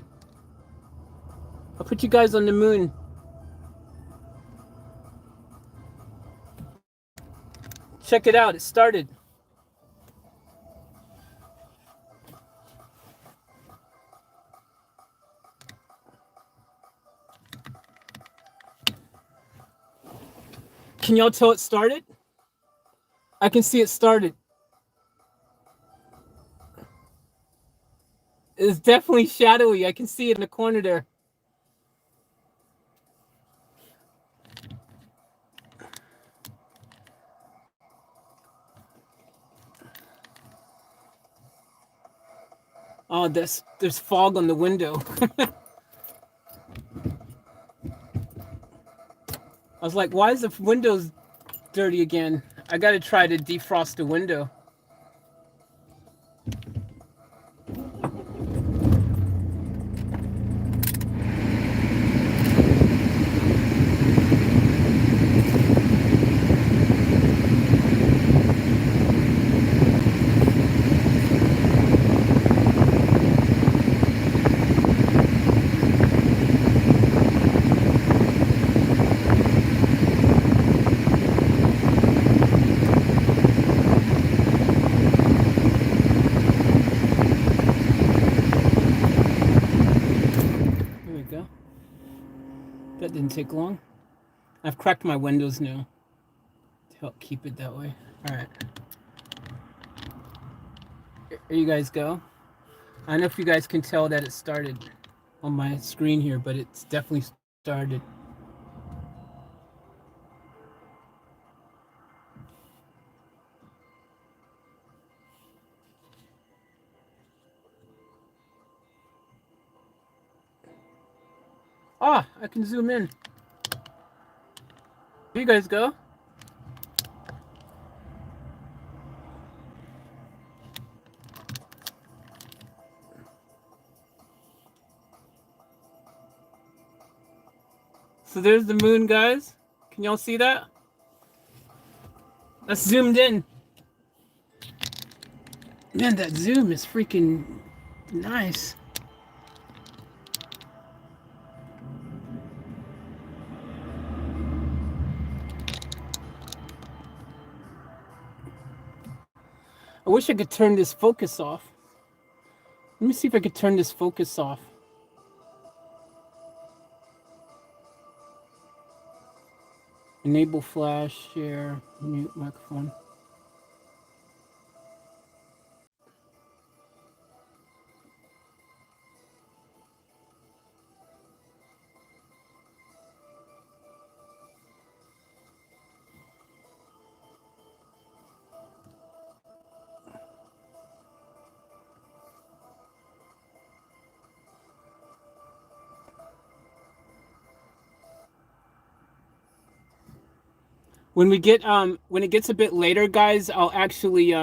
I'll put you guys on the moon. Check it out. It started. Can y'all tell it started? I can see it started. It's definitely shadowy. I can see it in the corner there. Oh, there's fog on the window. I was like, why is the windows dirty again? I gotta try to defrost the window. That didn't take long. I've cracked my windows now to help keep it that way. All right. Here you guys go. I don't know if you guys can tell that it started on my screen here, but it's definitely started. Ah, I can zoom in. Here you guys go. So there's the moon, guys. Can y'all see that? That's zoomed in. Man, that zoom is freaking nice. I wish I could turn this focus off. Let me see if I could turn this focus off. Enable flash, share, mute microphone. When it gets a bit later, guys, I'll actually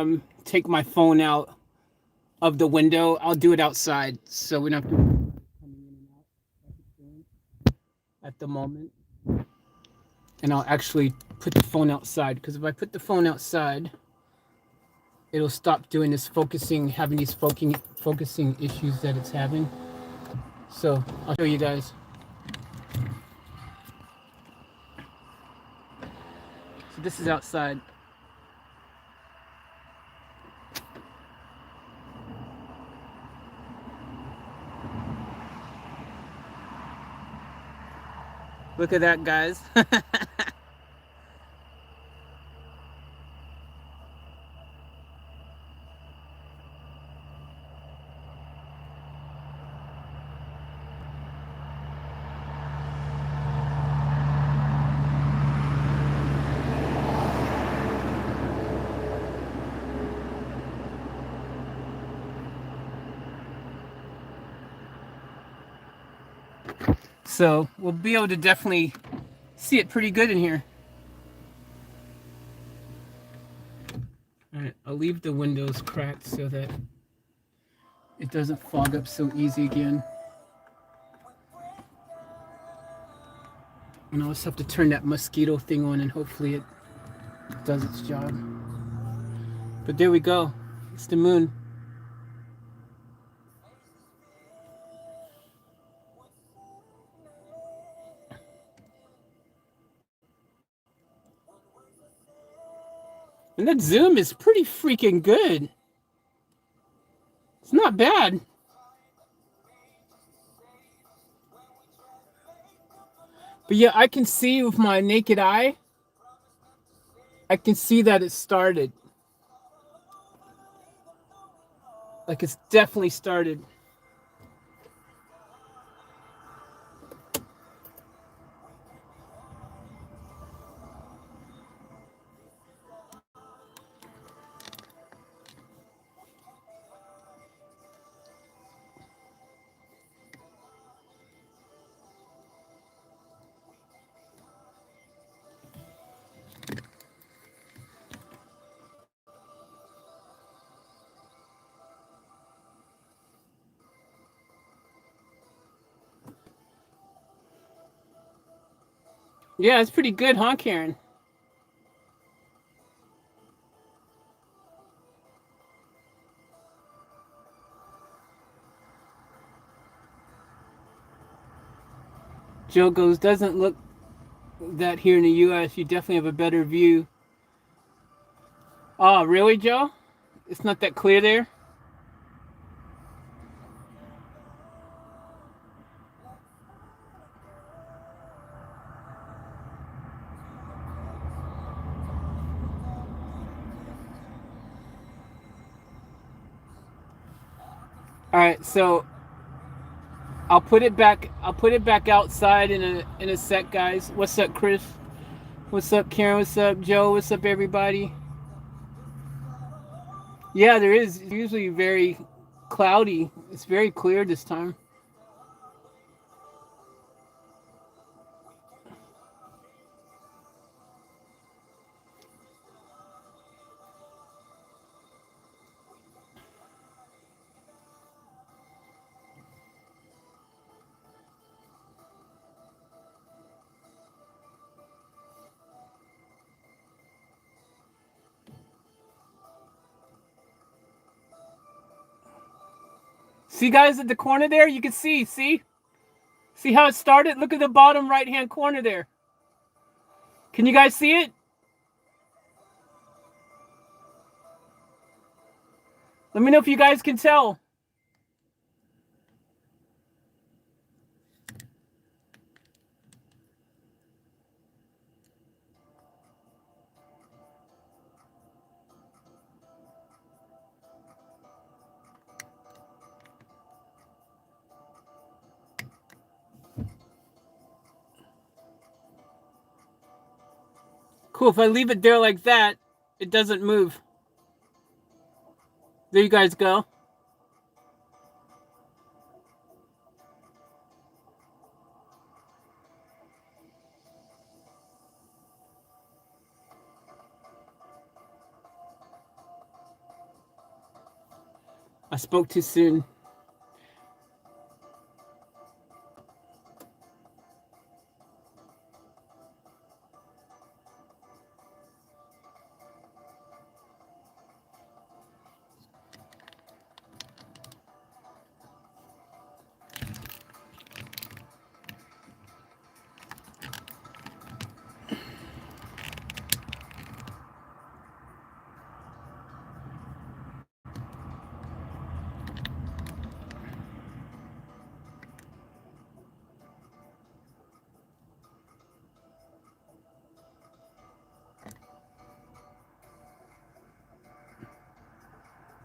take my phone out of the window. I'll do it outside, so we don't have to coming in and out like it's doing at the moment. And I'll actually put the phone outside, because if I put the phone outside, it'll stop doing this having these focusing issues that it's having. So I'll show you guys. So this is outside. Look at that, guys. So we'll be able to definitely see it pretty good in here. All right, I'll leave the windows cracked so that it doesn't fog up so easy again. And I'll just have to turn that mosquito thing on, and hopefully it does its job. But there we go. It's the moon. And that zoom is pretty freaking good. It's not bad. But yeah, I can see with my naked eye, I can see that it started. Like, it's definitely started. Yeah, it's pretty good, huh, Karen? Joe goes, doesn't look that here in the US. You definitely have a better view. Oh, really, Joe? It's not that clear there? All right, so I'll put it back outside in a sec, guys. What's up, Chris? What's up, Karen? What's up, Joe? What's up, everybody? Yeah, there is. It's usually very cloudy. It's very clear this time. See, guys, at the corner there, you can see how it started? Look at the bottom right-hand corner there. Can you guys see it? Let me know if you guys can tell. Cool, if I leave it there like that, it doesn't move. There you guys go. I spoke too soon.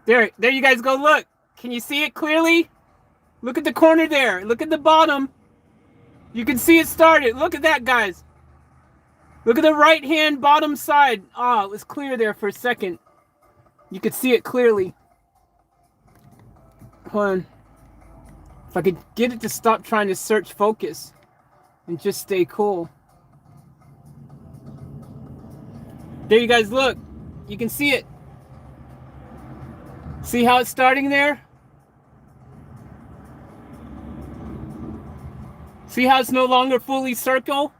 There you guys go. Look. Can you see it clearly? Look at the corner there. Look at the bottom. You can see it started. Look at that, guys. Look at the right-hand bottom side. Oh, it was clear there for a second. You could see it clearly. Hold on. If I could get it to stop trying to search focus and just stay cool. There you guys look. You can see it. See how it's starting there? See how it's no longer fully circle?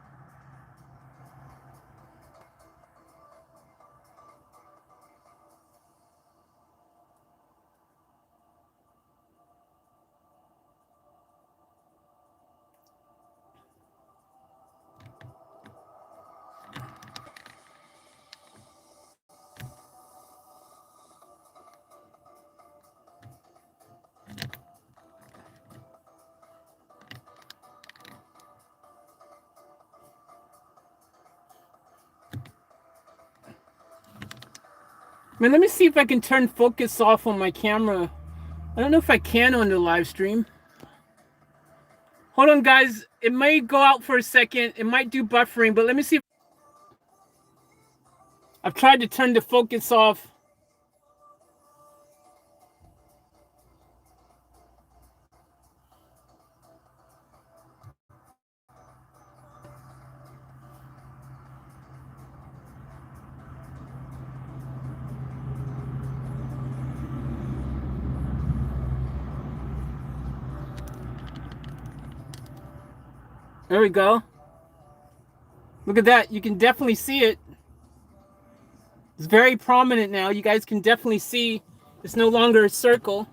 Man, let me see if I can turn focus off on my camera. I don't know if I can on the live stream. Hold on, guys. It may go out for a second. It might do buffering, but let me see. I've tried to turn the focus off. There we go. Look at that. You can definitely see it. It's very prominent now. You guys can definitely see it's no longer a circle.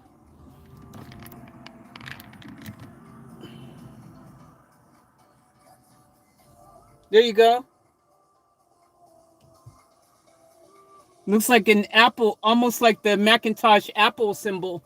There you go. Looks like an apple, almost like the Macintosh Apple symbol.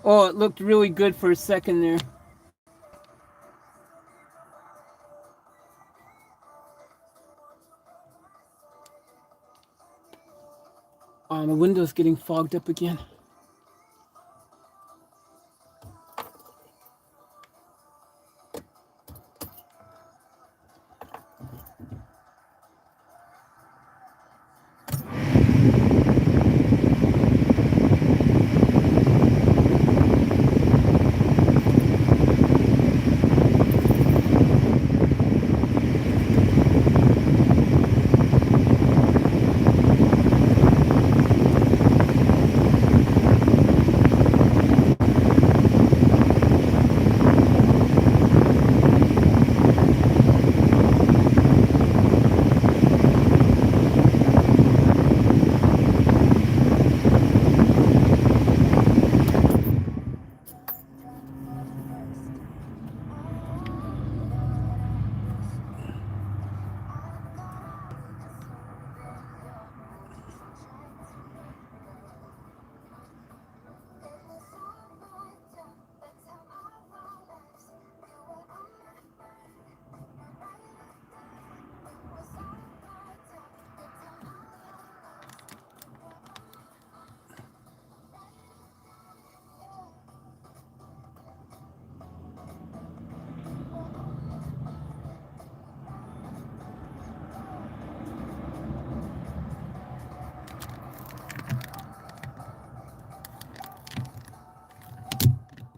Oh, it looked really good for a second there. Oh, the window's getting fogged up again.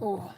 Oh.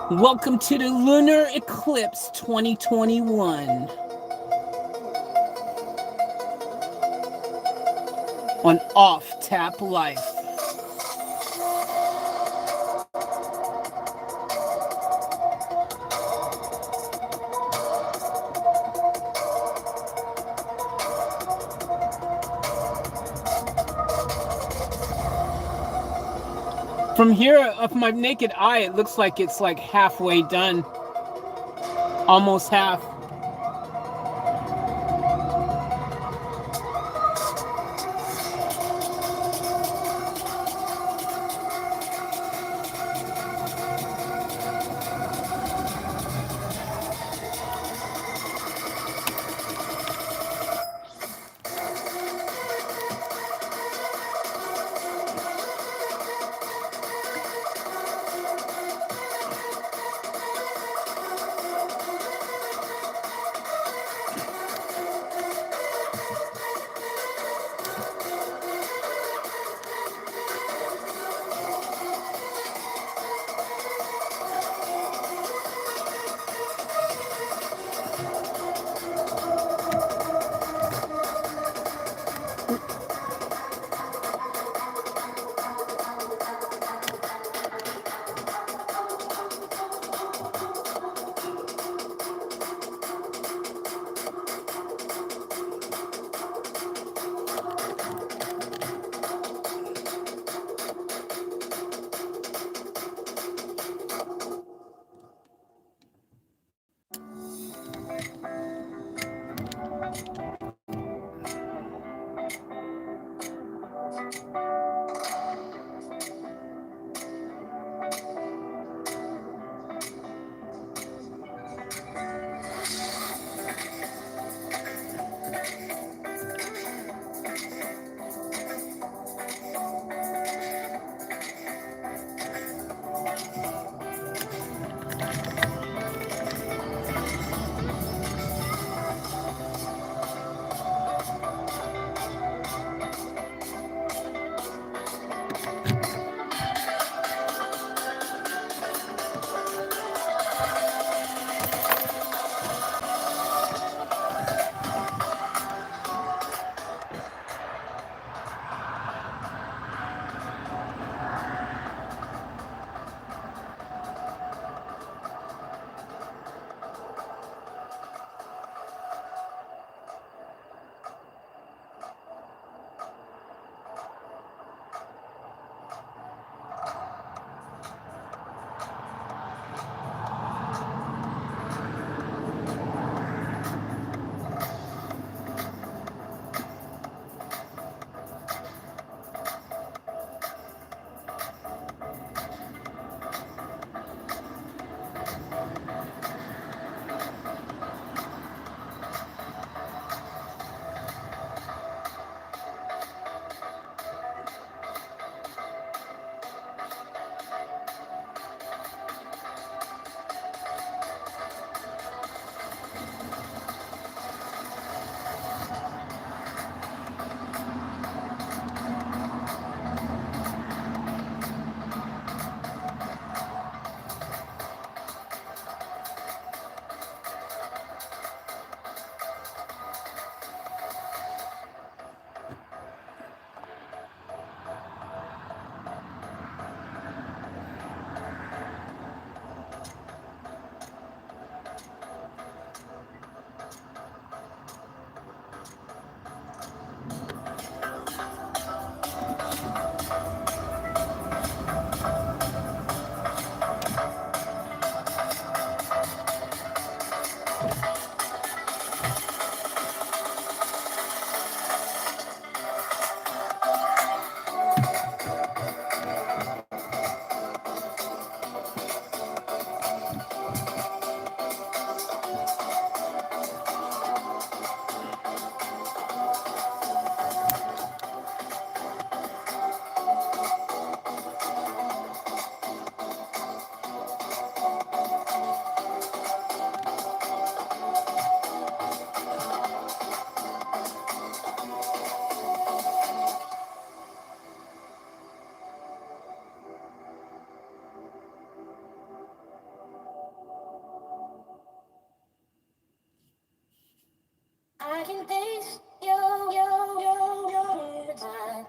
Welcome to the Lunar Eclipse 2021 on Off Tap Life. From here, of my naked eye, it looks like it's like halfway done. Almost half.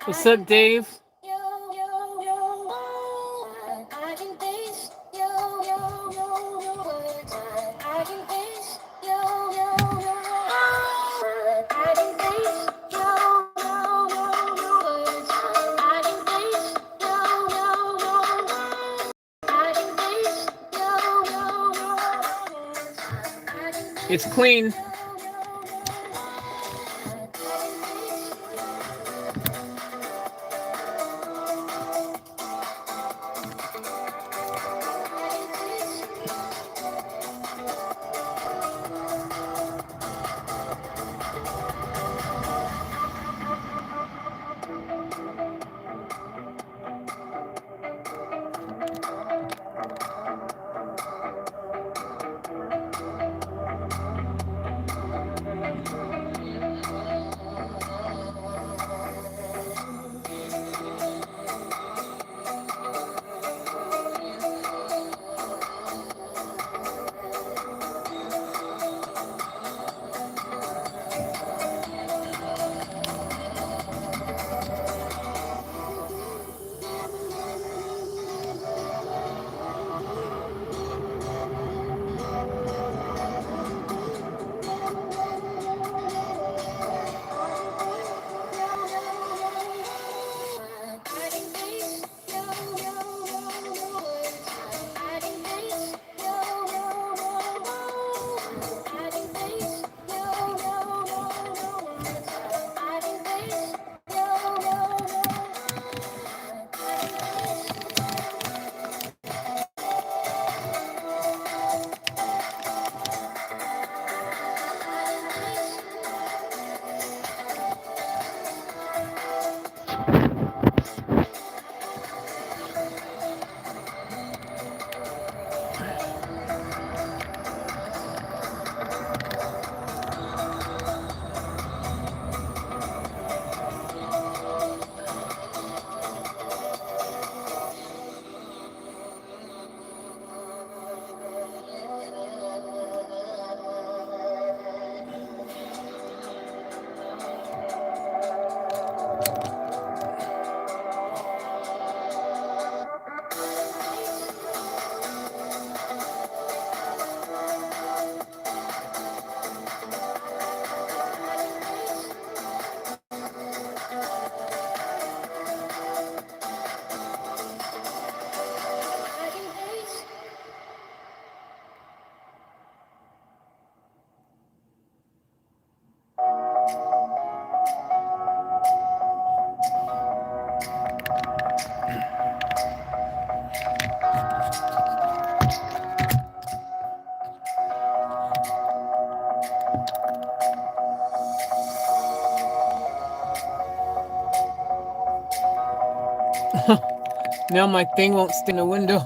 What's up, Dave? It's clean. Now my thing won't stay in the window.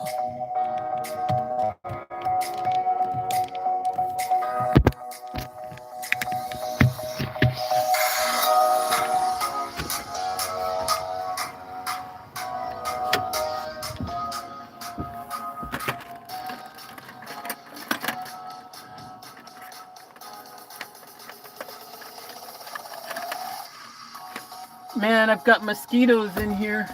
Man, I've got mosquitoes in here.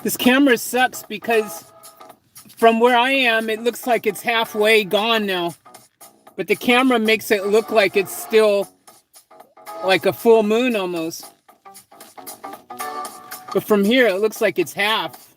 This camera sucks because from where I am, it looks like it's halfway gone now. But the camera makes it look like it's still like a full moon almost. But from here, it looks like it's half.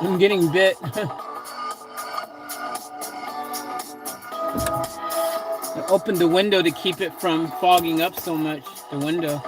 I'm getting bit. I opened the window to keep it from fogging up so much, the window.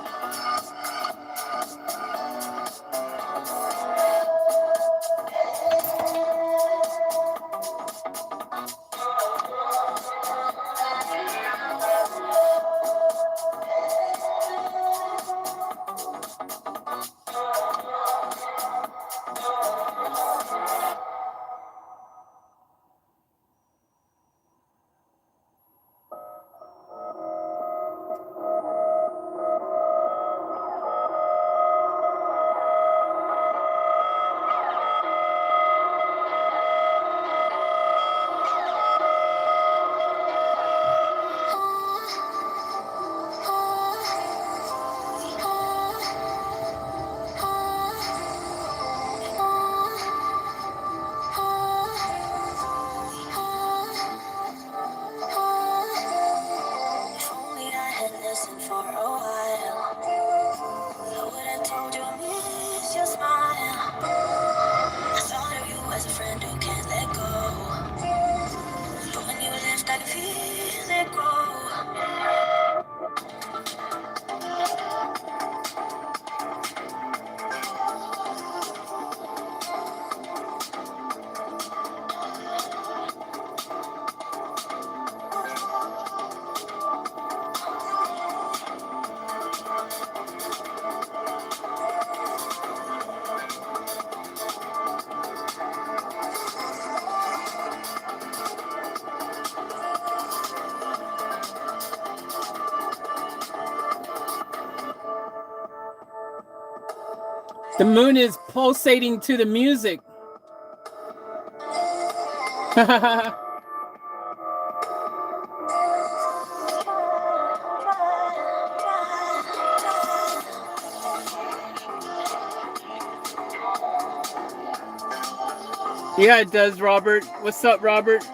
The moon is pulsating to the music. Yeah, it does, Robert. What's up, Robert?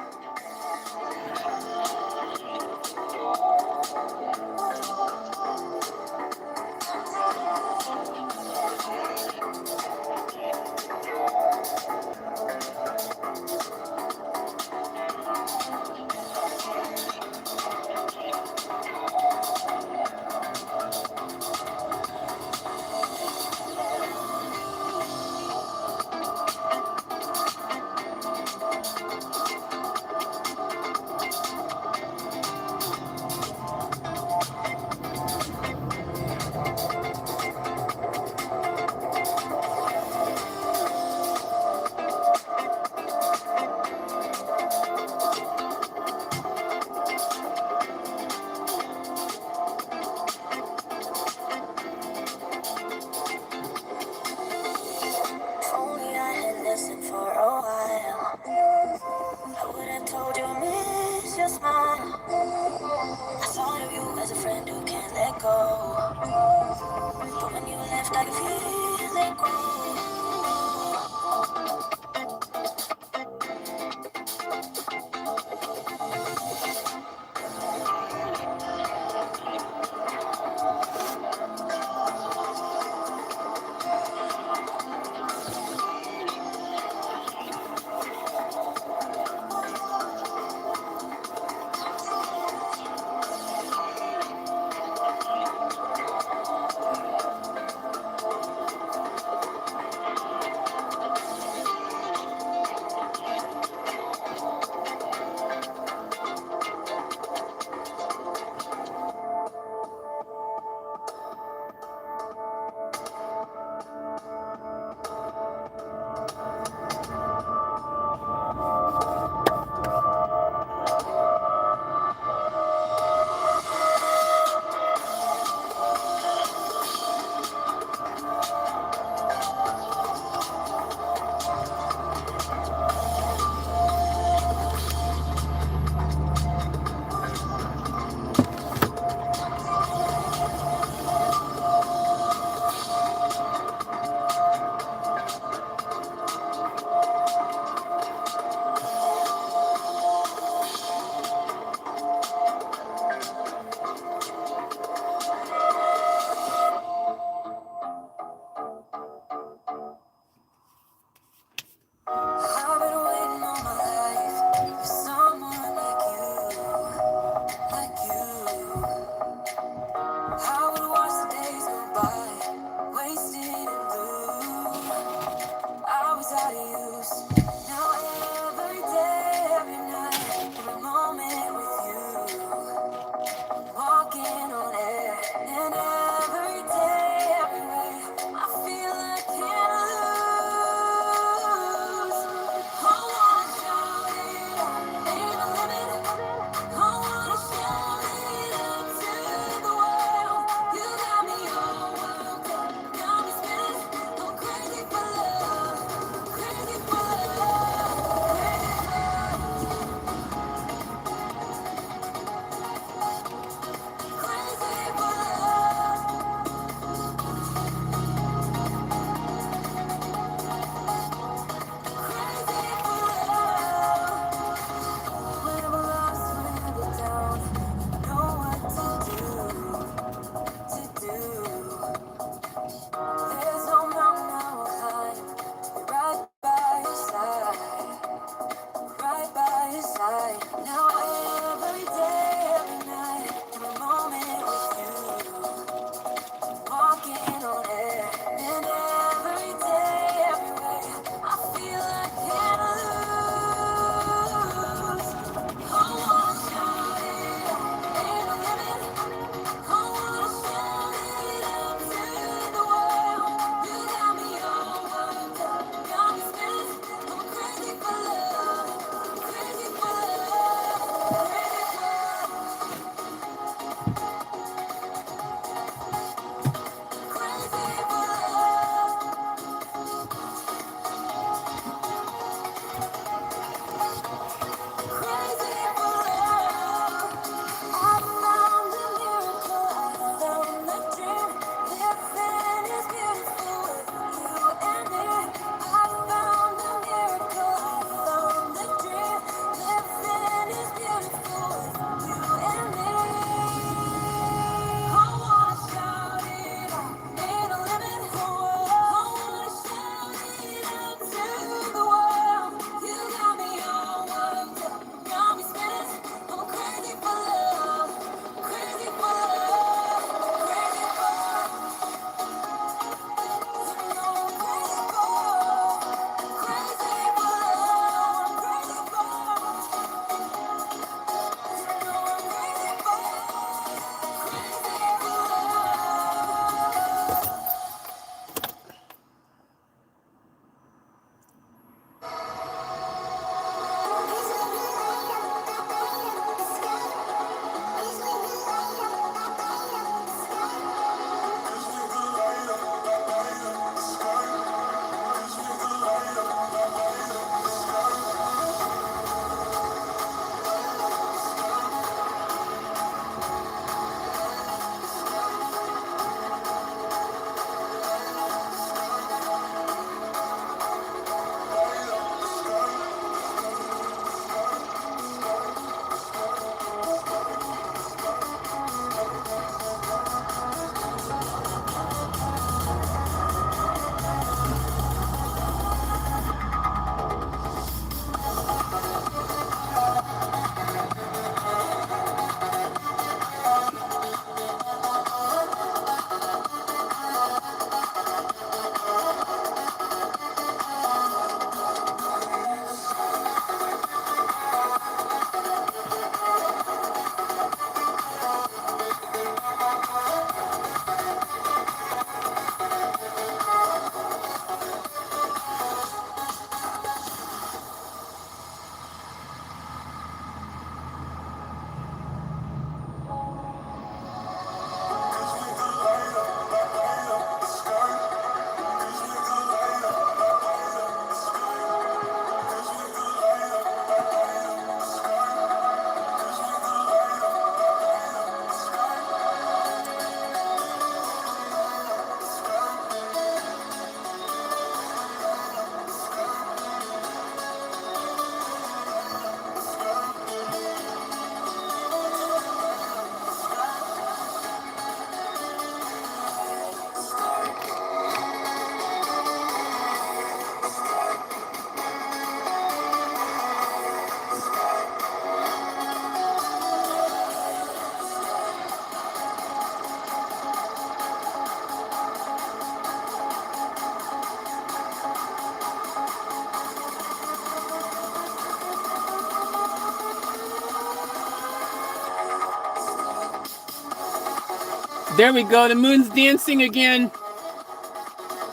There we go. The moon's dancing again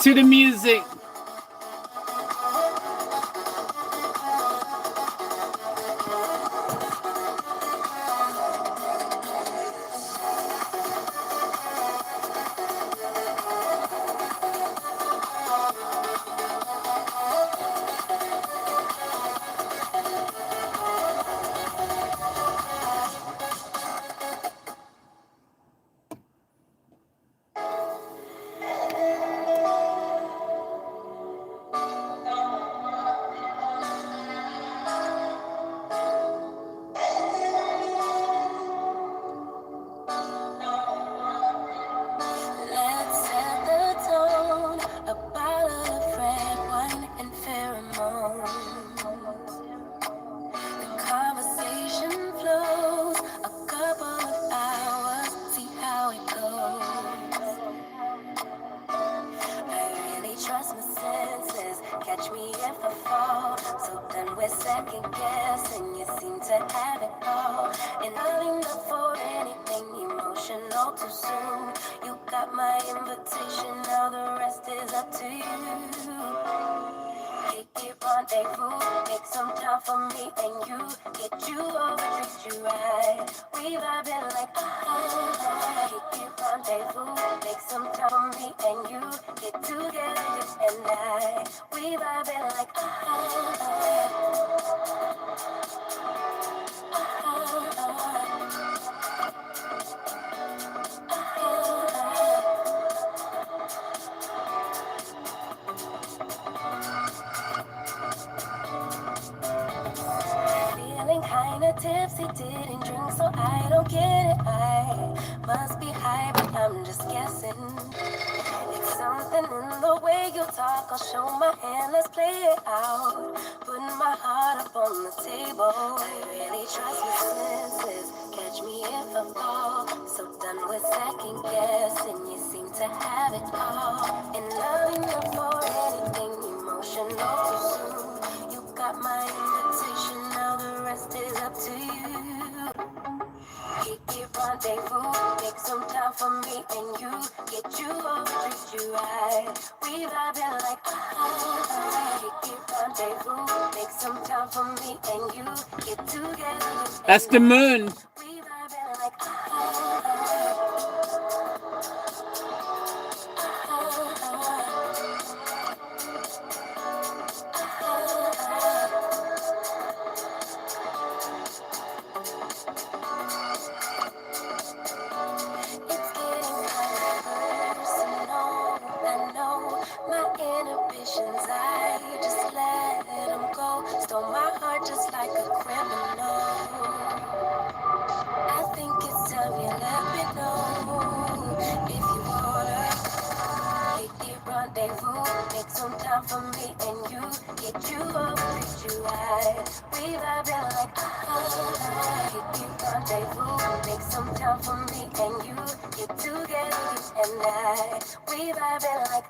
to the music. Let's set the tone. A bottle of red wine and pheromones. The conversation flows. A couple of hours, see how it goes. I really trust my senses. Catch me if I fall. So then we're second guessing. You seem to have it all. And I didn't look for anything emotional too soon. You got my invitation. Now the rest is up to you. Kick it, rendezvous, make some time for me and you. Get you over, treat you right. We vibing like Kick it, rendezvous, make some time for me and you. Get together, you and I. We vibing like Feeling kinda tipsy, didn't drink, so I don't get it. I must be high, but I'm just guessing. It's something in the way you talk. I'll show my hand, let's play it out. Putting my heart up on the table. I really trust my senses. Catch me if I fall. So done with second guessing. You seem to have it all. And loving you for anything emotional too soon. You got my invitation, now the rest is up to you. Kick it, rendezvous, make some time for me and you. Get you over, treat you right. We vibing like Kick it, rendezvous, make some time for me and you. Get together. That's the moon. We vibing like It's getting kinda personal. I know my inhibitions, I just let them go. Stole my heart just like a criminal. I think it's time you let me know if you wanna. Kick it, rendezvous, make some time for me and you. Get you over, treat you right. We vibing like Kick it, rendezvous, make some time for me and you. Get together, you and I. We vibing like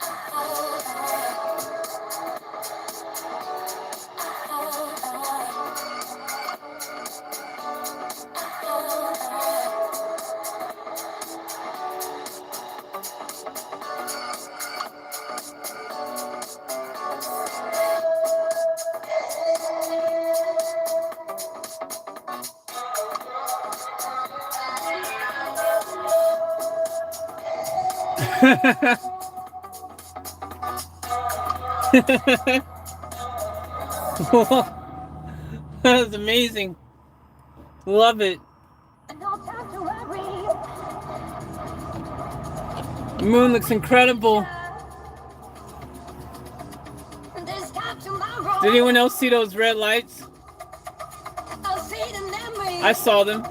That was amazing. Love it. The moon looks incredible. Did anyone else see those red lights? I saw them.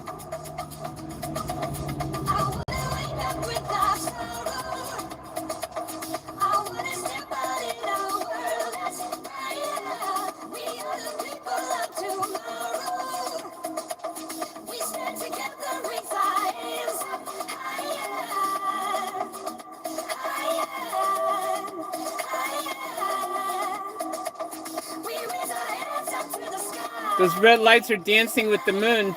Those red lights are dancing with the moon.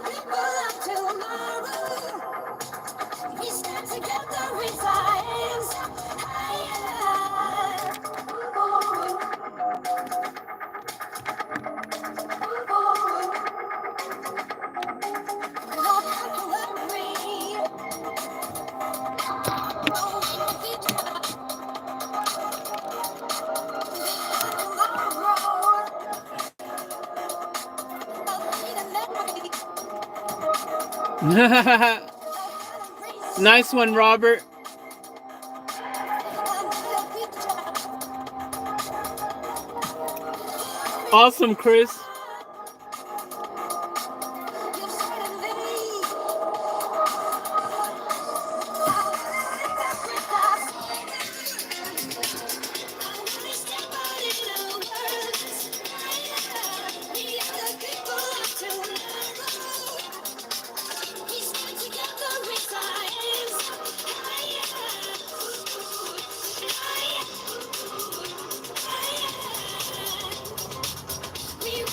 people of tomorrow. We stand together in science. Nice one, Robert. Awesome, Chris. We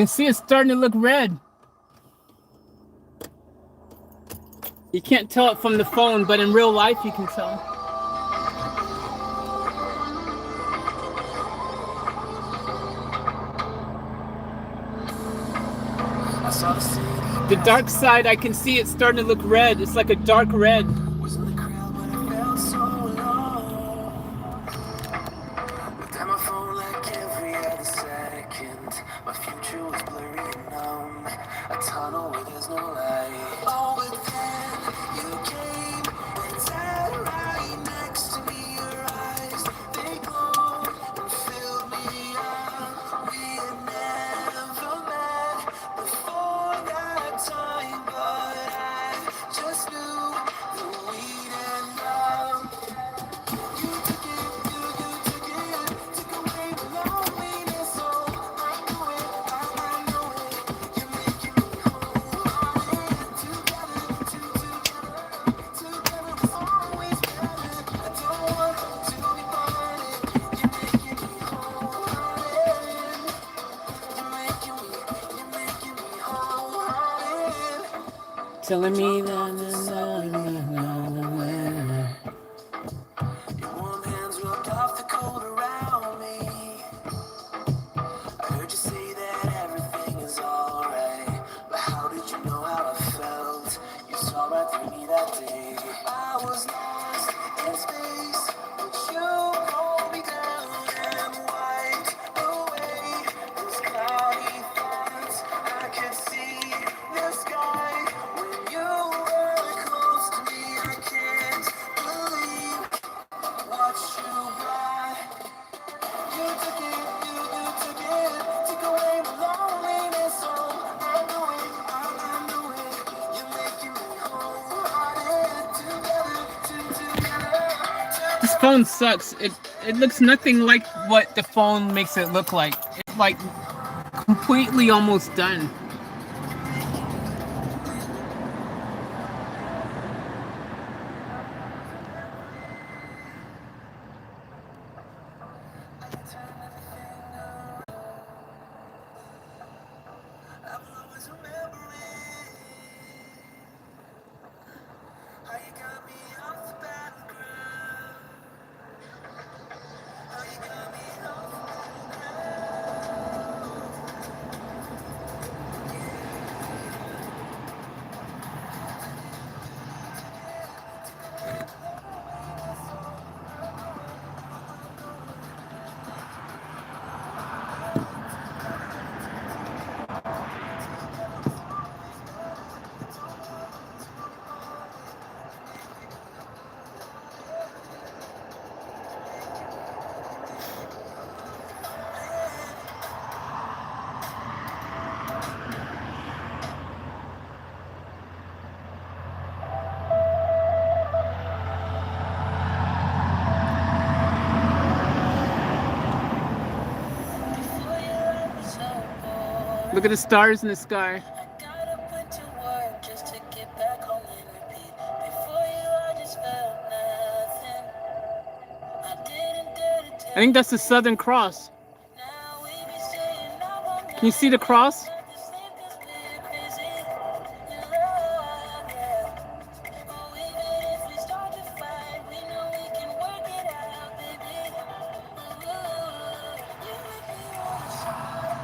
can see it's starting to look red. You can't tell it from the phone, but in real life you can tell. The dark side, I can see it starting to look red. It's like a dark red. My future was blurry and numb, a tunnel where there's no light. Oh, but then you came and sat right next to me. Your eyes, they glowed and filled me up. We had never met before that time, but I just knew that we'd end up. You took it, you took it, took away the loneliness. Oh, I know it, I know it. You're making me wholehearted. Together was always better. I don't want to be parted. You're making me wholehearted. You're making me wholehearted. Telling me Your warm hands rubbed off the cold around me. I heard you say that everything is alright, but how did you know how I felt? You saw right through me that day. I was lost in space, but you pulled me down and wiped away those cloudy thoughts. I could see the sky when you were close to me. I can't believe what you brought. You took it, took away my loneliness. Oh, I know it, you're making me wholehearted. Together. this phone sucks. It looks nothing like what the phone makes it look like. It's like completely almost done. I will always remember it. How you got me off the battleground. How you got me off the Look at the stars in the sky. I got up, went to work just to get back home and repeat. Before you, I just felt nothing. I didn't dare to I think take that's the Southern Cross. now we be staying up all Can you see the night. cross? Not to sleep 'cause we're crazy in love, yeah. Oh, even if we start to fight, we know we can work it out, baby. Ooh, you make me wanna shout.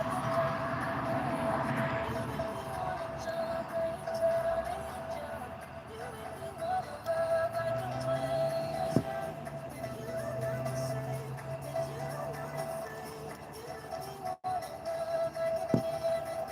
You make me wanna celebrate, celebrate, jump. You make me wanna love like I'm 20 years young. And you don't know the same, and you don't know the same. You make me wanna love like I'm feeling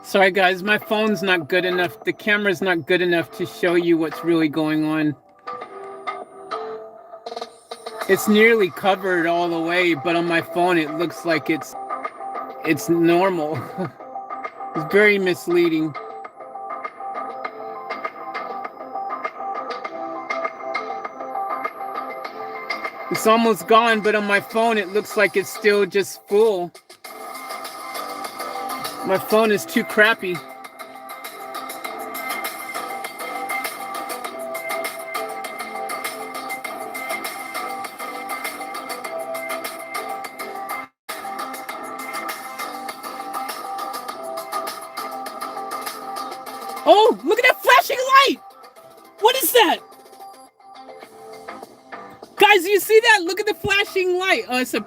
Sorry guys, my phone's not good enough. The camera's not good enough to show you what's really going on. It's nearly covered all the way, but on my phone it looks like it's normal. It's very misleading. It's almost gone, but on my phone it looks like it's still just full. My phone is too crappy. Oh, look at that flashing light! What is that? Guys, you see that? Look at the flashing light. Oh, it's a...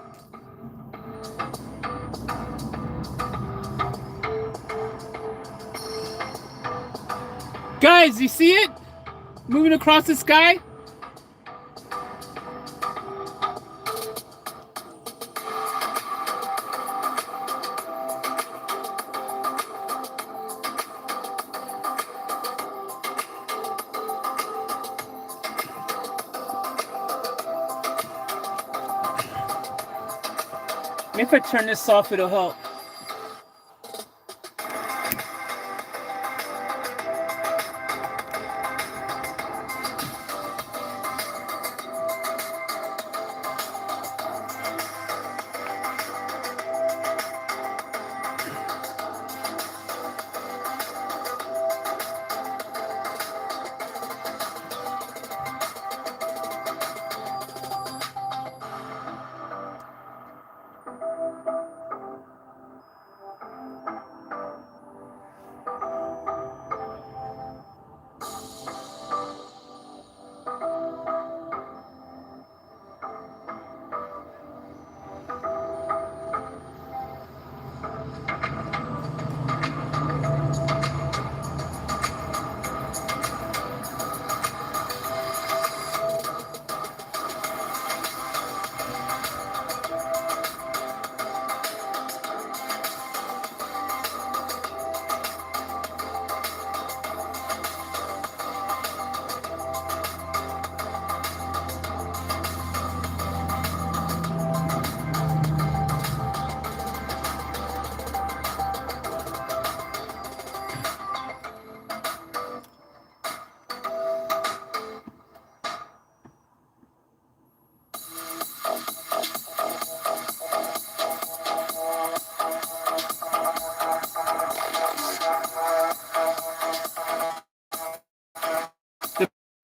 Guys, you see it? Moving across the sky? Maybe if I turn this off, it'll help.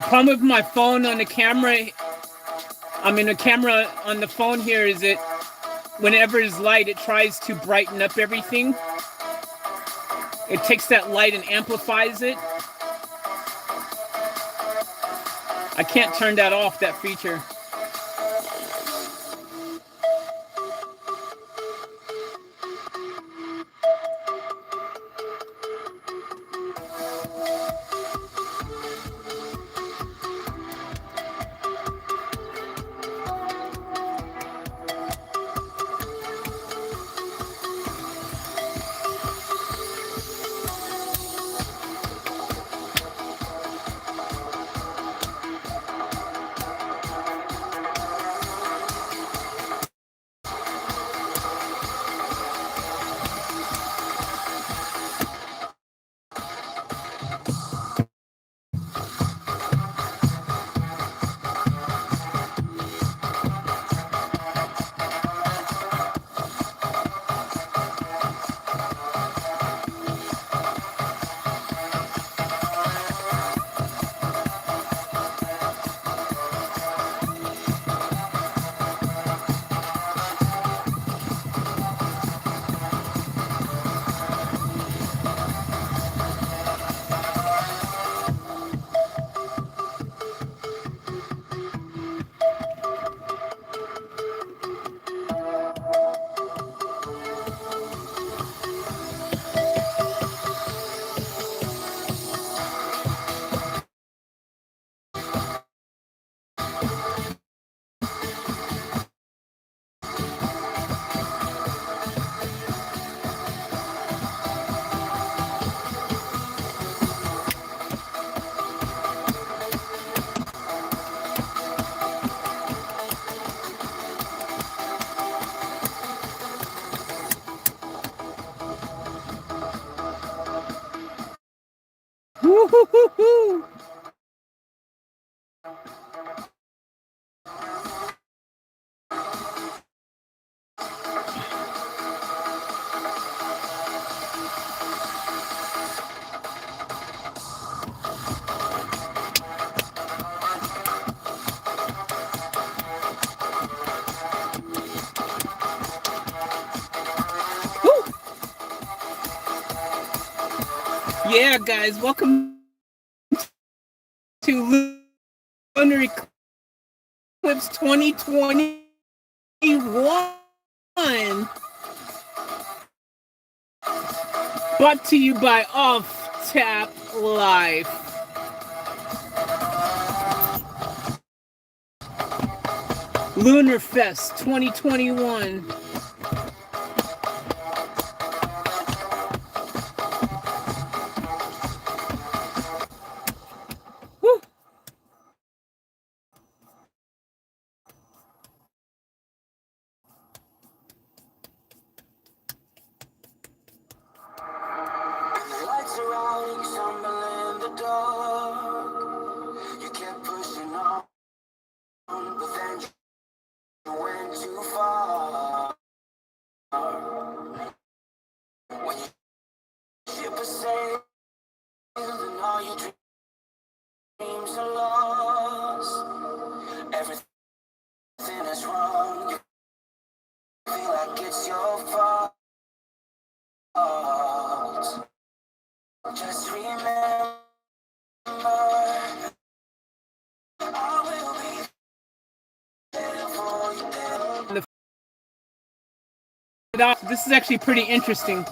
Problem with my phone on the camera, the camera on the phone here is that whenever it's light, it tries to brighten up everything. It takes that light and amplifies it. I can't turn that off, that feature. Yeah, guys, welcome to Lunar Eclipse 2021. Brought to you by Off Tap Life. Lunar Fest 2021. Woo. This is actually pretty interesting.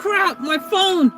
crap, my phone.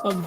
Um,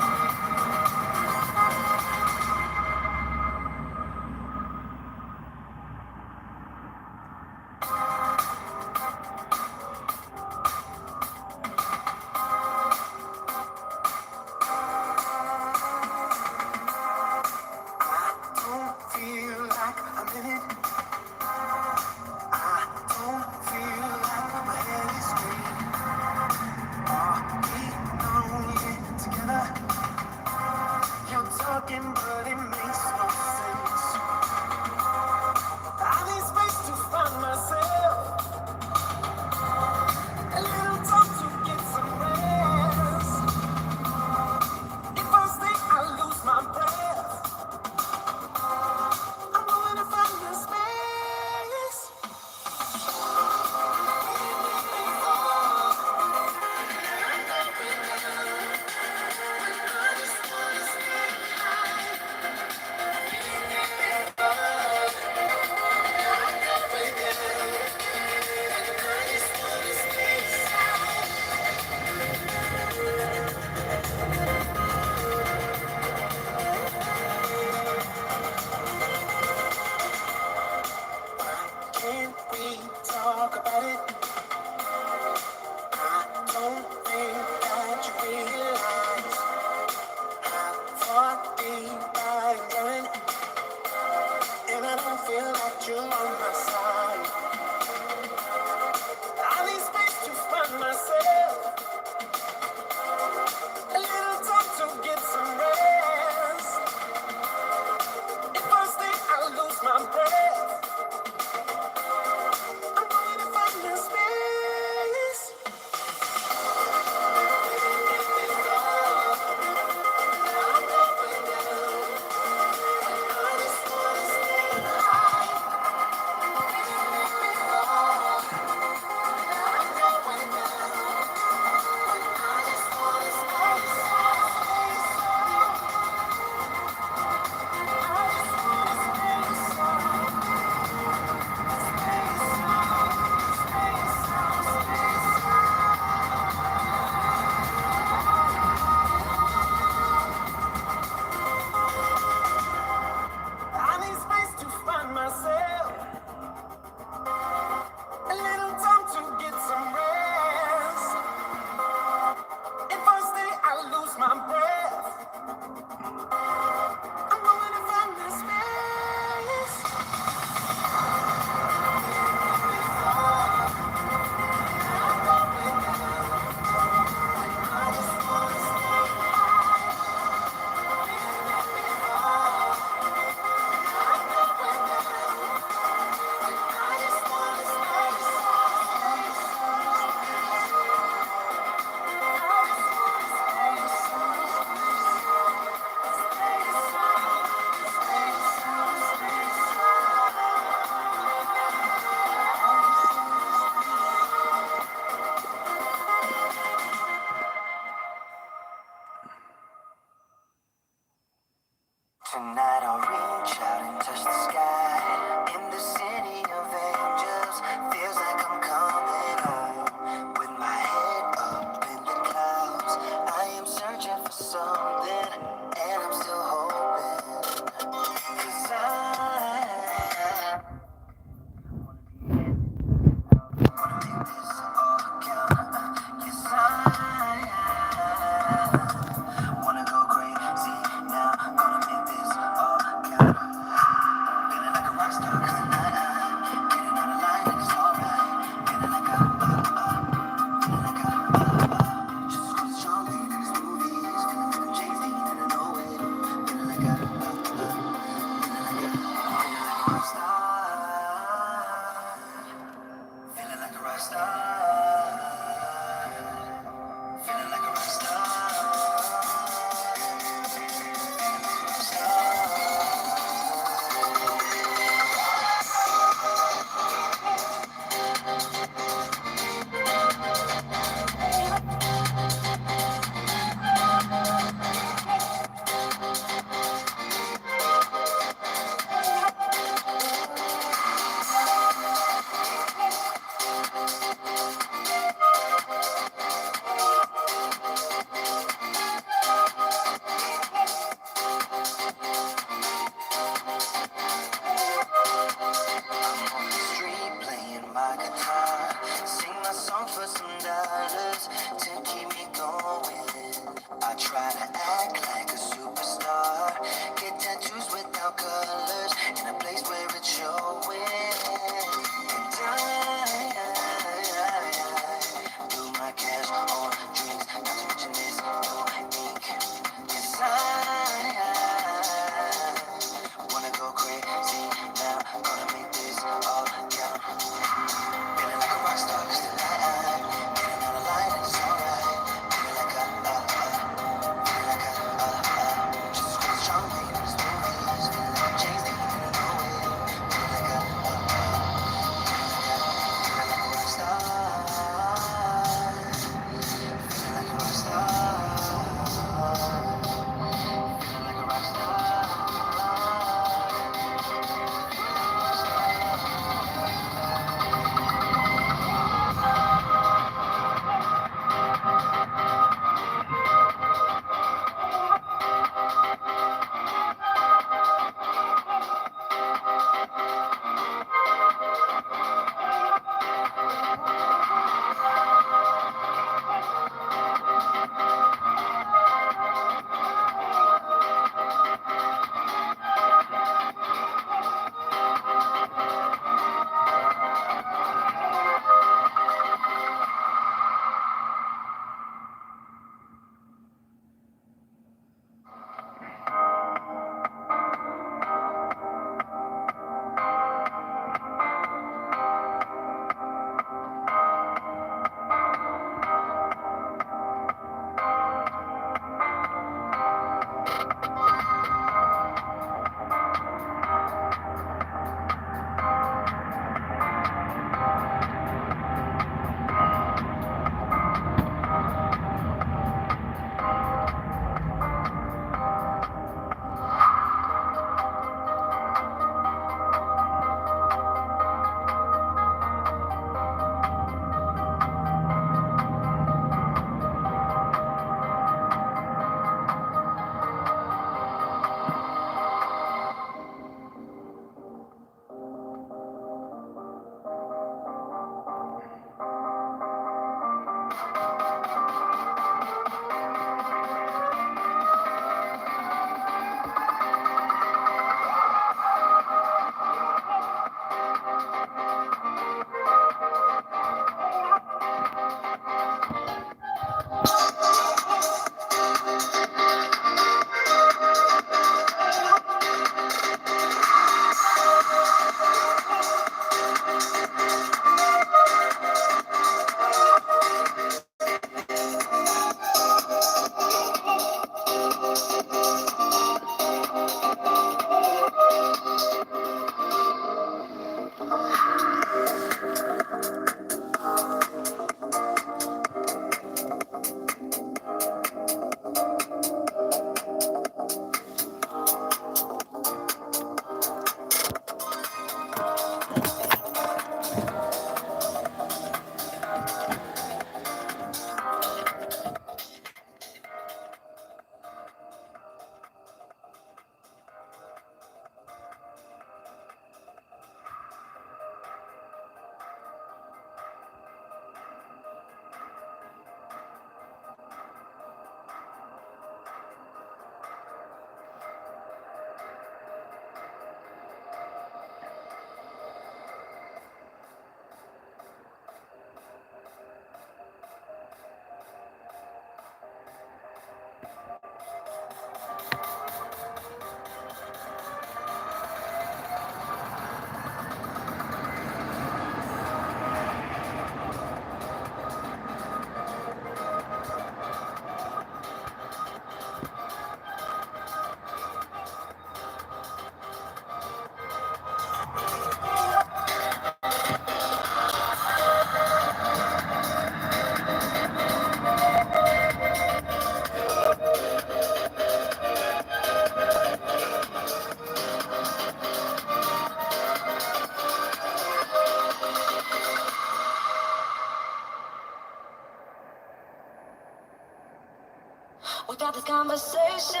We got this conversation,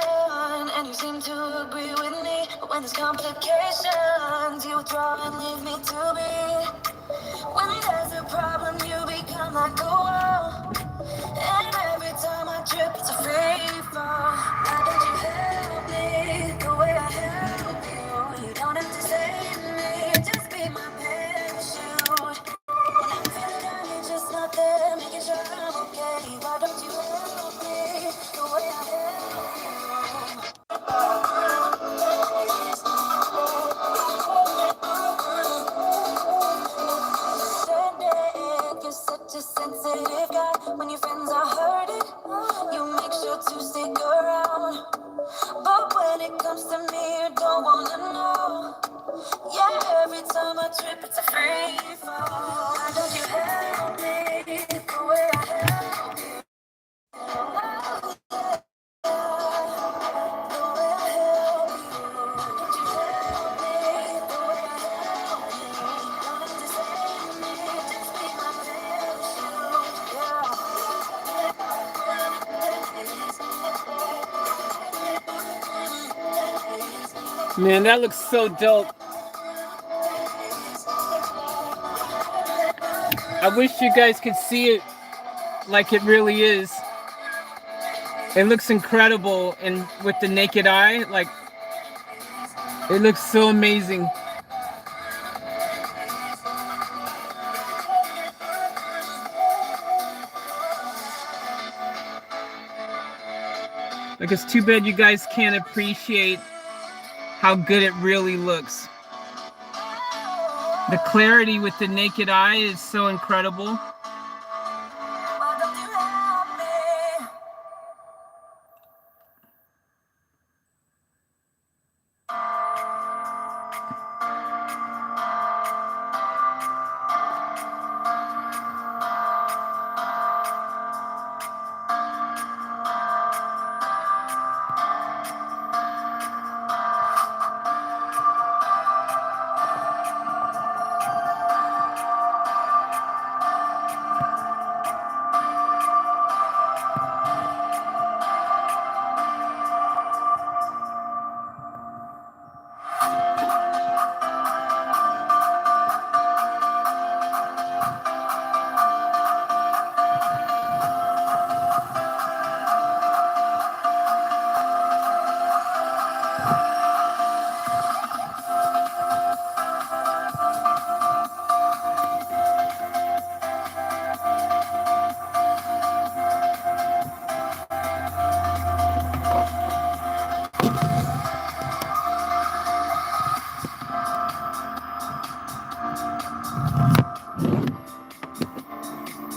and you seem to agree with me. But when there's complications, you withdraw and leave me to be. When there's a problem, you become like a wall. And every time I trip, it's a free fall. Why don't you help me the way I help you? You don't have to save me, just be my parachute. When I'm feeling down, you're just not there, making sure I'm okay. I heard it. You make sure to stick around. But when it comes to me, you don't wanna know. Yeah, every time I trip, it's a free fall. Why don't you help me the way I help you? The way I help you. Don't you help me the way I help you? Don't have to save me, just be my parachute. Man, that looks so dope. I wish you guys could see it like it really is. It looks incredible, and with the naked eye, like, it looks so amazing. Like, it's too bad you guys can't appreciate how good it really looks. The clarity with the naked eye is so incredible. Why don't you help me?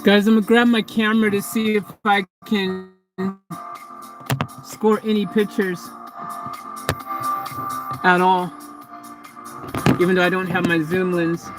Guys, I'm gonna grab my camera to see if I can score any pictures at all, even though I don't have my zoom lens.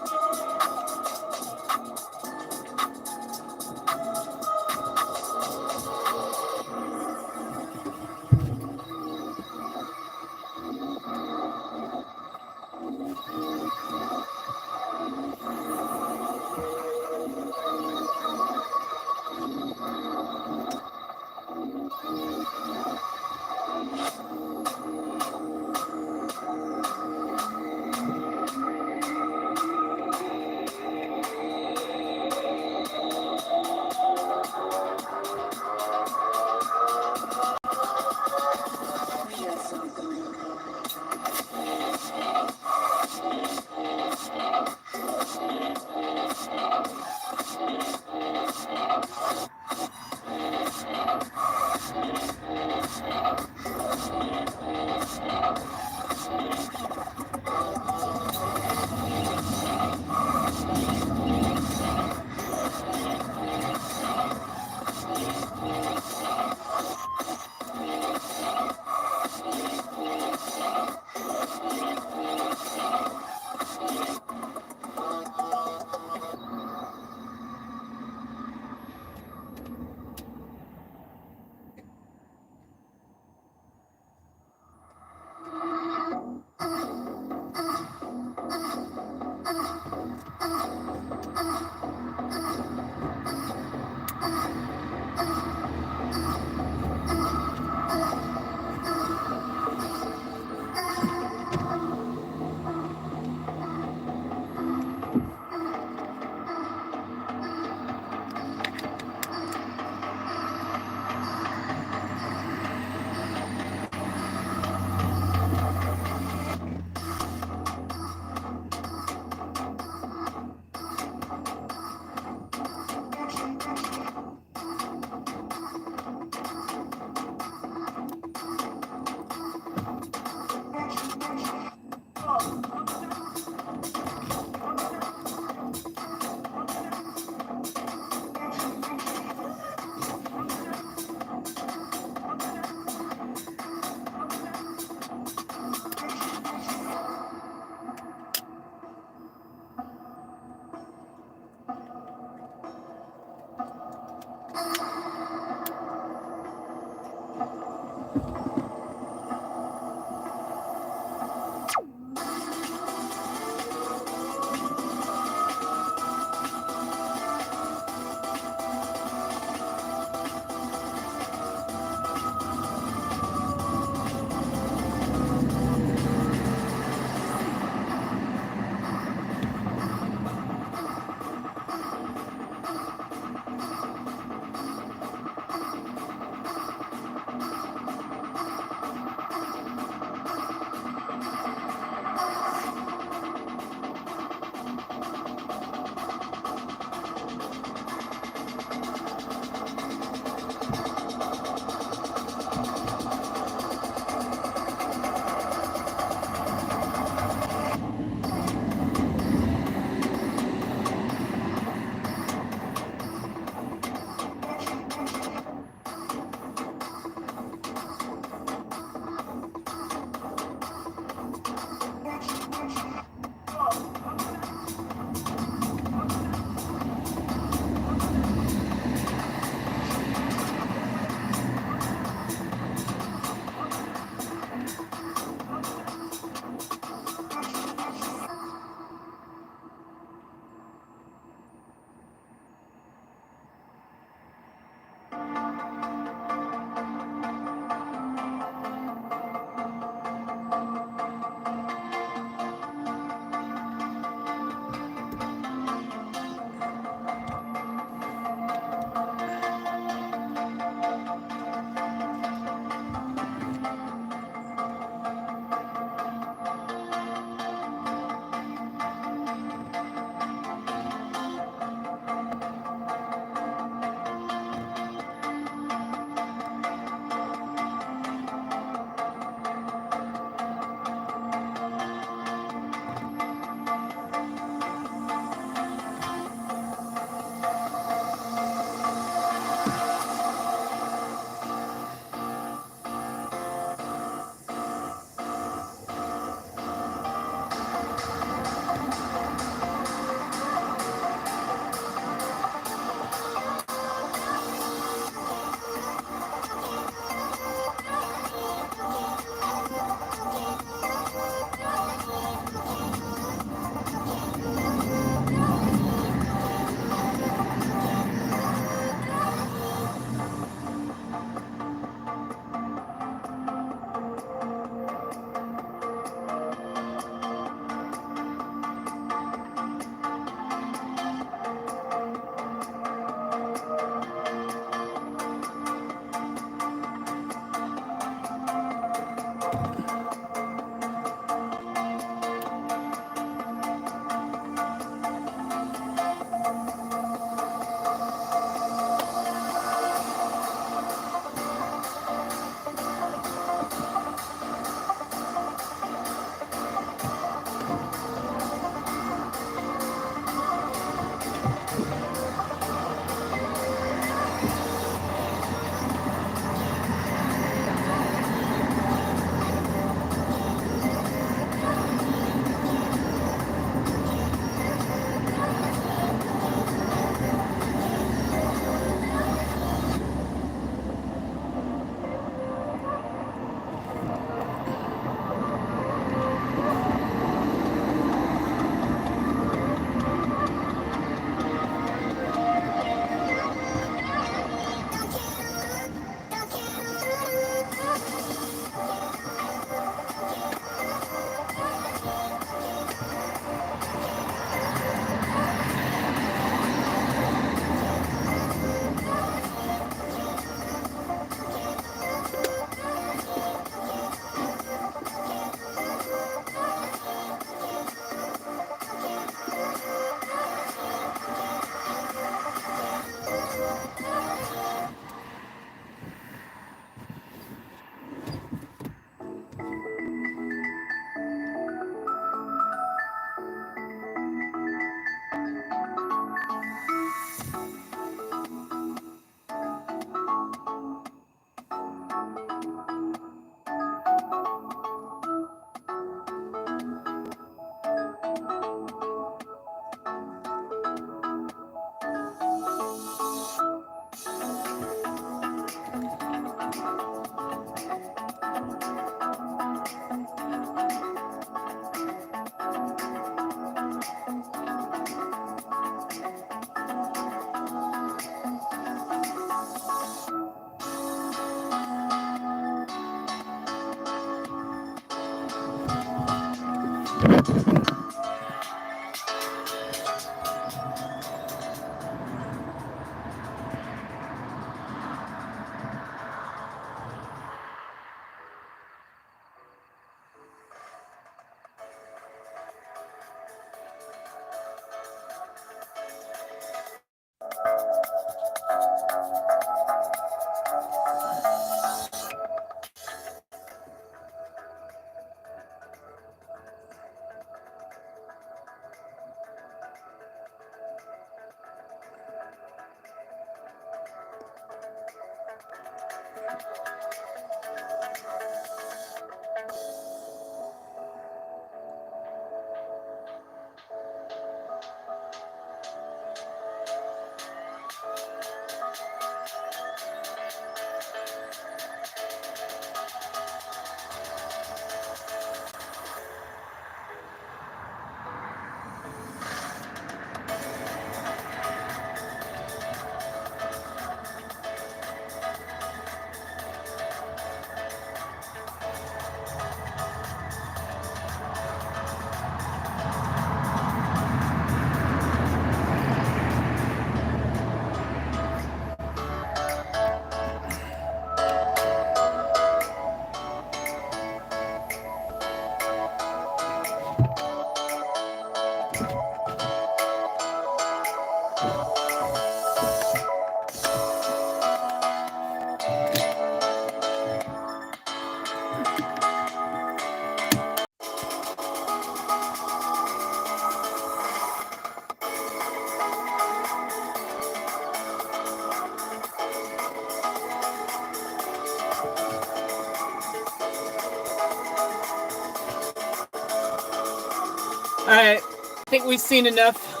Alright, I think we've seen enough.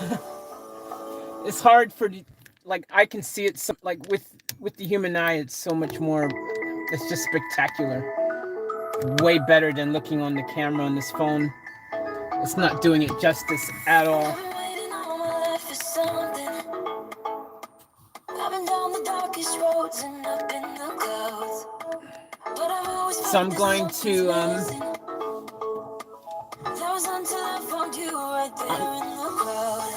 It's hard for, like, I can see it, like, with the human eye, it's so much more, it's just spectacular. Way better than looking on the camera on this phone. It's not doing it justice at all. I've been waiting all my life for something. I've been down the darkest roads and up in the clouds. But I've always So I'm going to that was until I found you right there in the crowd.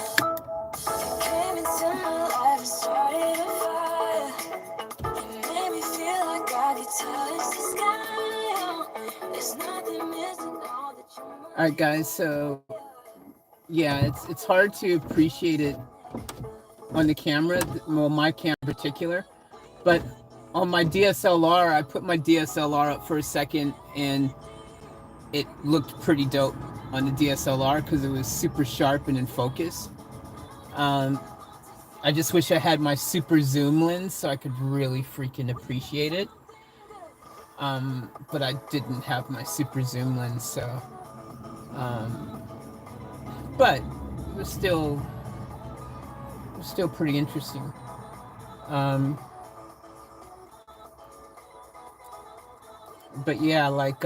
You came into my life and started a fire. You made me feel like I could touch the sky. There's nothing missing now that you're mine. Alright guys, so yeah, it's hard to appreciate it on the camera, well, my camera in particular, but on my DSLR, I put my DSLR up for a second and it looked pretty dope on the DSLR because it was super sharp and in focus. I just wish I had my super zoom lens so I could really freaking appreciate it. But I didn't have my super zoom lens, so but it was still pretty interesting. But yeah, like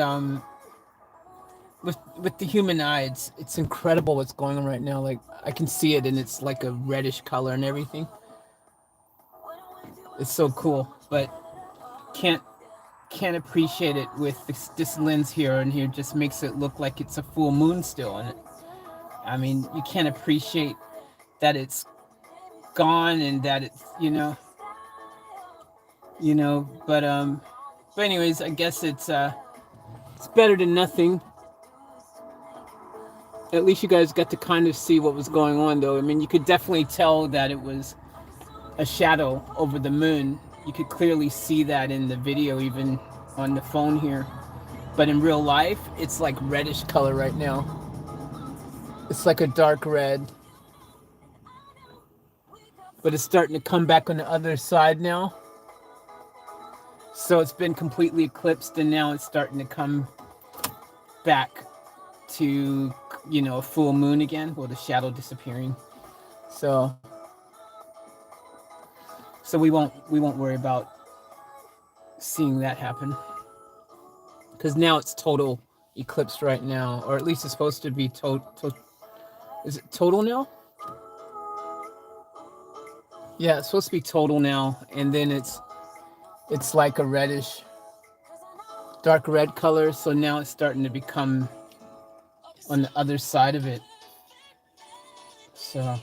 with the human eye, it's incredible what's going on right now. Like I can see it and it's like a reddish color and everything. It's so cool, but can't appreciate it with this lens here, and here just makes it look like it's a full moon still in it. I mean, you can't appreciate that it's gone and that it's, but anyways, I guess it's better than nothing. At least you guys got to kind of see what was going on, though. I mean, you could definitely tell that it was a shadow over the moon. You could clearly see that in the video, even on the phone here. But in real life, it's like reddish color right now. It's like a dark red. But it's starting to come back on the other side now. So it's been completely eclipsed, and now it's starting to come back to, a full moon again, with the shadow disappearing. So we won't worry about seeing that happen, because now it's total eclipse right now, or at least it's supposed to be is it total now? Yeah, it's supposed to be total now, and then it's like a reddish, dark red color. So now it's starting to become on the other side of it. So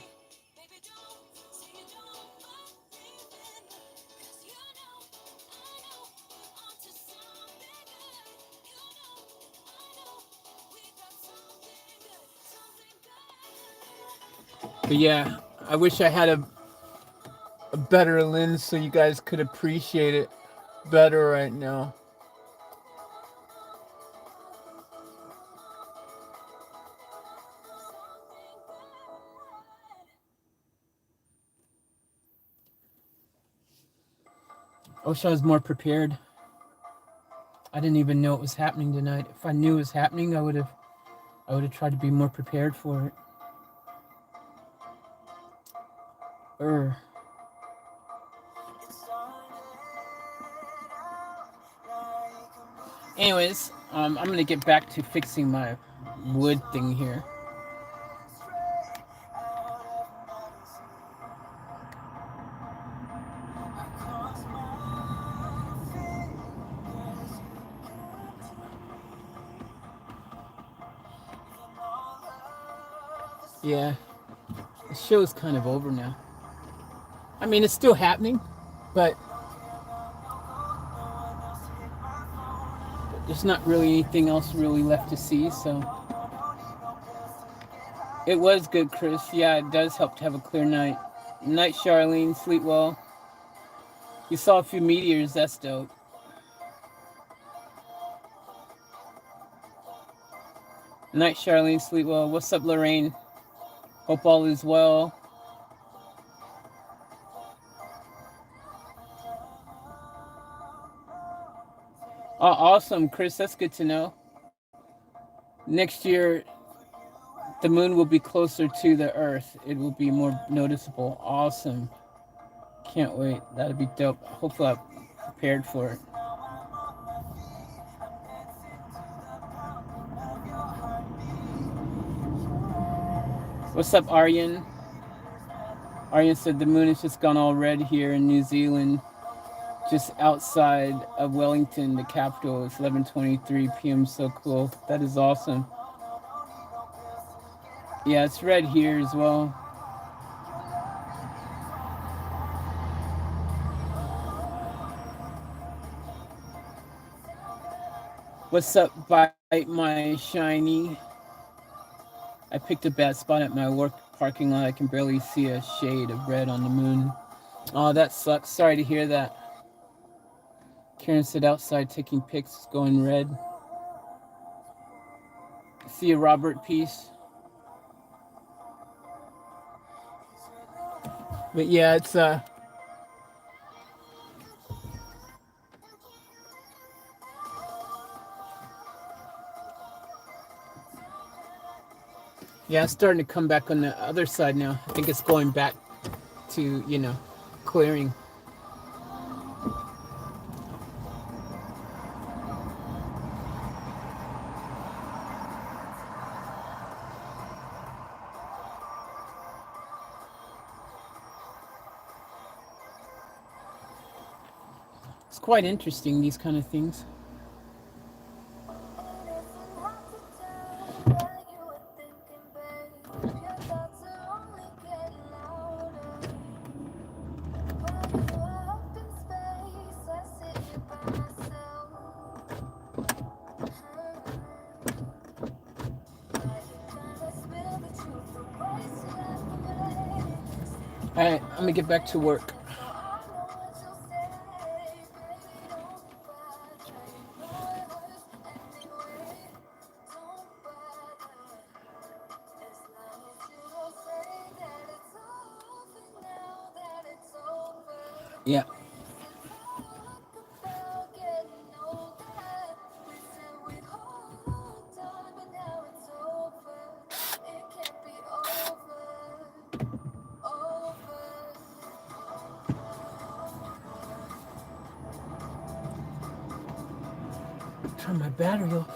but yeah, I wish I had a better lens so you guys could appreciate it better right now. I wish I was more prepared. I didn't even know it was happening tonight. If I knew it was happening, I would have tried to be more prepared for it. Anyways, I'm gonna get back to fixing my wood thing here. Yeah, the show's kind of over now. I mean, it's still happening, but there's not really anything else really left to see, so. It was good, Chris. Yeah, it does help to have a clear night. Night, Charlene. Sleep well. You saw a few meteors. That's dope. Night, Charlene. Sleep well. What's up, Lorraine? Hope all is well. Oh, awesome, Chris. That's good to know. Next year, the moon will be closer to the Earth. It will be more noticeable. Awesome. Can't wait. That'll be dope. Hopefully, I'm prepared for it. What's up, Aryan? Aryan said the moon has just gone all red here in New Zealand, just outside of Wellington, the capital. It's 11:23 p.m. So cool. That is awesome. Yeah, it's red here as well. What's up, Bite My Shiny? I picked a bad spot at my work parking lot. I can barely see a shade of red on the moon. Oh, that sucks. Sorry to hear that. Karen said outside taking pics, going red. See you, Robert. Peace. But yeah, it's yeah, it's starting to come back on the other side now. I think it's going back to, clearing. It's quite interesting, these kind of things. All right, I'm gonna get back to work. Yeah. Turn my battery off.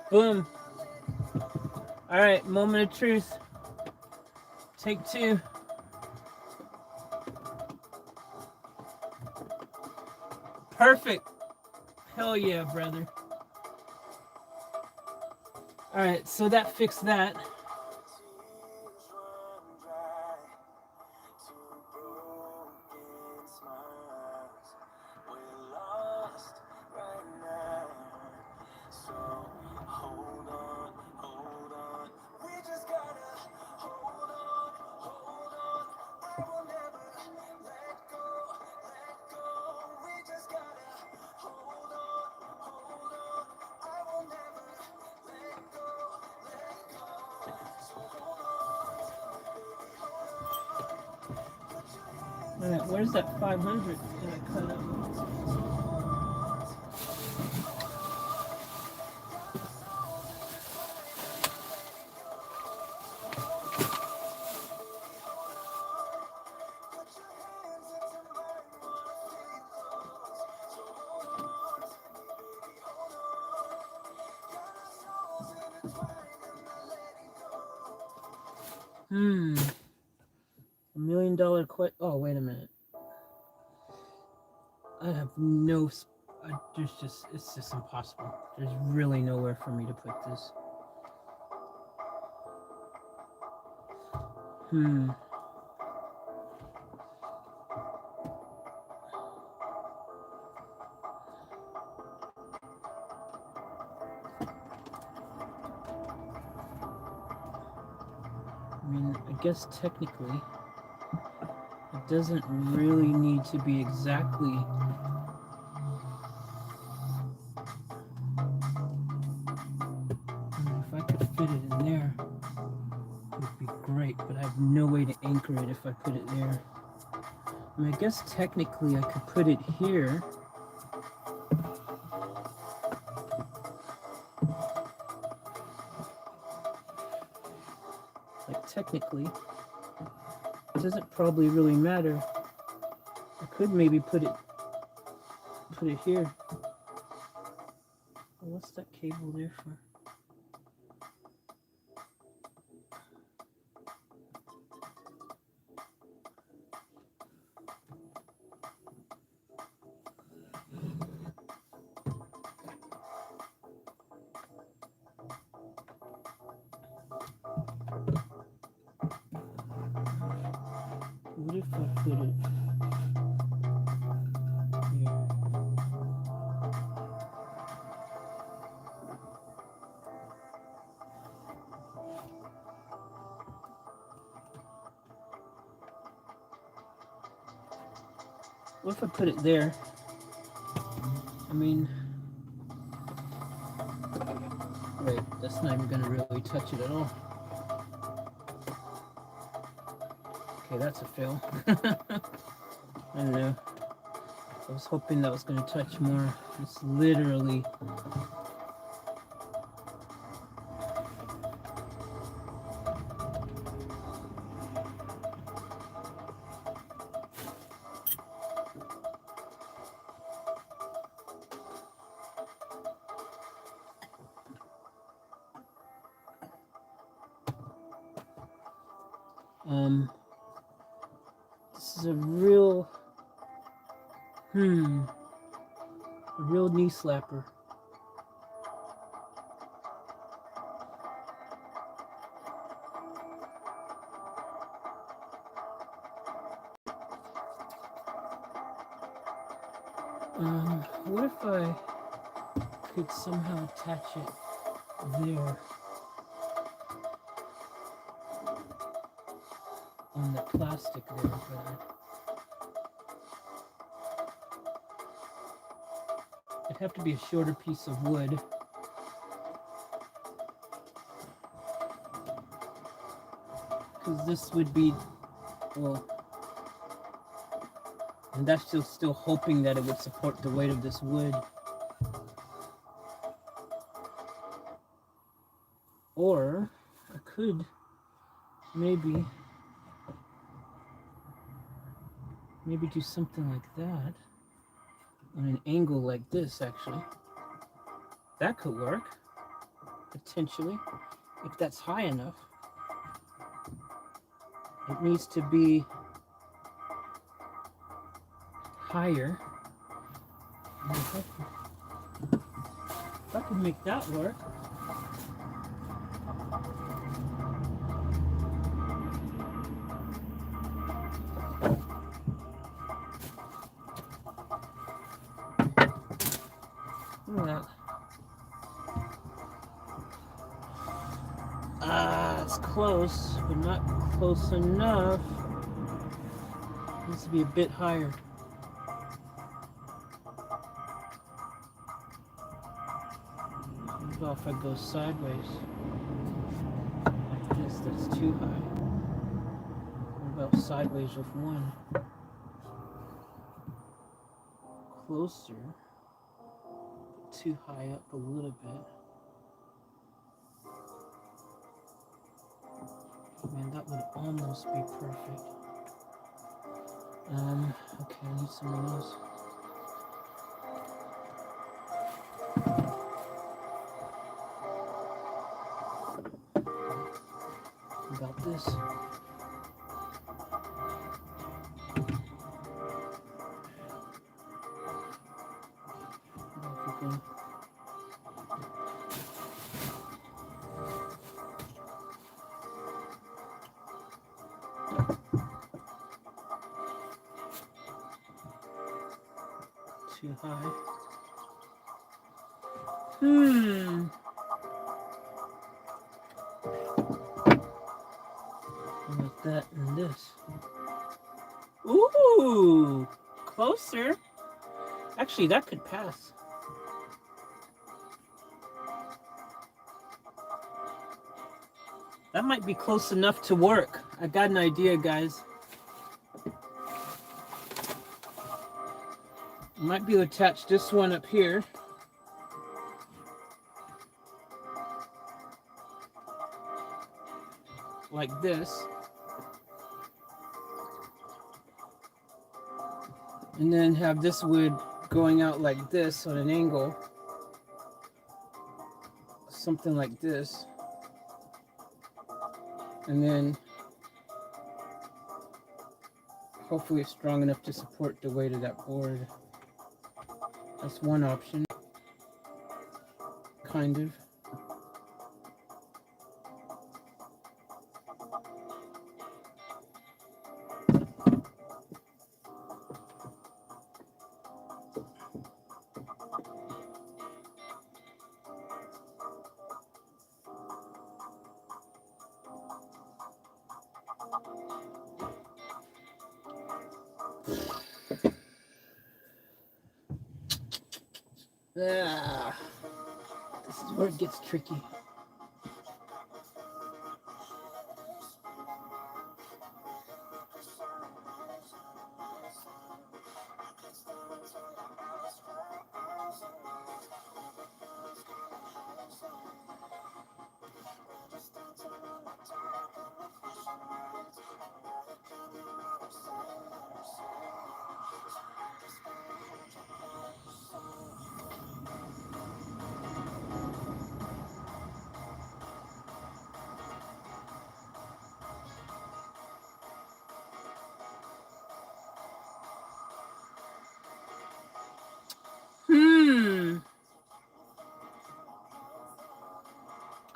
Boom. All right, moment of truth. Take two. Perfect. Hell yeah, brother. All right, so that fixed that. All right, where's that 500 that I cut up? $1 million oh, wait a minute. I have no, it's just impossible. There's really nowhere for me to put this. I mean, I guess technically it doesn't really need to be exactly if I could fit it in there, it would be great, but I have no way to anchor it if I put it there. I mean, I guess technically I could put it here. Like, technically, it doesn't probably really matter. I could maybe put it here. Well, what's that cable there for? What if I put it here? What if I put it there? I mean, wait, that's not even gonna really touch it at all. Okay, that's a fail. I don't know. I was hoping that was going to touch more. It's literally... This is a real... a real knee slapper. What if I could somehow attach it there on the plastic there, but it'd have to be a shorter piece of wood. Because this would be, well, and that's still hoping that it would support the weight of this wood. Or I could maybe do something like that on an angle like this, actually. That could work, potentially, if that's high enough. It needs to be higher. If I could make that work. Look at that. It's close, but not close enough. It needs to be a bit higher. What about if I go sideways? Like this, that's too high. What about sideways with one? Closer, but too high up a little bit. Man, that would almost be perfect. Okay, I need some of those. About this. Too high. Like that and this. Ooh, closer. Actually, that could pass. That might be close enough to work. I got an idea, guys. I might be able to attach this one up here. Like this. And then have this wood going out like this on an angle. Something like this. And then hopefully it's strong enough to support the weight of that board. That's one option. Kind of. This is where it gets tricky.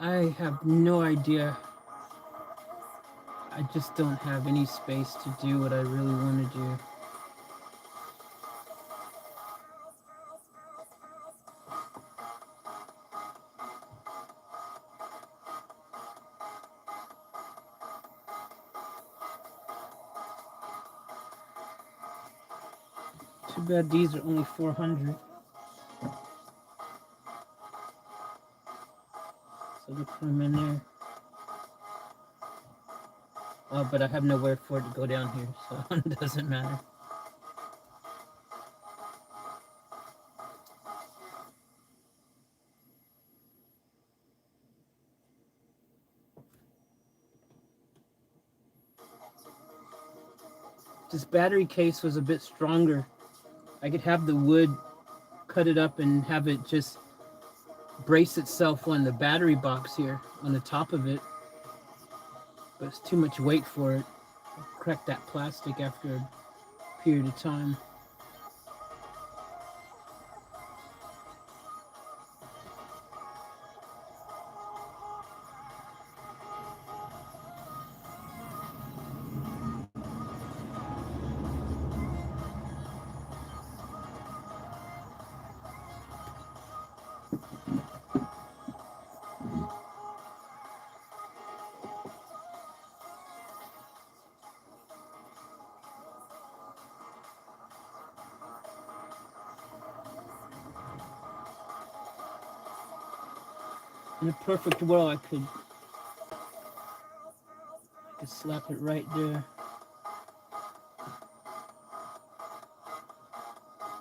I have no idea. I just don't have any space to do what I really want to do. Too bad these are only 400. So we put them in there. Oh, but I have nowhere for it to go down here, so it doesn't matter. This battery case was a bit stronger. I could have the wood, cut it up and have it just brace itself on the battery box here, on the top of it. But it's too much weight for it. I'll crack that plastic after a period of time. In a perfect world, I could slap it right there.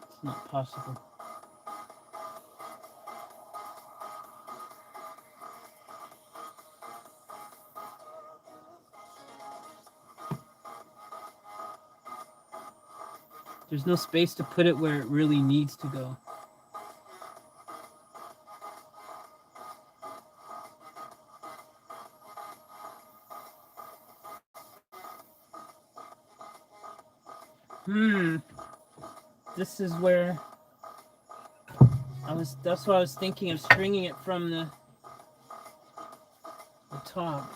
It's not possible. There's no space to put it where it really needs to go. This is where that's why I was thinking of stringing it from the top.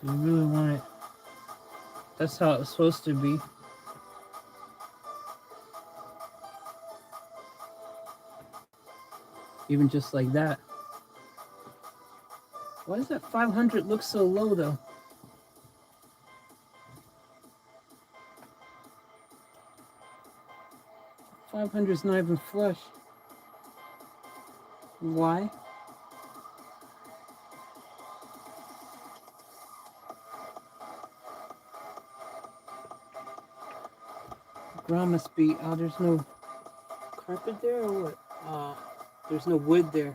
So you really want it. That's how it was supposed to be. Even just like that. Why does that 500 look so low though? 500 is not even flush. Why? The ground must be, oh, there's no carpet there or what? There's no wood there.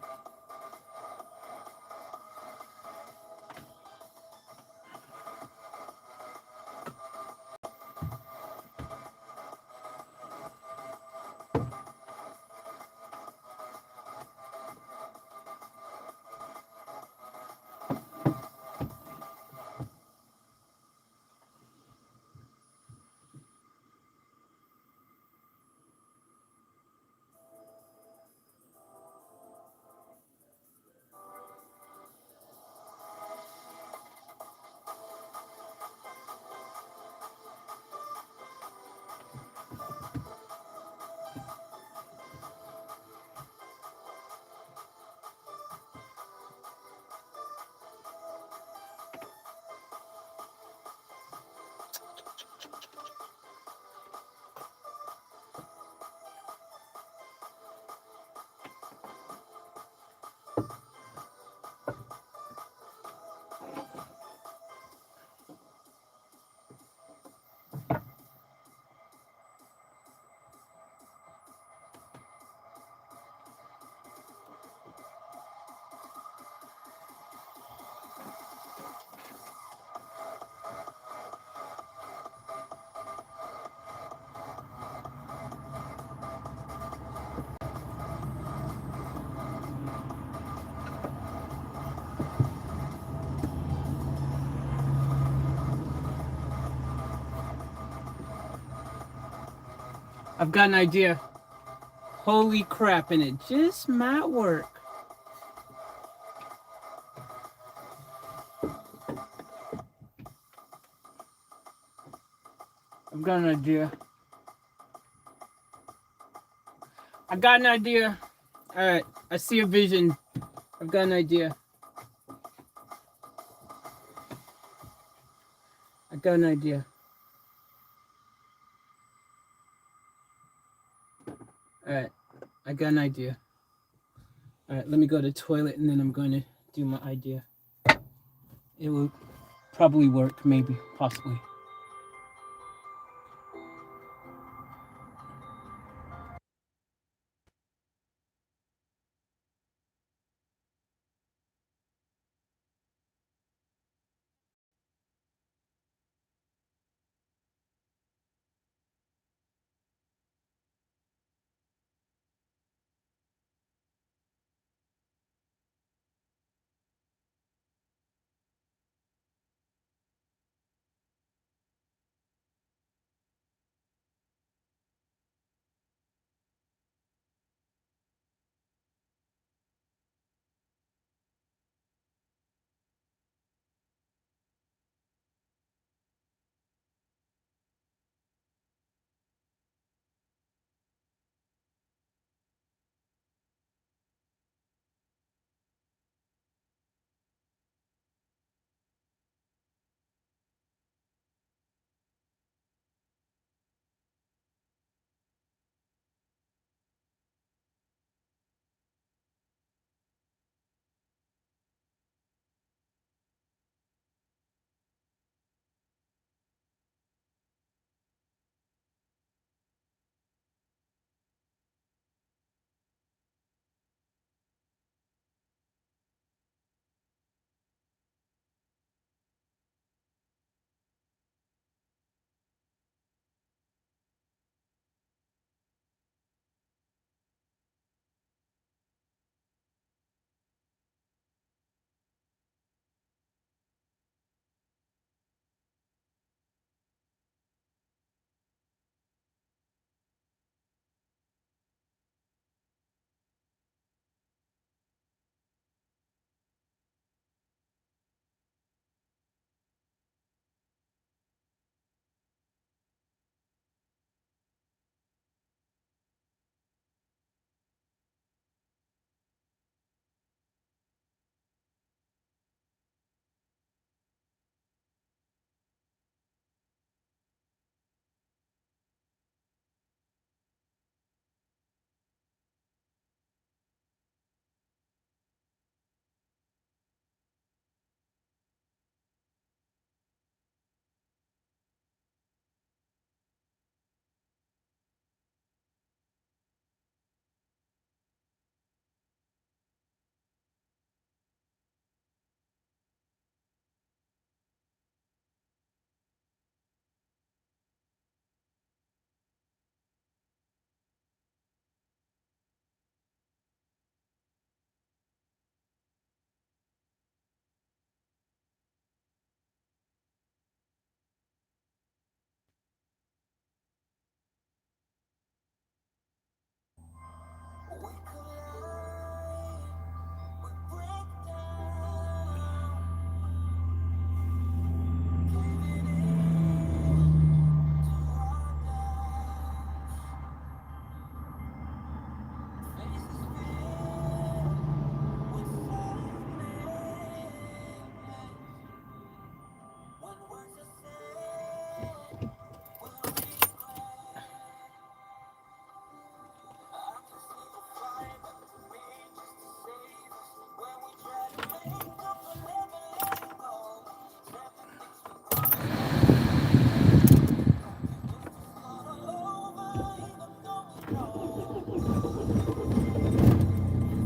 I've got an idea. Holy crap, and it just might work. I've got an idea. I got an idea. All right, I see a vision. I've got an idea. I got an idea. All right, I got an idea. All right, let me go to the toilet and then I'm going to do my idea. It will probably work, maybe, possibly.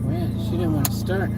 Man, she didn't want to start.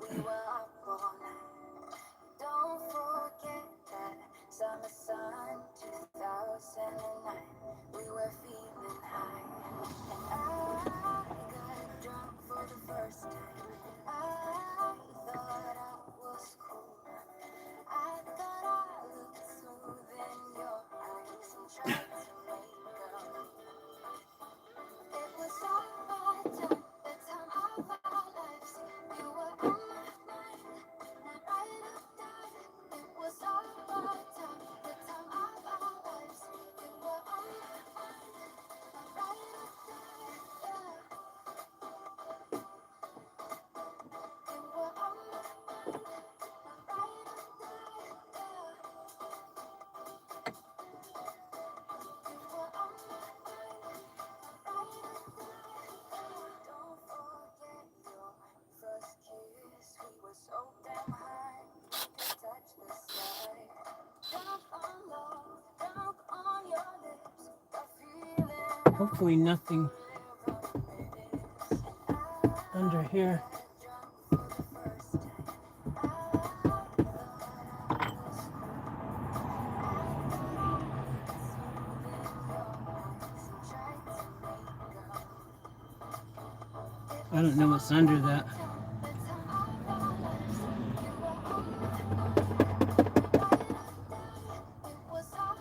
We were up all night. Don't forget that summer sun 2009. We were feeling high, and I got drunk for the first time. I thought I was cool. I thought I looked smooth in your eyes and tried to make up. It was our time, the time of our lives. You were on my mind, not ride or die. It was our time, the time of our lives. You were on my mind, not ride or die. Yeah. You were on my mind, not ride or die. Yeah. You were on my mind, not ride or die. Don't forget your first kiss. We were so damn high, we could touch the sky. Drunk on love, drunk on your lips. The feeling Hopefully nothing under here. drunk for the first time. I thought I was cool. I thought I looked smooth in your eyes and tried to make up. I don't know what's under that. The time of our lives. You were on my mind, not ride or die. It was our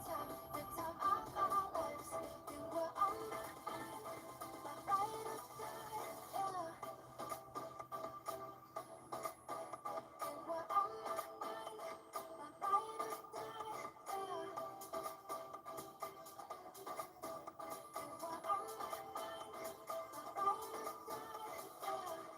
time, the time of our lives. You were on my mind, not ride or die. Yeah. You were on my mind, not ride or die. Yeah. You were on my mind, not ride or die. Yeah.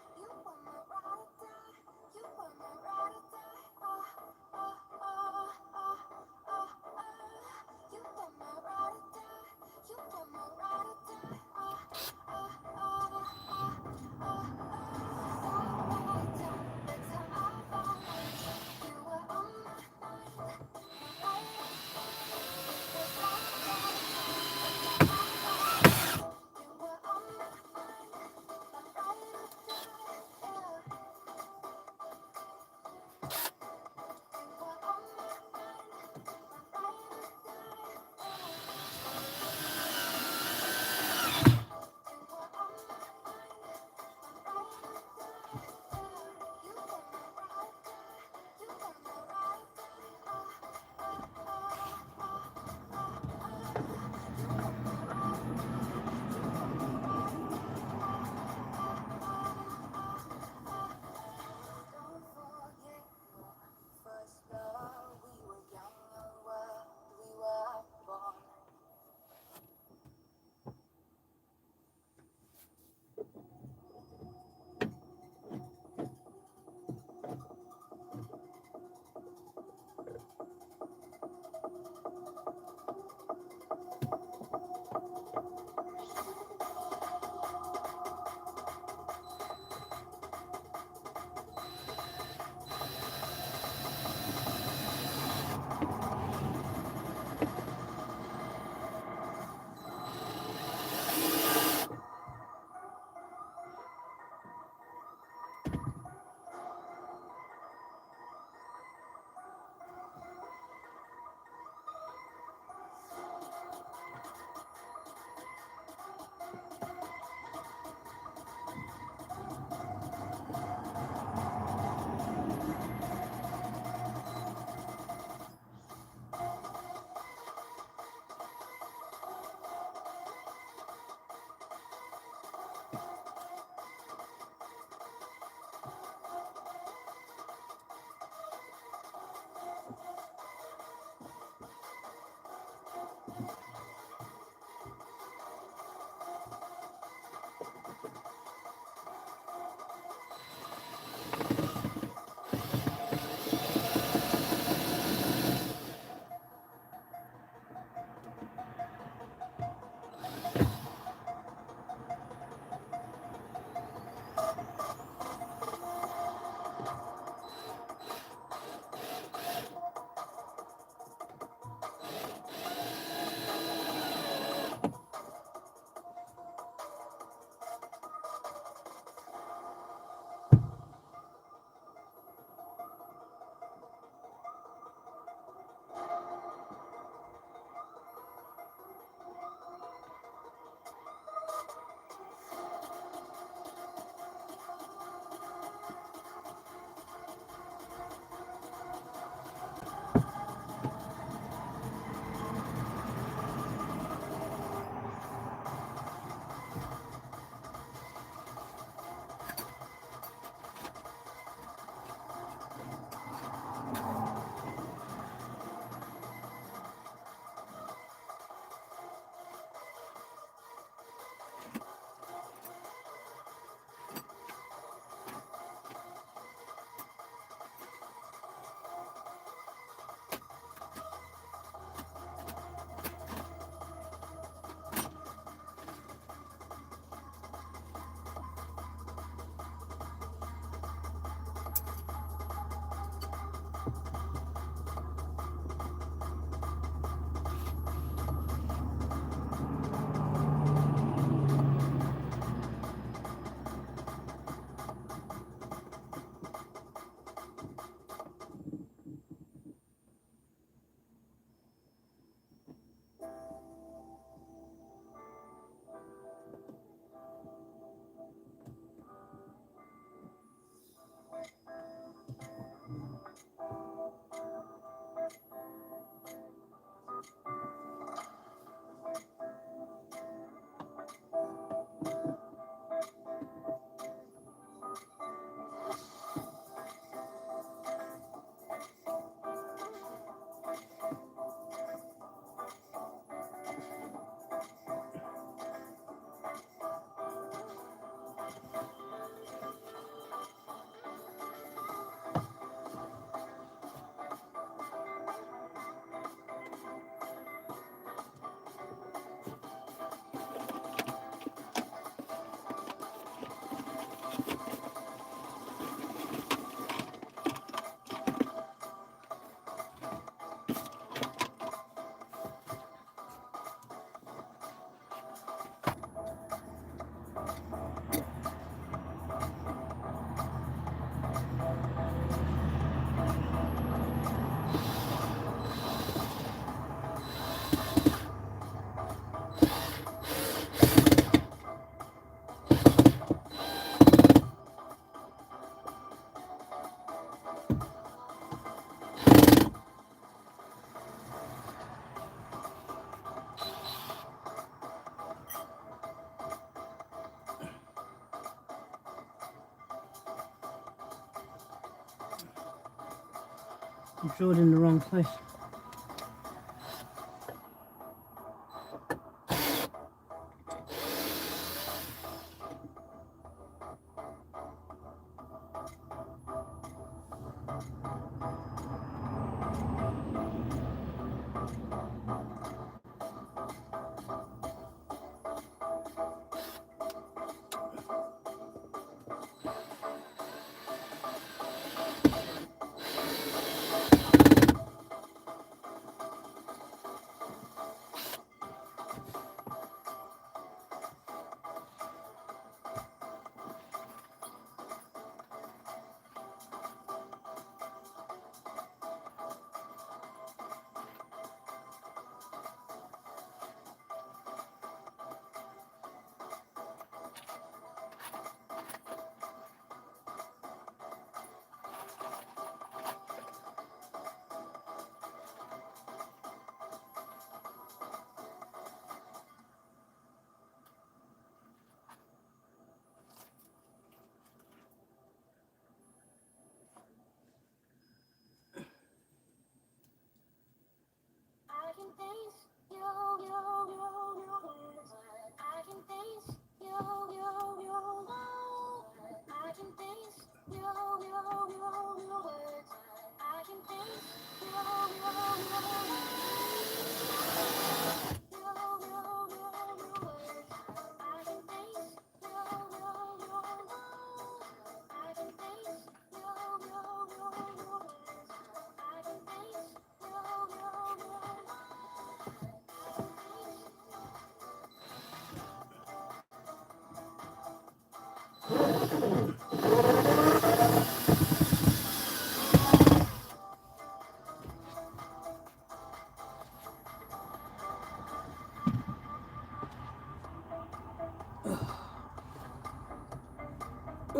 You drew it in the wrong place.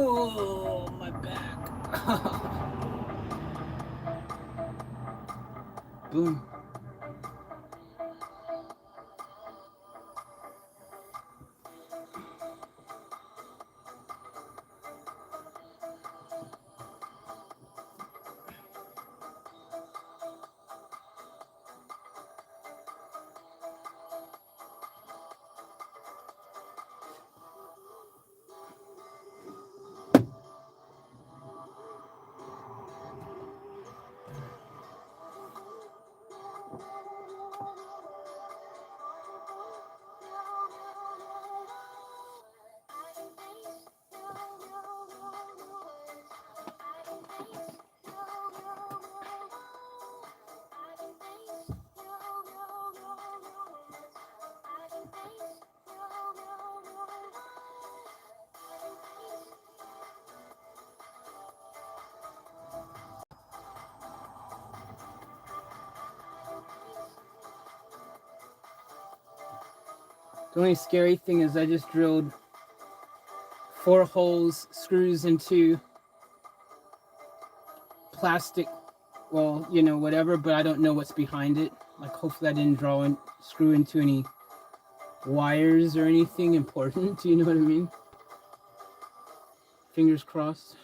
Oh, my back. Boom. The only scary thing is I just drilled 4 holes, screws into plastic, well, you know, whatever, but I don't know what's behind it. Like, hopefully I didn't screw into any wires or anything important. Do you know what I mean? Fingers crossed.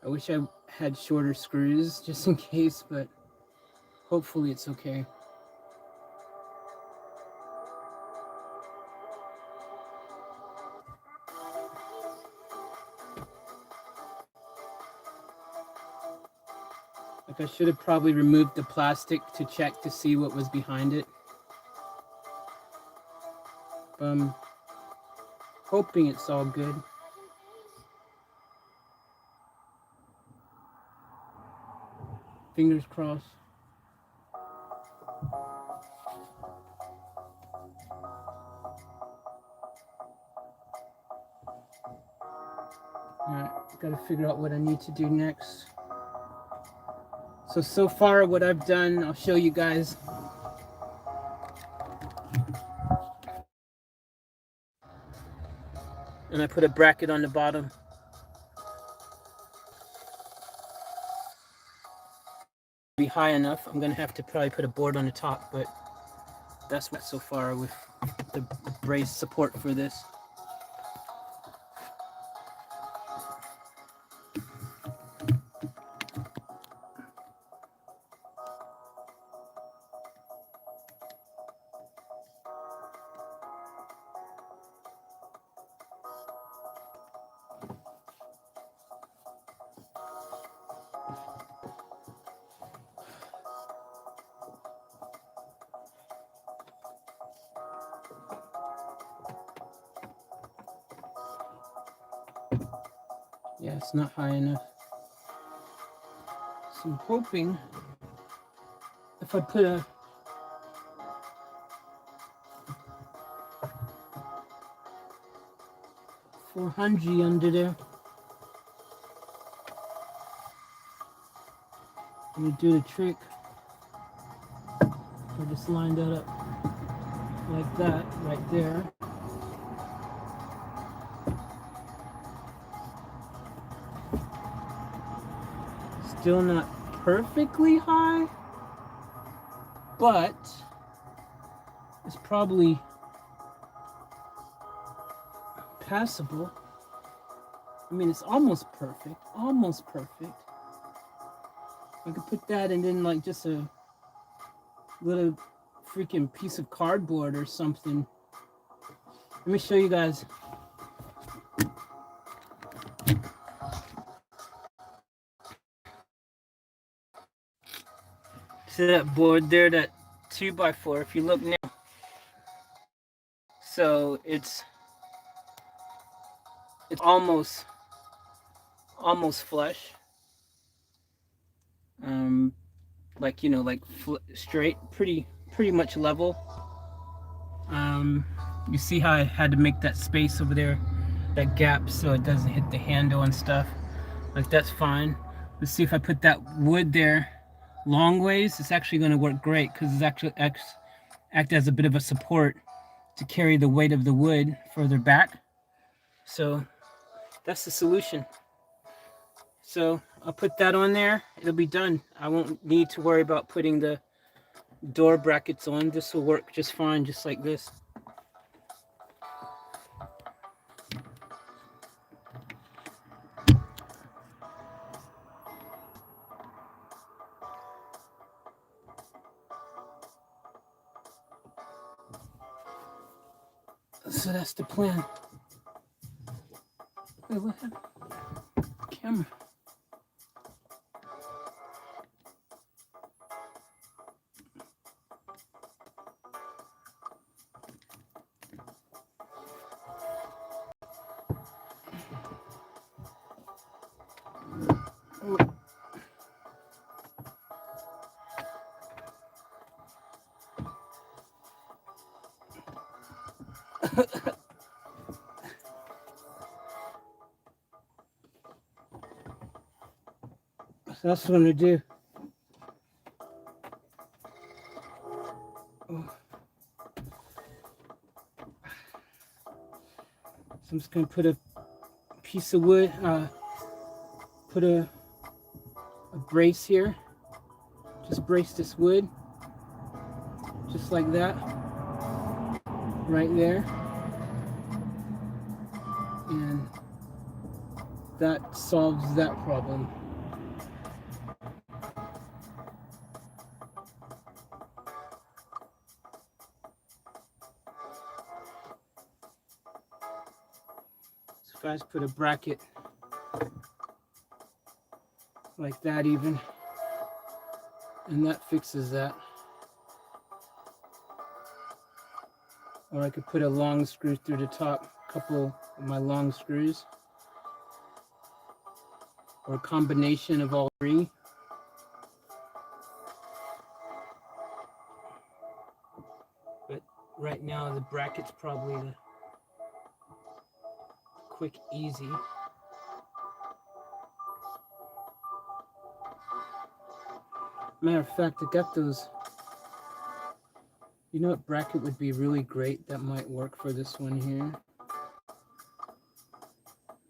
I wish I had shorter screws just in case, but hopefully it's okay. Like, I should have probably removed the plastic to check to see what was behind it. But I'm hoping it's all good. Fingers crossed. Alright, gotta figure out what I need to do next. So far what I've done, I'll show you guys. And I put a bracket on the bottom. Be high enough. I'm gonna have to probably put a board on the top, but that's what so far with the brace support for this. Yeah, it's not high enough. So I'm hoping if I put a 400 under there, I'm gonna do the trick. I just line that up like that right there. Still not perfectly high, but it's probably passable. I mean, it's almost perfect, almost perfect. I could put that and then like just a little freaking piece of cardboard or something. Let me show you guys. See that board there, that 2x4, if you look now. So it's almost flush. Like, you know, like straight, pretty much level. You see how I had to make that space over there, that gap, so it doesn't hit the handle and stuff. Like, that's fine. Let's see if I put that wood there long ways. It's actually going to work great because it's actually act as a bit of a support to carry the weight of the wood further back. So that's the solution. So I'll put that on there. It'll be done. I won't need to worry about putting the door brackets on. This will work just fine, just like this. So that's the plan. Wait, what happened? Camera. So that's what I'm gonna do. So I'm just gonna put a piece of wood, put a brace here. Just brace this wood, just like that, right there. And that solves that problem. So if I just put a bracket like that even, and that fixes that. Or I could put a long screw through the top, a couple of my long screws, or a combination of all three. But right now the bracket's probably the quick, easy. Matter of fact, I got those. You know what bracket would be really great that might work for this one here?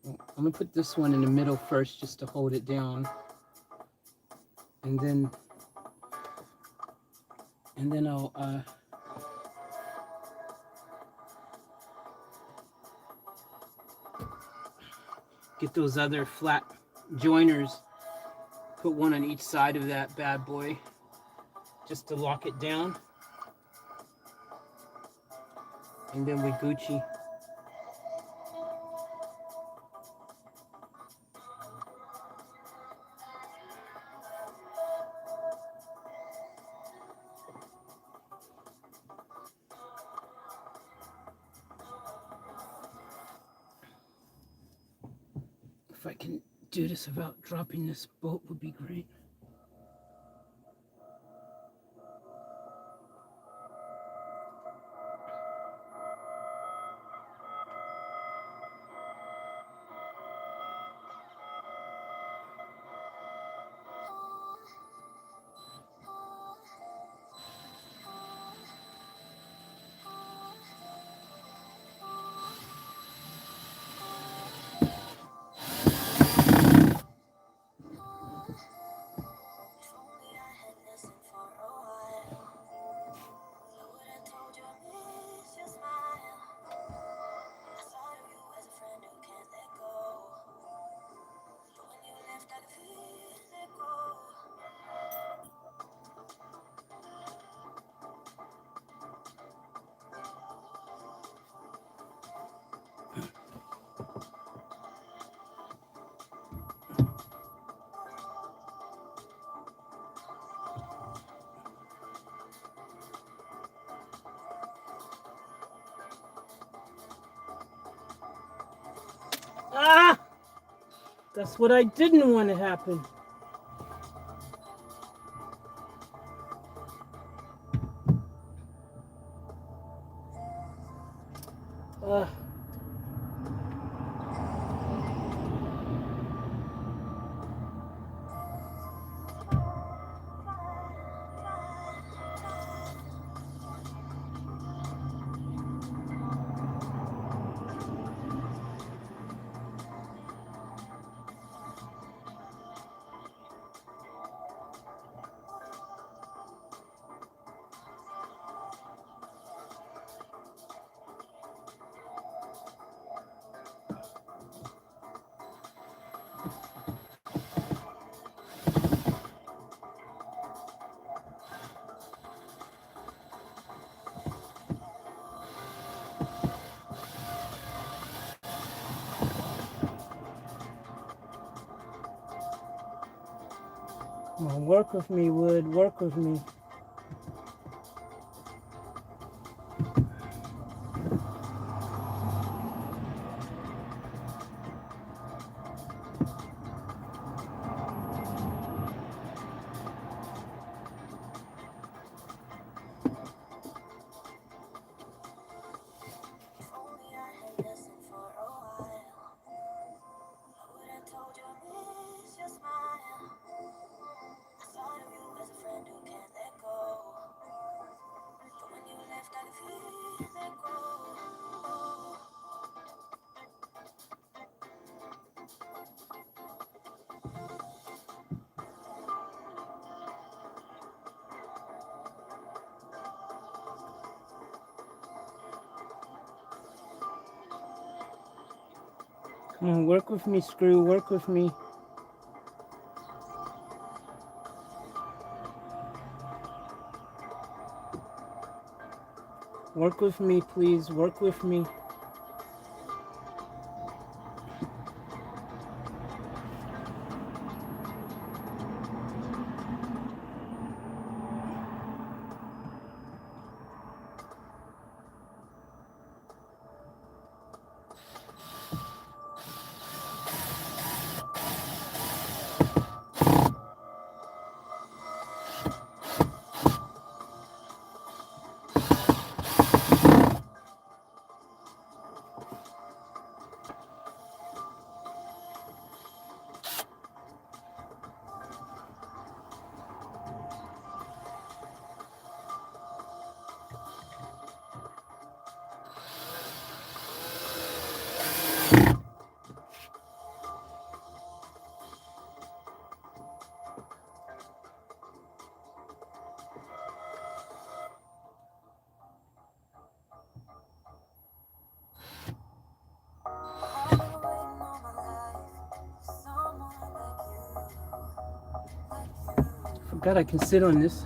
Well, I'm gonna put this one in the middle first just to hold it down. And then I'll get those other flat joiners, put one on each side of that bad boy just to lock it down. And then we Gucci. if I can do this without dropping this boat would be great. Ah! That's what I didn't want to happen. Well, work with me, Wood. Work with me. Come on, work with me, Screw. Work with me. Work with me, please. Work with me. Forgot I can sit on this.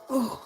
Oh.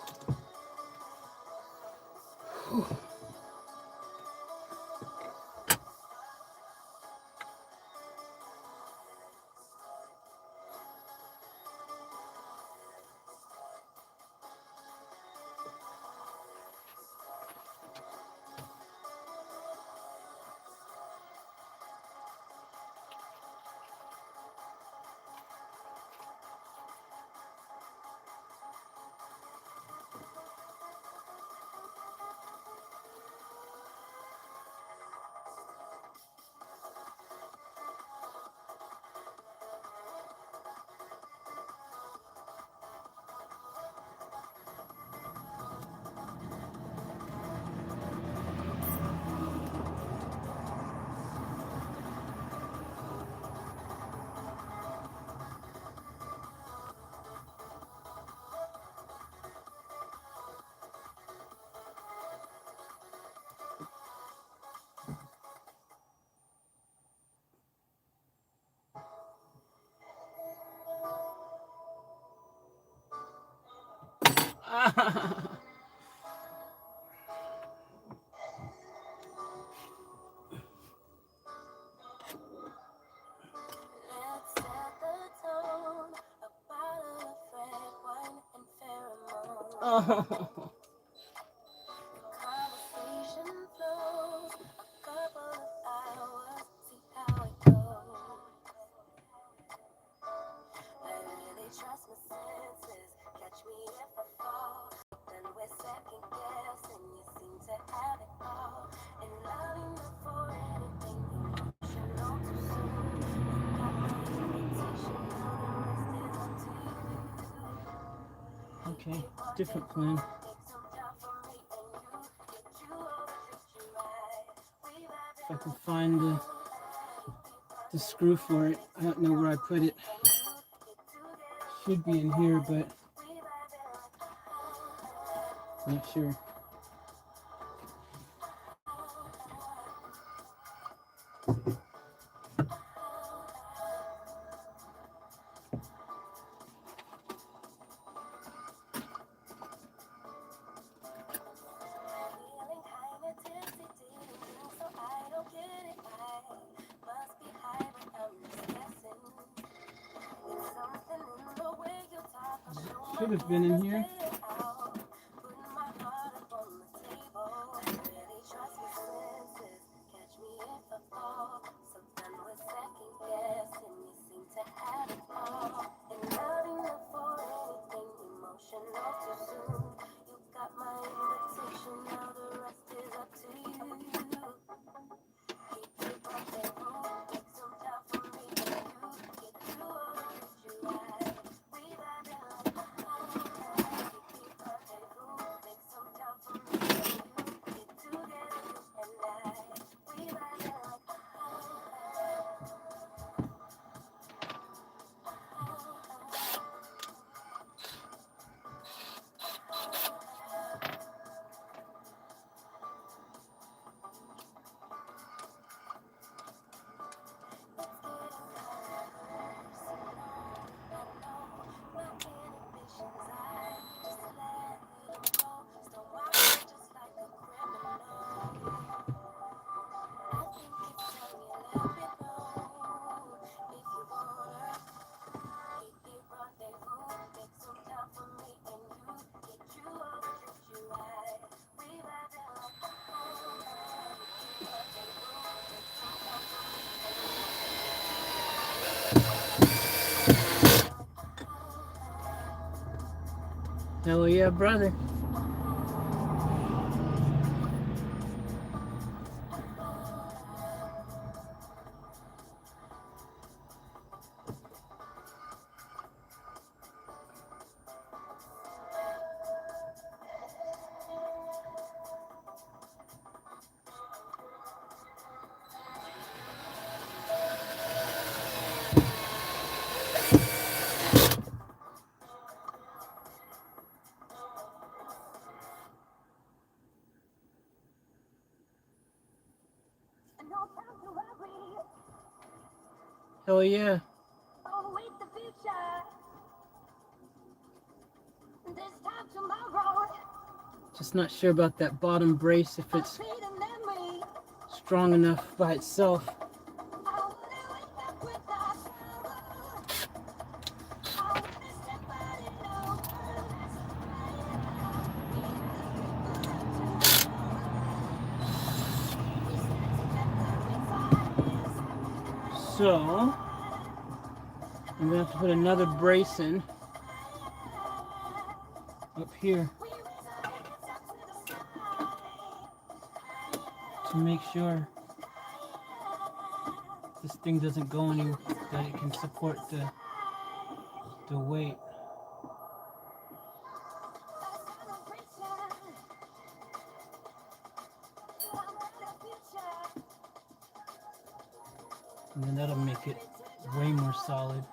Let's set the tone. A bottle of red wine and pheromones. Oh. Conversation flows. A couple of hours. See how it goes. I really trust my senses. Catch me if I fall. Then we're second guessing. You seem to have it all. And loving you for anything emotional too soon. You got my invitation. Now the rest is up to you. Okay, different plan. Take some time for me and you. Get you over, treat you right. We vibe If I can find the screw for it. I don't know where I put it. Should be in here, but not sure. feeling kinda tipsy, didn't think so. I don't get it. I must be high, but I'm just guessing. It's something in the way you talk. I'll show my Should have been in hand, here. let's lay it out. Putting my heart up on the table. Really trust my senses. Catch me if I fall. So done with second guessing. You seem to have it all. And loving you for anything emotional too soon. You got my invitation. Now the rest is up to you. Keep it on the road. Take some time for me and you. Get you over, treat you right. We vibing like keep it rendezvous. Make some time for me and you. Get together, you and I. We vibing like Hell yeah, brother. no time to worry. Hell yeah. Overweight the future. This time Just not sure about that bottom brace, if it's strong enough by itself. So I'm gonna have to put another brace in up here to make sure this thing doesn't go anywhere, that it can support the weight. And then that'll make it way more solid.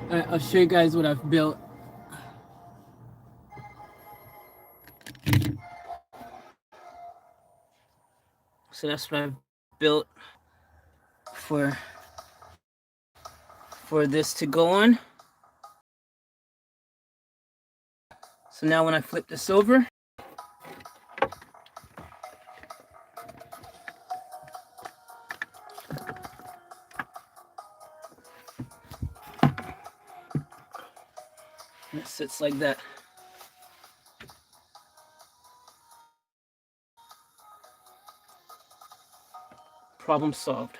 Alright, I'll show you guys what I've built. So that's what I've built for this to go on. So now when I flip this over, it sits like that. Problem solved.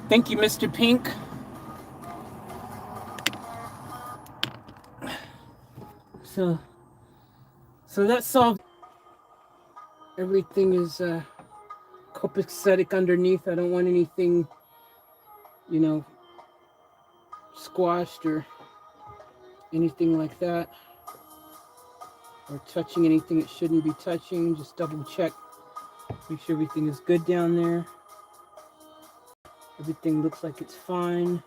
Thank you, Mr. Pink. So that solved. Everything is copacetic underneath. I don't want anything, you know, squashed or anything like that, or touching anything it shouldn't be touching. Just double check, make sure everything is good down there. Everything looks like it's fine.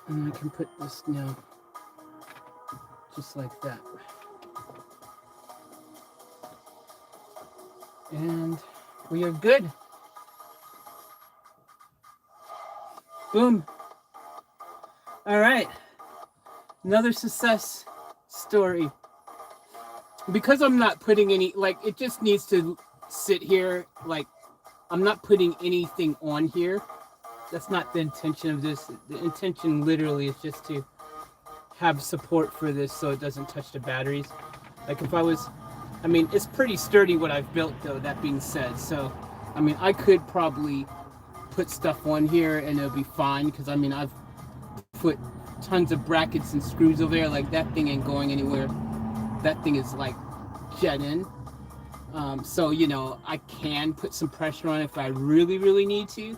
And I can put this now, just like that. And we are good. Boom. All right. Another success story. Because I'm not putting any, like, it just needs to sit here. Like, I'm not putting anything on here. That's not the intention of this. The intention literally is just to have support for this so it doesn't touch the batteries. Like if I was, I mean, it's pretty sturdy what I've built though, that being said. So, I mean, I could probably put stuff on here and it'll be fine because I mean, I've put tons of brackets and screws over there. Like that thing ain't going anywhere. That thing is like jetting. So, you know, I can put some pressure on it if I really, really need to.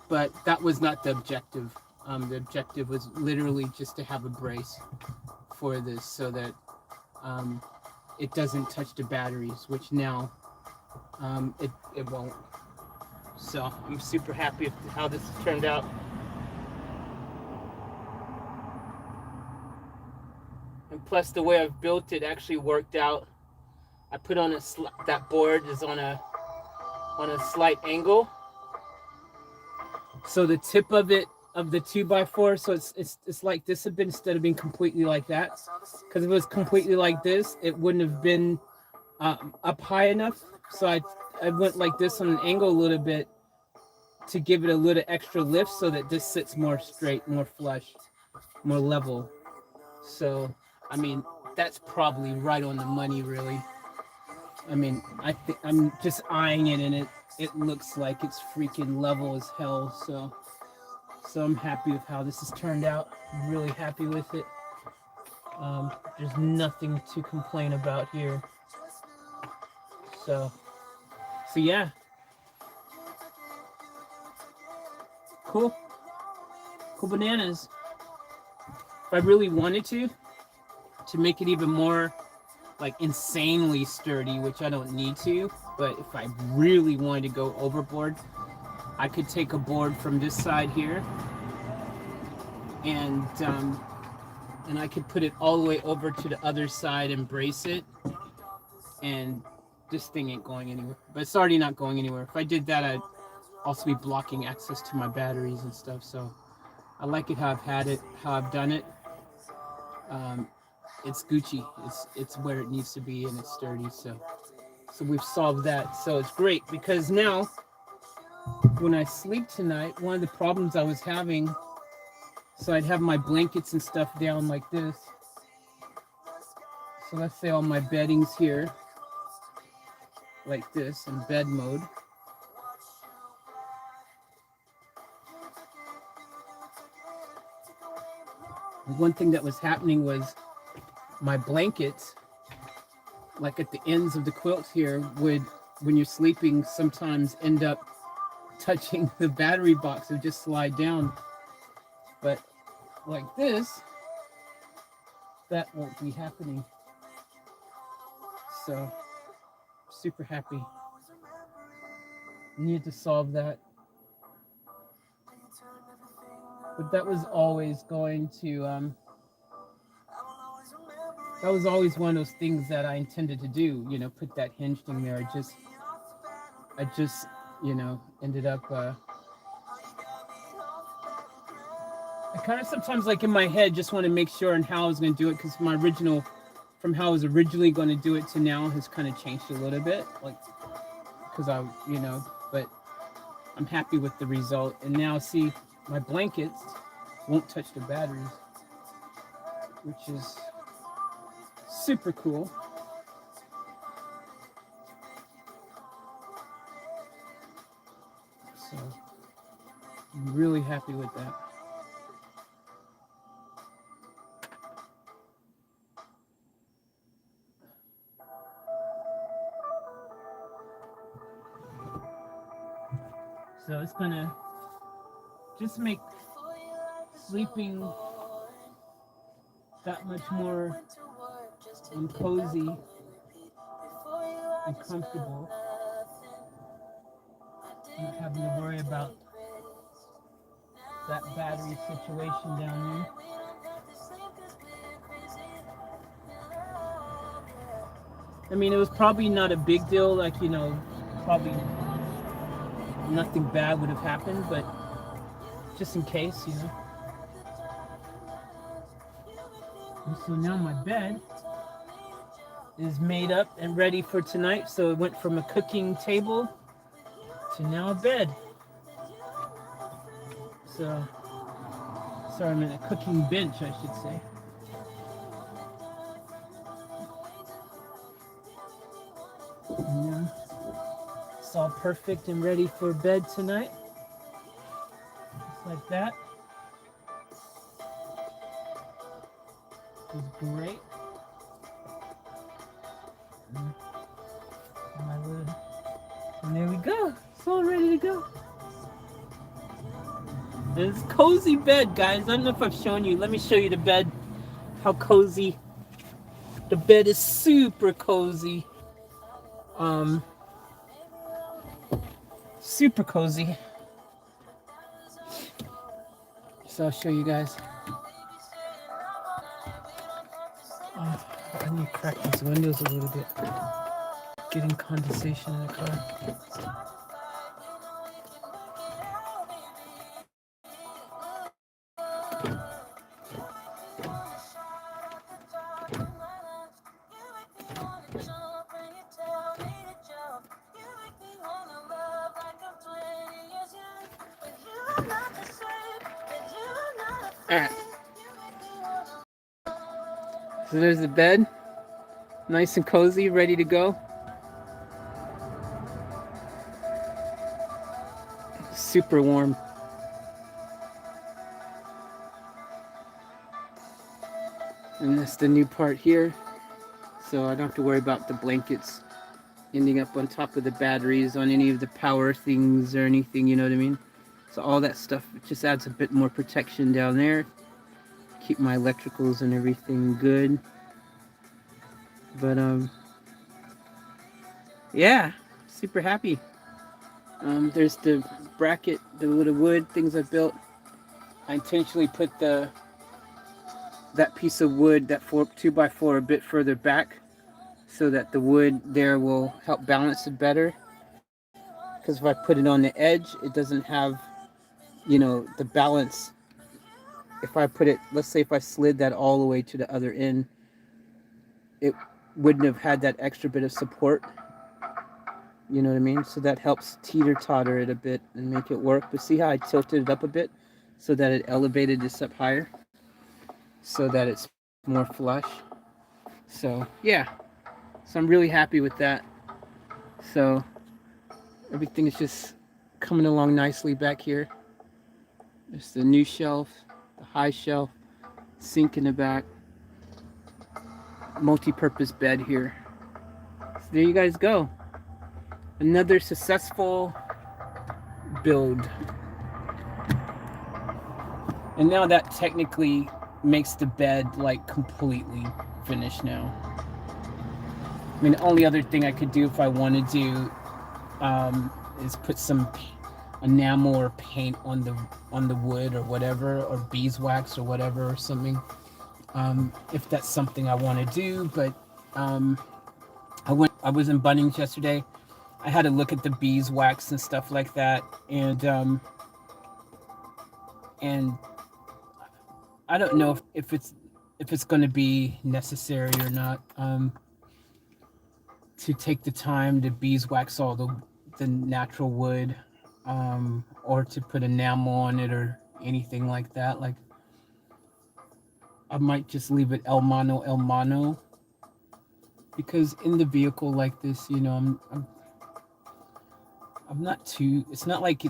But that was not the objective. The objective was literally just to have a brace for this so that it doesn't touch the batteries, which now it won't. So I'm super happy with how this has turned out. And plus the way I've built it actually worked out. I put on that board is on a slight angle. So the tip of it, of the 2x4, so it's like this had been instead of being completely like that. Because if it was completely like this, it wouldn't have been up high enough. So I went like this on an angle a little bit to give it a little extra lift so that this sits more straight, more flush, more level. So, I mean, that's probably right on the money, really. I mean, I think I'm just eyeing it and it looks like it's freaking level as hell. So I'm happy with how this has turned out. I'm really happy with it. There's nothing to complain about here. So yeah. Cool bananas. If I really wanted to make it even more like insanely sturdy, which I don't need to, but if I really wanted to go overboard, I could take a board from this side here and I could put it all the way over to the other side and brace it, and this thing ain't going anywhere. But it's already not going anywhere. If I did that, I'd also be blocking access to my batteries and stuff. So I like it how I've had it, how I've done it. It's Gucci. It's where it needs to be, and it's sturdy. So we've solved that. So it's great because now when I sleep tonight, one of the problems I was having, so I'd have my blankets and stuff down like this. So let's say all my bedding's here like this in bed mode. One thing that was happening was my blankets, like at the ends of the quilt here, would, when you're sleeping, sometimes end up touching the battery box and just slide down. But like this, that won't be happening. So super happy. Need to solve that. But that was always going to that was always one of those things that I intended to do, you know, put that hinge thing there. I just, you know, ended up I kind of sometimes, like in my head, just want to make sure on how I was going to do it, because my original, from how I was originally going to do it to now, has kind of changed a little bit, like, because I, you know, but I'm happy with the result. And now, see, my blankets won't touch the batteries, which is super cool. I'm really happy with that. So it's gonna just make sleeping that much more cozy and comfortable. Not having to worry about that battery situation down there. I mean, it was probably not a big deal, like, probably nothing bad would have happened, but just in case, And so now my bed is made up and ready for tonight. So it went from a cooking table to now a bed. So, sorry, I'm in a cooking bench, I should say. And now it's all perfect and ready for bed tonight. Just like that. It's great. And there we go. It's all ready to go. It's a cozy bed, guys. I don't know if I've shown you. Let me show you the bed. How cozy. The bed is super cozy. Super cozy. So I'll show you guys. I need to crack these windows a little bit. Getting condensation in the car. Alright. So there's the bed. Nice and cozy, ready to go. Super warm. And that's the new part here. So I don't have to worry about the blankets ending up on top of the batteries on any of the power things or anything, you know what I mean? So all that stuff, it just adds a bit more protection down there. Keep my electricals and everything good. But yeah, super happy. There's the bracket, the little wood things I built. I intentionally put that piece of wood, that 2x4 a bit further back so that the wood there will help balance it better. Because if I put it on the edge, it doesn't have, the balance. If I put it, let's say if I slid that all the way to the other end, it wouldn't have had that extra bit of support. You know what I mean? So that helps teeter-totter it a bit and make it work. But see how I tilted it up a bit so that it elevated this up higher? So that it's more flush. So, yeah. So I'm really happy with that. So everything is just coming along nicely back here. There's the new shelf, the high shelf, sink in the back, multi-purpose bed here. So there you guys go. Another successful build. And now that technically makes the bed like completely finished now. I mean, the only other thing I could do if I wanted to is put some enamel or paint on the wood or whatever, or beeswax or whatever or something. If that's something I want to do, but I was in Bunnings yesterday. I had to look at the beeswax and stuff like that, and I don't know if it's going to be necessary or not to take the time to beeswax all the natural wood, or to put enamel on it or anything like that. Like, I might just leave it el mano, because in the vehicle like this, I'm not too. It's not like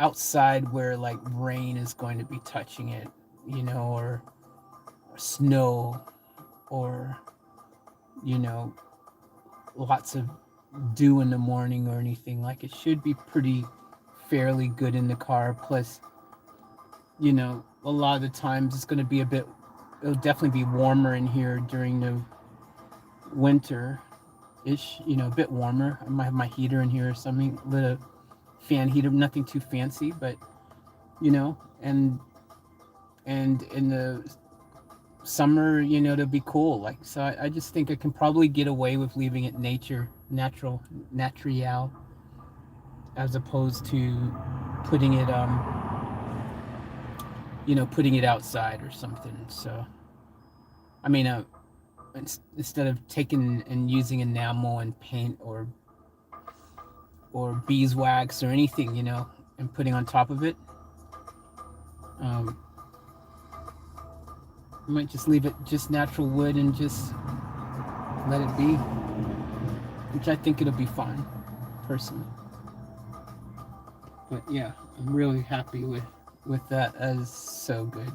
outside where like rain is going to be touching it, you know, or snow, or, you know, lots of dew in the morning or anything. Like, it should be pretty fairly good in the car. Plus, you know, a lot of the times it's going to be it'll definitely be warmer in here during the winter ish, you know, a bit warmer. I might have my heater in here or something, little fan heater, nothing too fancy, but, you know, and in the summer, you know, to be cool. Like, so I just think I can probably get away with leaving it natural, as opposed to putting it, you know, putting it outside or something. So, I mean, instead of taking and using enamel and paint or beeswax or anything, you know, and putting on top of it, I might just leave it just natural wood and just let it be, which I think it'll be fine, personally. But yeah, I'm really happy with that. As so good.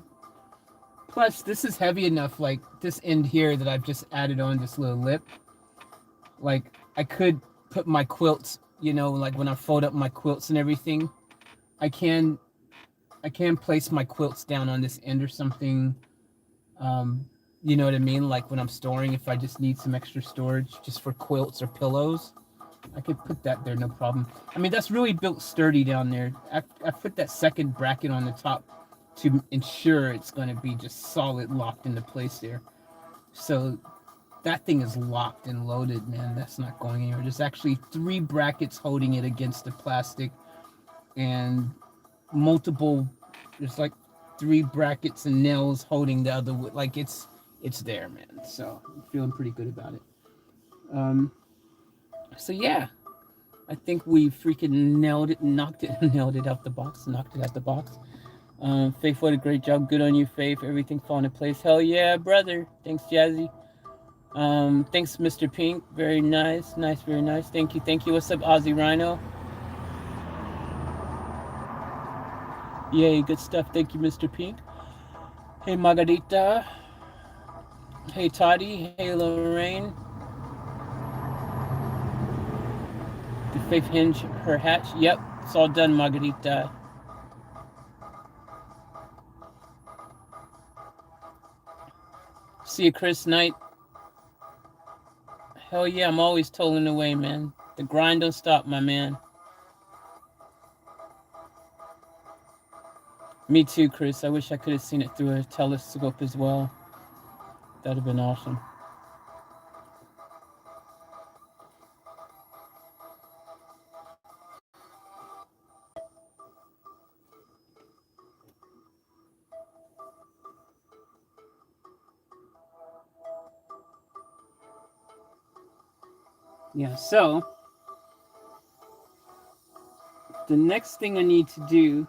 Plus, this is heavy enough, like this end here that I've just added on this little lip. Like, I could put my quilts, you know, like when I fold up my quilts and everything, I can place my quilts down on this end or something. You know what I mean? Like when I'm storing, if I just need some extra storage just for quilts or pillows, I could put that there, no problem. I mean, that's really built sturdy down there. I put that second bracket on the top to ensure it's going to be just solid, locked into place there. So that thing is locked and loaded, man. That's not going anywhere. There's actually 3 brackets holding it against the plastic, and multiple, there's like 3 brackets and nails holding the other. Like, it's there, man. So I'm feeling pretty good about it. So yeah, I think we freaking nailed it, nailed it out the box, knocked it out the box. Faith, what a great job. Good on you, Faith. Everything falling in place. Hell yeah, brother. Thanks, Jazzy. Thanks, Mr. Pink. Very nice. Very nice. Thank you. What's up, Ozzy Rhino? Yay, good stuff. Thank you, Mr. Pink. Hey, Margarita. Hey, Toddy. Hey, Lorraine. Did Faith hinge her hatch? Yep, it's all done, Margarita. See you, Chris Knight. Hell yeah, I'm always tolling away, man. The grind don't stop, my man. Me too, Chris. I wish I could have seen it through a telescope as well. That'd have been awesome. Yeah, so the next thing I need to do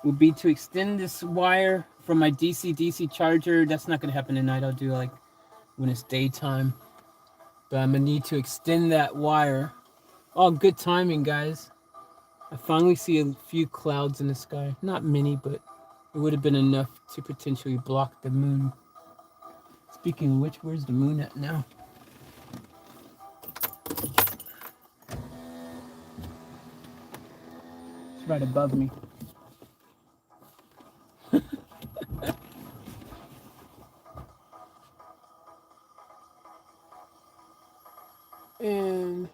will be to extend this wire from my DC charger. That's not going to happen tonight. I'll do like when it's daytime. But I'm going to need to extend that wire. Oh, good timing, guys. I finally see a few clouds in the sky. Not many, but it would have been enough to potentially block the moon. Speaking of which, where's the moon at now? It's right above me. And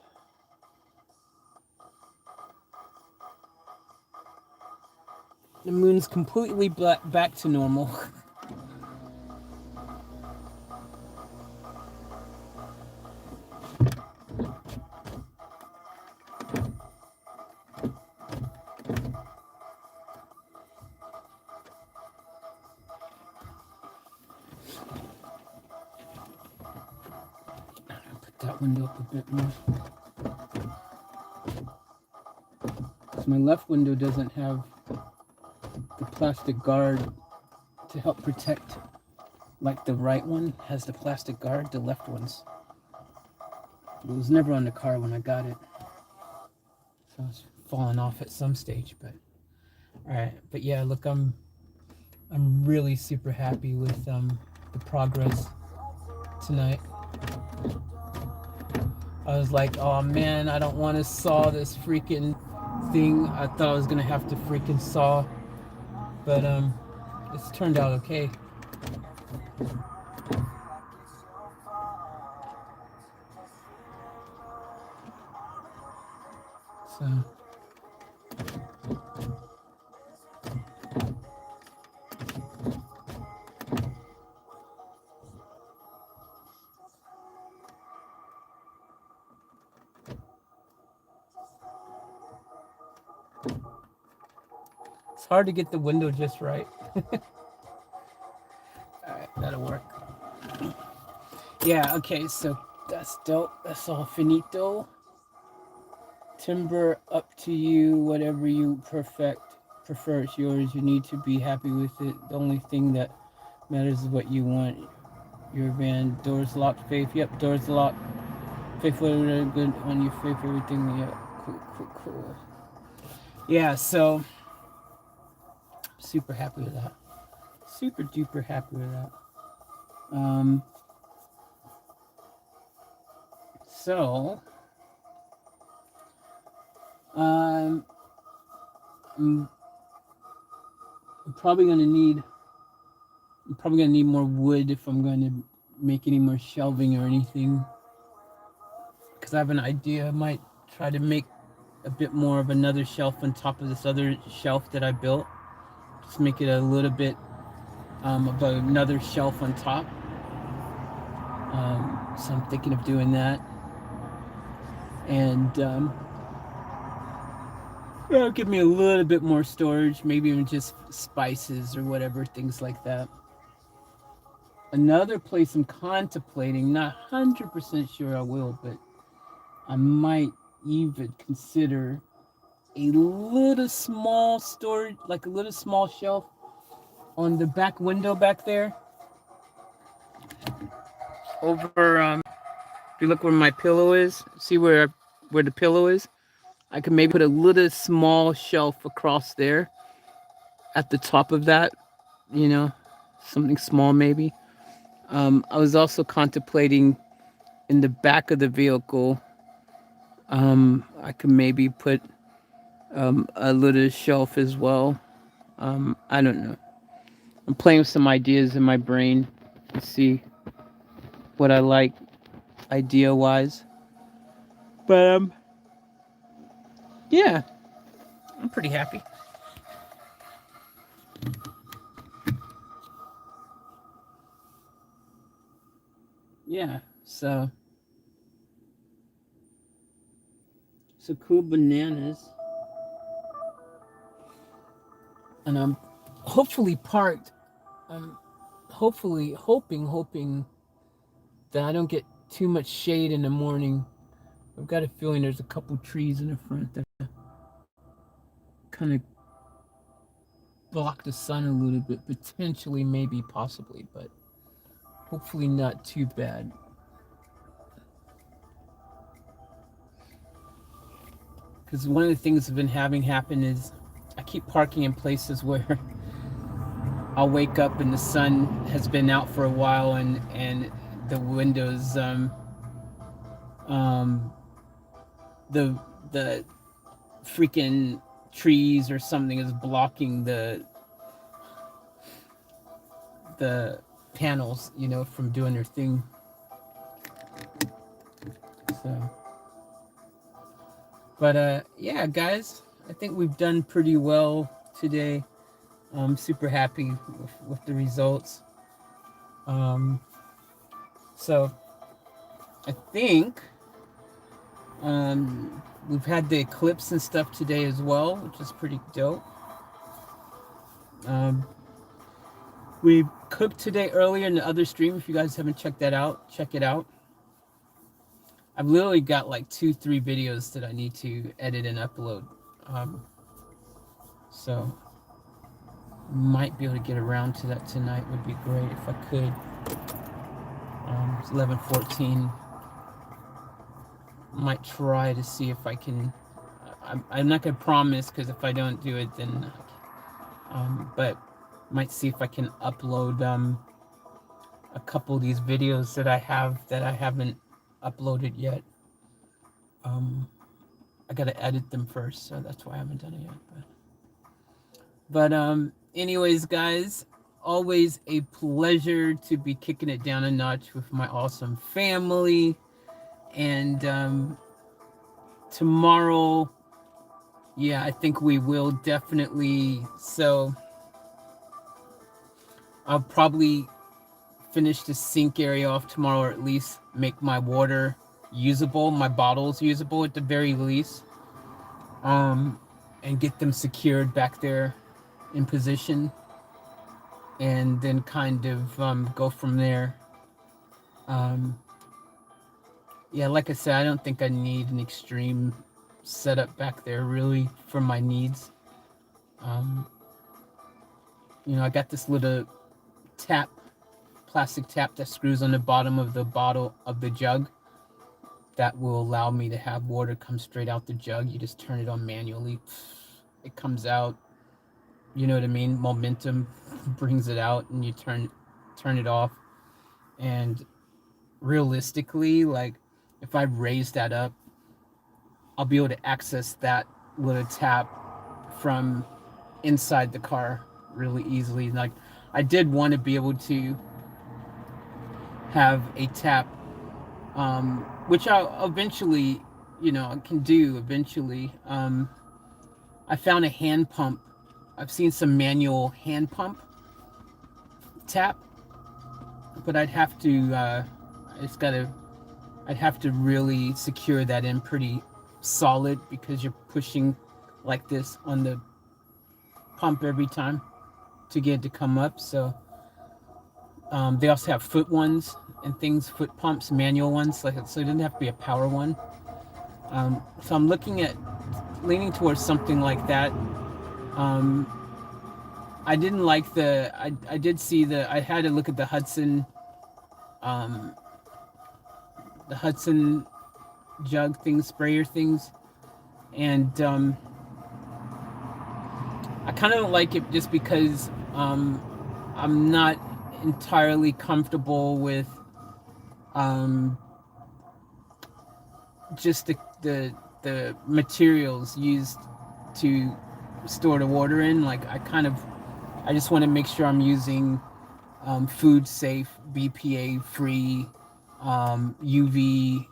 the moon's completely back to normal. That window up a bit more. So my left window doesn't have the plastic guard to help protect, like the right one has the plastic guard, the left one's. It was never on the car when I got it. So I was falling off at some stage, but all right. But yeah, look, I'm really super happy with the progress tonight. I was like, oh man, I don't want to saw this freaking thing. I thought I was gonna have to freaking saw, but it's turned out okay. So it's hard to get the window just right. Alright, that'll work. Yeah, okay, so that's dope. That's all finito. Timber, up to you. Whatever you prefer, it's yours. You need to be happy with it. The only thing that matters is what you want. Your van, doors locked, Faith. Yep, doors locked. Faith, whatever, good on you, Faith, everything. Yeah, cool. Yeah, so super happy with that. Super duper happy with that. So I'm probably gonna need more wood if I'm going to make any more shelving or anything, because I have an idea. I might try to make a bit more of another shelf on top of this other shelf that I built. Just make it a little bit of another shelf on top. So I'm thinking of doing that, and it'll give me a little bit more storage, maybe even just spices or whatever, things like that. Another place I'm contemplating, not 100% sure I will, but I might even consider a little small storage, like a little small shelf on the back window back there. Over, if you look where my pillow is, see where the pillow is? I could maybe put a little small shelf across there at the top of that, something small maybe. I was also contemplating in the back of the vehicle, I could maybe put a little shelf as well. I don't know. I'm playing with some ideas in my brain to see what I like idea-wise. But, yeah, I'm pretty happy. Yeah, so cool bananas. And I'm hopefully parked. I'm hoping that I don't get too much shade in the morning. I've got a feeling there's a couple trees in the front that kind of block the sun a little bit, potentially, maybe, possibly, but hopefully not too bad. Because one of the things I've been having happen is I keep parking in places where I'll wake up and the sun has been out for a while, and the windows, the freaking trees or something is blocking the panels, from doing their thing. So, but yeah, guys, I think we've done pretty well today. I'm super happy with the results. So I think we've had the eclipse and stuff today as well, which is pretty dope. We cooked today earlier in the other stream. If you guys haven't checked that out, check it out. I've literally got like 2-3 videos that I need to edit and upload. So might be able to get around to that tonight. Would be great if I could. It's 11:14. Might try to see if I can. I'm not gonna promise, because if I don't do it, then but might see if I can upload a couple of these videos that I haven't uploaded yet. I gotta edit them first, so that's why I haven't done it yet. But anyways, guys, always a pleasure to be kicking it down a notch with my awesome family. And tomorrow, yeah, I think we will definitely. So I'll probably finish the sink area off tomorrow, or at least make my water usable, my bottles usable at the very least, and get them secured back there in position, and then kind of go from there. Yeah, like I said, I don't think I need an extreme setup back there really for my needs. You know, I got this little tap, plastic tap that screws on the bottom of the bottle of the jug that will allow me to have water come straight out the jug. You just turn it on manually, it comes out. You know what I mean? Momentum brings it out, and you turn it off. And realistically, like, if I raise that up, I'll be able to access that little tap from inside the car really easily. Like, I did want to be able to have a tap, which I'll eventually, you know, I can do eventually. I found a hand pump. I've seen some manual hand pump tap, but I'd have to, I'd have to really secure that in pretty solid, because you're pushing like this on the pump every time to get it to come up. So they also have foot ones and things, foot pumps, manual ones, like, so it doesn't have to be a power one. So I'm leaning towards something like that. I didn't like I did see I had to look at the Hudson jug things, sprayer things, and I kind of don't like it just because I'm not entirely comfortable with just the materials used to store the water in. Like, I just want to make sure I'm using food safe, BPA free, UV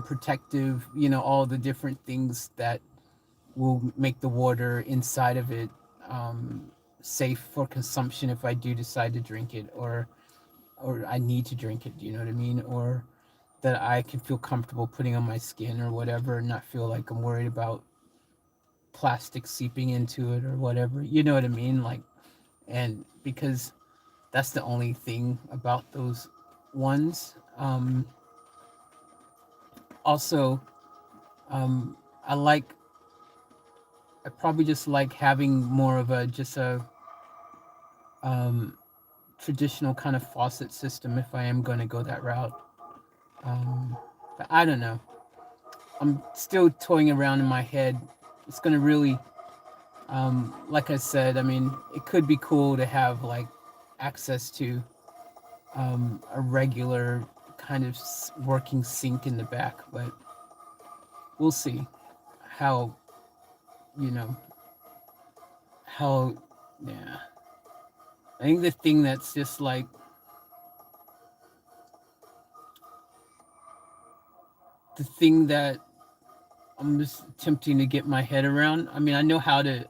protective, you know, all the different things that will make the water inside of it safe for consumption if I do decide to drink it, or I need to drink it, you know what I mean? Or that I can feel comfortable putting on my skin or whatever, and not feel like I'm worried about plastic seeping into it or whatever, you know what I mean? Like, and because that's the only thing about those ones. Also, I probably just like having more of a traditional kind of faucet system if I am going to go that route. But I don't know. I'm still toying around in my head. It's going to really, like I said, I mean, it could be cool to have like access to a regular kind of working sink in the back, but we'll see how, you know, yeah. I think the thing that's just like, the thing that I'm just attempting to get my head around. I mean, I know how to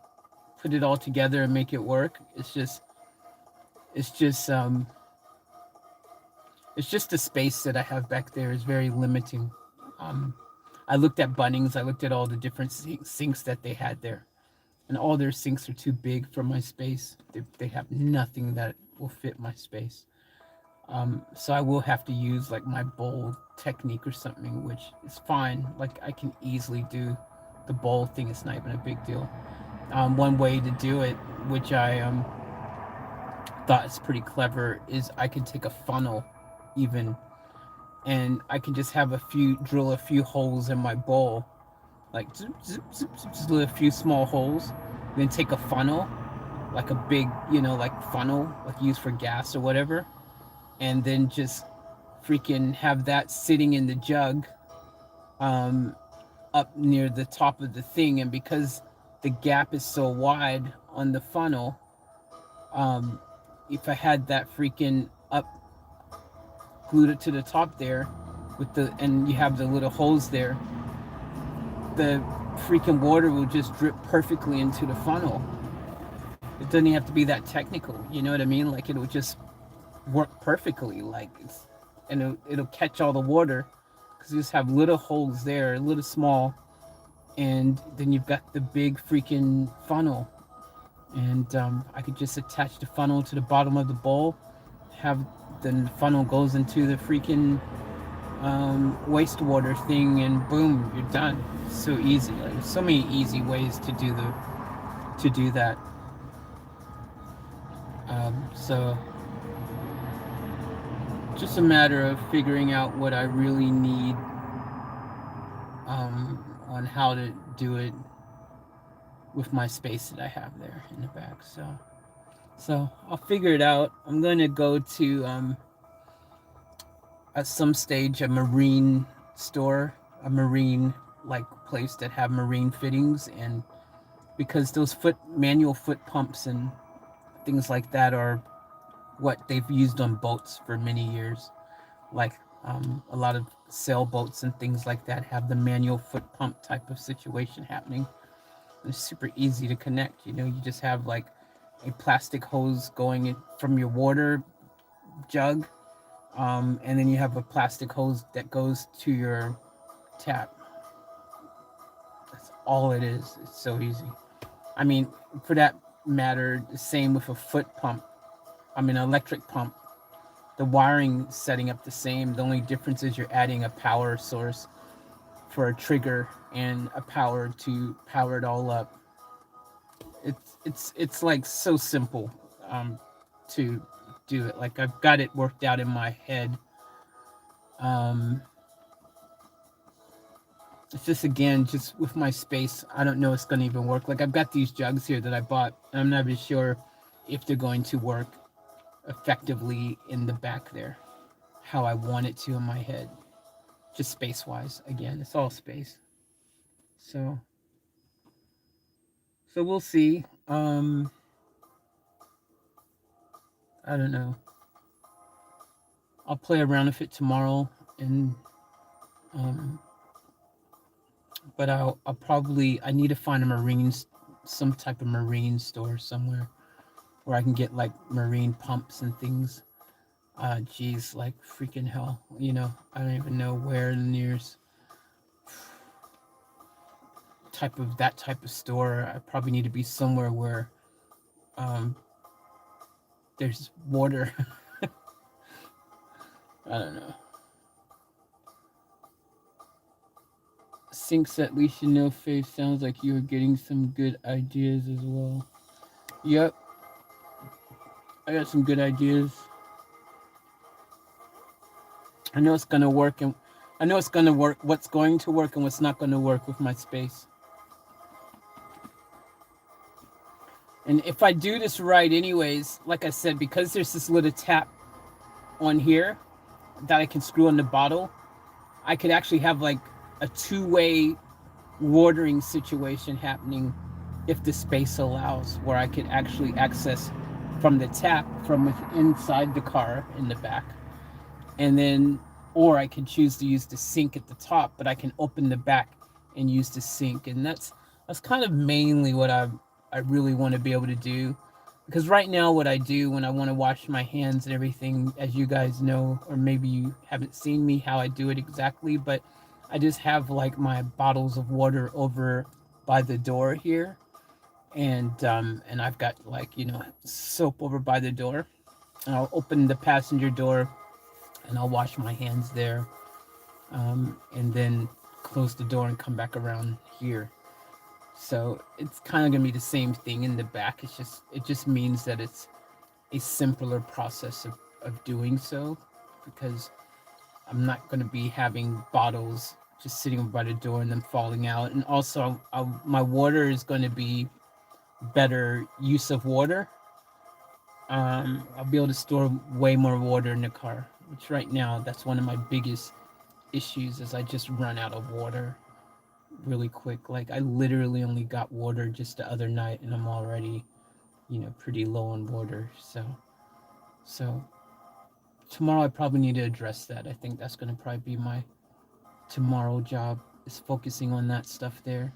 put it all together and make it work. It's just the space that I have back there is very limiting. I looked at Bunnings. I looked at all the different sinks that they had there, and all their sinks are too big for my space. They have nothing that will fit my space. So I will have to use like my bowl technique or something, which is fine. Like, I can easily do the bowl thing. It's not even a big deal. One way to do it, which I thought is pretty clever, is I can take a funnel even, and I can just have drill a few holes in my bowl, like just a few small holes. Then take a funnel, like a big, like funnel, like used for gas or whatever, and then just freaking have that sitting in the jug, um, up near the top of the thing. And because the gap is so wide on the funnel, um, if I had that freaking up, glued it to the top there, and you have the little holes there, the freaking water will just drip perfectly into the funnel. It doesn't have to be that technical, you know what I mean? Like it'll just work perfectly, and it'll catch all the water because you just have little holes there, little small, and then you've got the big freaking funnel. And I could just attach the funnel to the bottom of the bowl, have the funnel goes into the freaking wastewater thing, and boom, you're done. It's so easy. Like there's so many easy ways to do that. So just a matter of figuring out what I really need, on how to do it with my space that I have there in the back. So I'll figure it out. I'm gonna go to at some stage a marine store, a marine like place that have marine fittings, and because those manual foot pumps and things like that are what they've used on boats for many years. Like a lot of sailboats and things like that have the manual foot pump type of situation happening. It's super easy to connect. You just have like a plastic hose going in from your water jug, and then you have a plastic hose that goes to your tap. That's all it is. It's so easy. I mean, for that matter, the same with a foot pump. I mean, an electric pump. The wiring setting up the same. The only difference is you're adding a power source for a trigger and a power to power it all up. It's like so simple to do it. Like I've got it worked out in my head. It's just, again, just with my space, I don't know it's going to even work. Like I've got these jugs here that I bought, and I'm not even sure if they're going to work effectively in the back there, how I want it to in my head, just space wise. Again, it's all space. So we'll see. I don't know. I'll play around with it tomorrow, and but I'll probably, I need to find some type of marine store somewhere where I can get like marine pumps and things. Geez, like freaking hell. I don't even know where the nearest type of store. I probably need to be somewhere where there's water. I don't know. Sinks, at least Faith, sounds like you were getting some good ideas as well. Yep. I got some good ideas. I know it's gonna work, and I know it's gonna work. What's going to work and what's not gonna work with my space. And if I do this right, anyways, like I said, because there's this little tap on here that I can screw on the bottle, I could actually have like a two-way watering situation happening if the space allows, where I could actually access from the tap from inside the car in the back. And then, or I can choose to use the sink at the top, but I can open the back and use the sink. And that's kind of mainly what I really want to be able to do. Because right now what I do when I want to wash my hands and everything, as you guys know, or maybe you haven't seen me how I do it exactly, but I just have like my bottles of water over by the door here. And I've got like, soap over by the door. And I'll open the passenger door and I'll wash my hands there. And then close the door and come back around here. So it's kind of going to be the same thing in the back. It just means that it's a simpler process of doing so, because I'm not going to be having bottles just sitting by the door and then falling out. And also, my water is going to be better use of water. I'll be able to store way more water in the car, which right now that's one of my biggest issues is I just run out of water really quick. Like I literally only got water just the other night and I'm already, pretty low on water. So tomorrow I probably need to address that. I think that's going to probably be my tomorrow job is focusing on that stuff there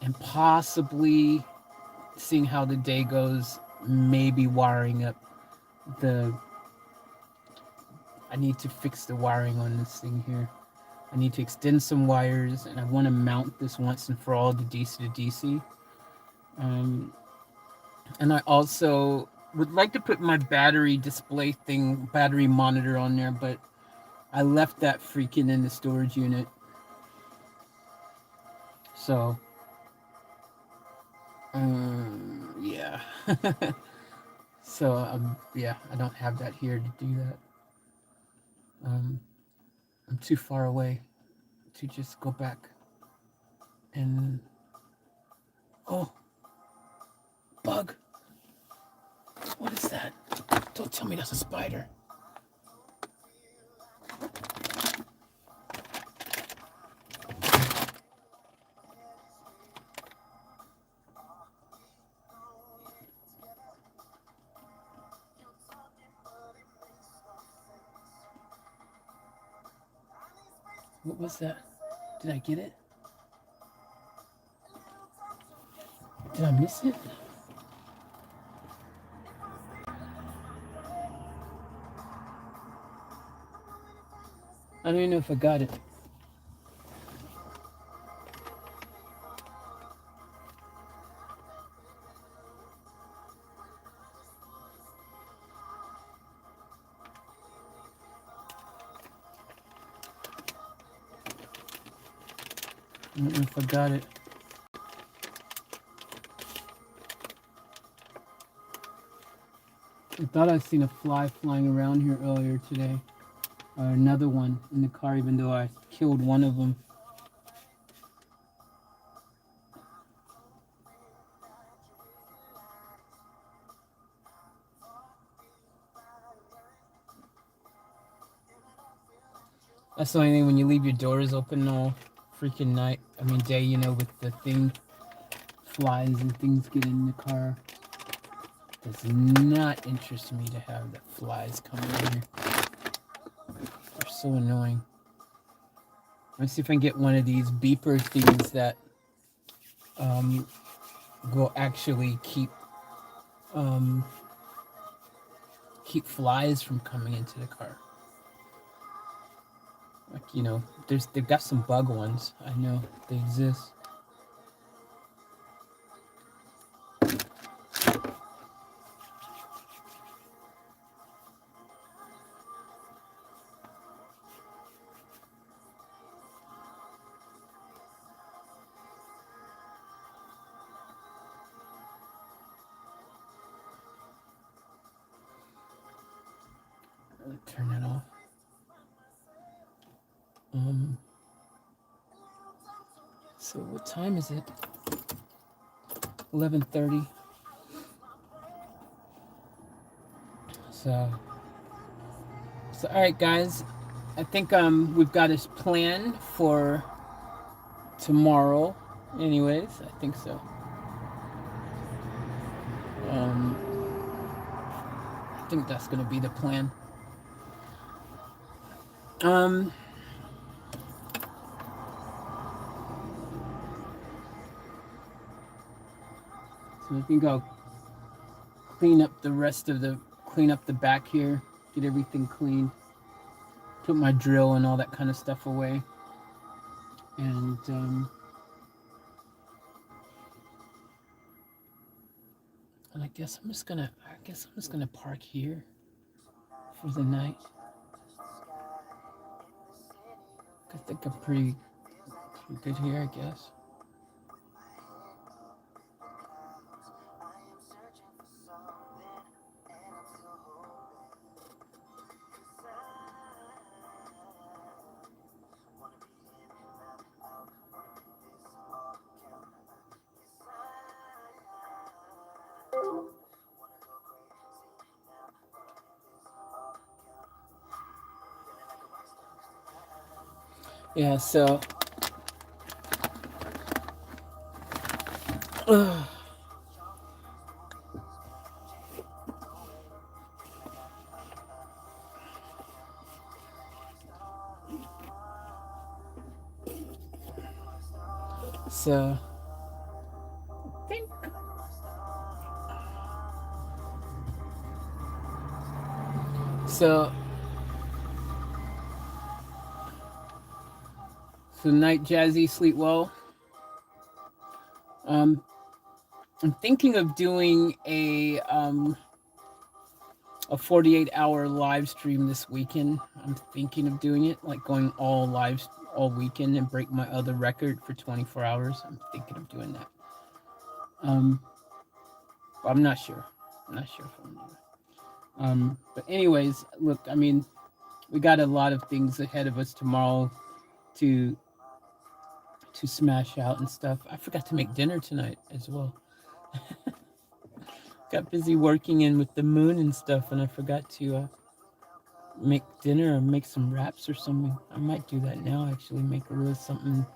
and possibly seeing how the day goes, maybe wiring up I need to fix the wiring on this thing here. I need to extend some wires and I want to mount this once and for all, the DC to DC. And I also would like to put my battery display thing, battery monitor on there, but I left that freaking in the storage unit. So, yeah. So, yeah, I don't have that here to do that. I'm too far away to just go back and, oh, bug. What is that? Don't tell me that's a spider. What was that? Did I get it? Did I miss it? I don't even know if I got it. I don't know if I got it. I thought I'd seen a fly flying around here earlier today. Or another one in the car, even though I killed one of them. That's the only thing when you leave your doors open all freaking night. I mean day, with the thing, flies and things get in the car. Does not interest me to have the flies coming in here. They're so annoying. Let me see if I can get one of these beeper things that will actually keep flies from coming into the car. Like, they've got some bug ones. I know they exist. Turn that off. So what time is it? 11:30. So all right, guys. I think we've got a plan for tomorrow. Anyways, I think so. I think that's gonna be the plan. So I think I'll clean up the back here, get everything clean, put my drill and all that kind of stuff away, and I guess I'm just gonna park here for the night. I think I'm pretty good here, I guess. Yeah, so so think so night, Jazzy, sleep well. I'm thinking of doing a 48-hour live stream this weekend. I'm thinking of doing it, like going all live all weekend and break my other record for 24 hours. I'm thinking of doing that. I'm not sure. I'm not sure if I'm doing it. But anyways, look, I mean, we got a lot of things ahead of us tomorrow to smash out and stuff. I forgot to make dinner tonight as well. Got busy working in with the moon and stuff, and I forgot to make dinner or make some wraps or something. I might do that now, actually, make a little something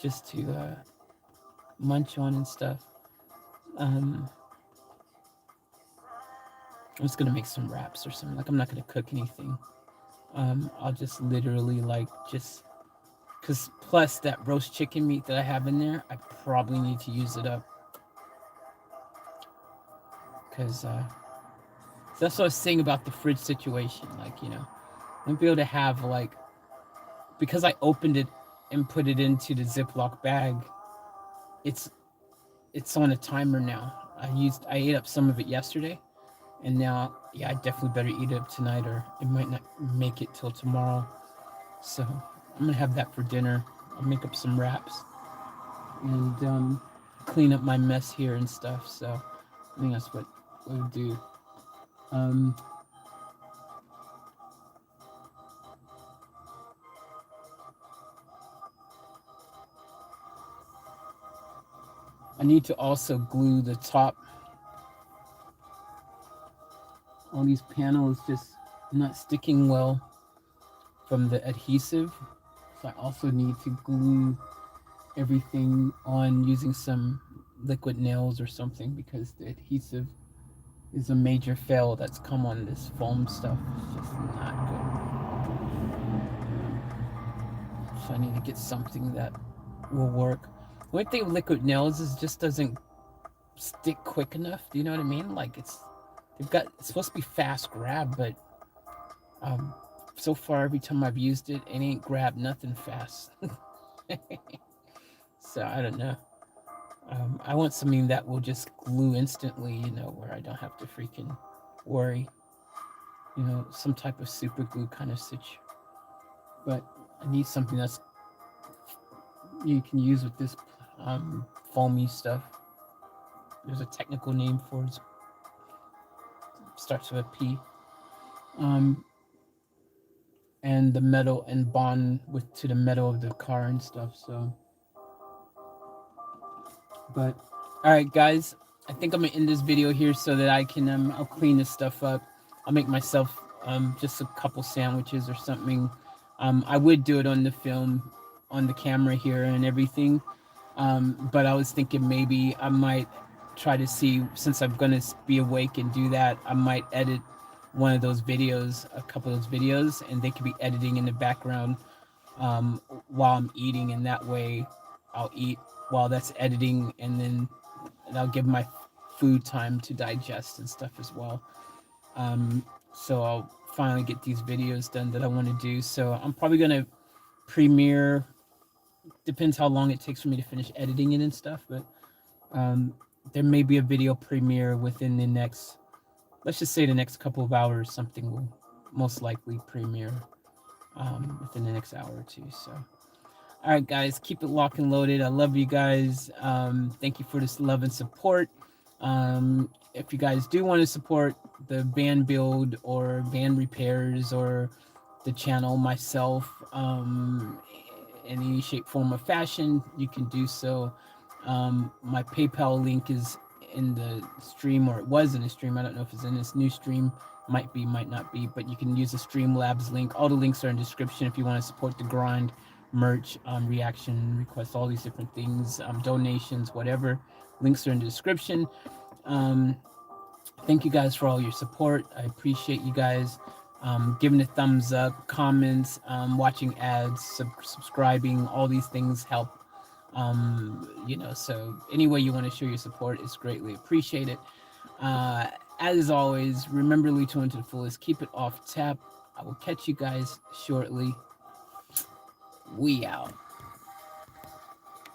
just to munch on and stuff. I'm just gonna make some wraps or something. Like, I'm not gonna cook anything. I'll just literally because plus that roast chicken meat that I have in there, I probably need to use it up. Because that's what I was saying about the fridge situation. Like, you know, I won't be able to have, like, because I opened it and put it into the Ziploc bag, it's on a timer now. I ate up some of it yesterday, and now, yeah, I definitely better eat it up tonight, or it might not make it till tomorrow. So I'm gonna have that for dinner. I'll make up some wraps and clean up my mess here and stuff. So I think that's what we'll do. I need to also glue the top. All these panels just not sticking well from the adhesive. So I also need to glue everything on using some liquid nails or something, because the adhesive is a major fail that's come on this foam stuff. It's just not good. So I need to get something that will work. The only thing with liquid nails is it just doesn't stick quick enough. Do you know what I mean? Like, it's supposed to be fast grab, but so far every time I've used it, it ain't grabbed nothing fast. So I don't know. I want something that will just glue instantly, you know, where I don't have to freaking worry. You know, some type of super glue kind of stitch. But I need something that's you can use with this foamy stuff. There's a technical name for it. Starts with a P. And the metal and bond to the metal of the car and stuff. So, but all right, guys, I think I'm gonna end this video here so that I can I'll clean this stuff up. I'll make myself just a couple sandwiches or something. I would do it on the film, on the camera here and everything, but I was thinking maybe I might try to see, since I'm gonna be awake and do that, I might edit one of those videos, a couple of those videos, and they could be editing in the background while I'm eating, and that way I'll eat while that's editing, and then I'll give my food time to digest and stuff as well. So I'll finally get these videos done that I want to do. So I'm probably gonna premiere, depends how long it takes for me to finish editing it and stuff, but there may be a video premiere within the next, let's just say the next couple of hours. Something will most likely premiere within the next hour or two. So, all right, guys, keep it locked and loaded. I love you guys. Thank you for this love and support. If you guys do want to support the band build or band repairs or the channel, myself, in any shape, form, or fashion, you can do so. My PayPal link is in the stream, or it was in a stream. I don't know if it's in this new stream. Might be, might not be, but you can use the Streamlabs link. All the links are in the description if you want to support the grind, merch, reaction requests, all these different things, donations, whatever. Links are in the description. Thank you guys for all your support. I appreciate you guys giving a thumbs up, comments, watching ads, subscribing. All these things help. So any way you want to show your support is greatly appreciated. As always, remember Leech to the fullest. Keep it off tap. I will catch you guys shortly. We out.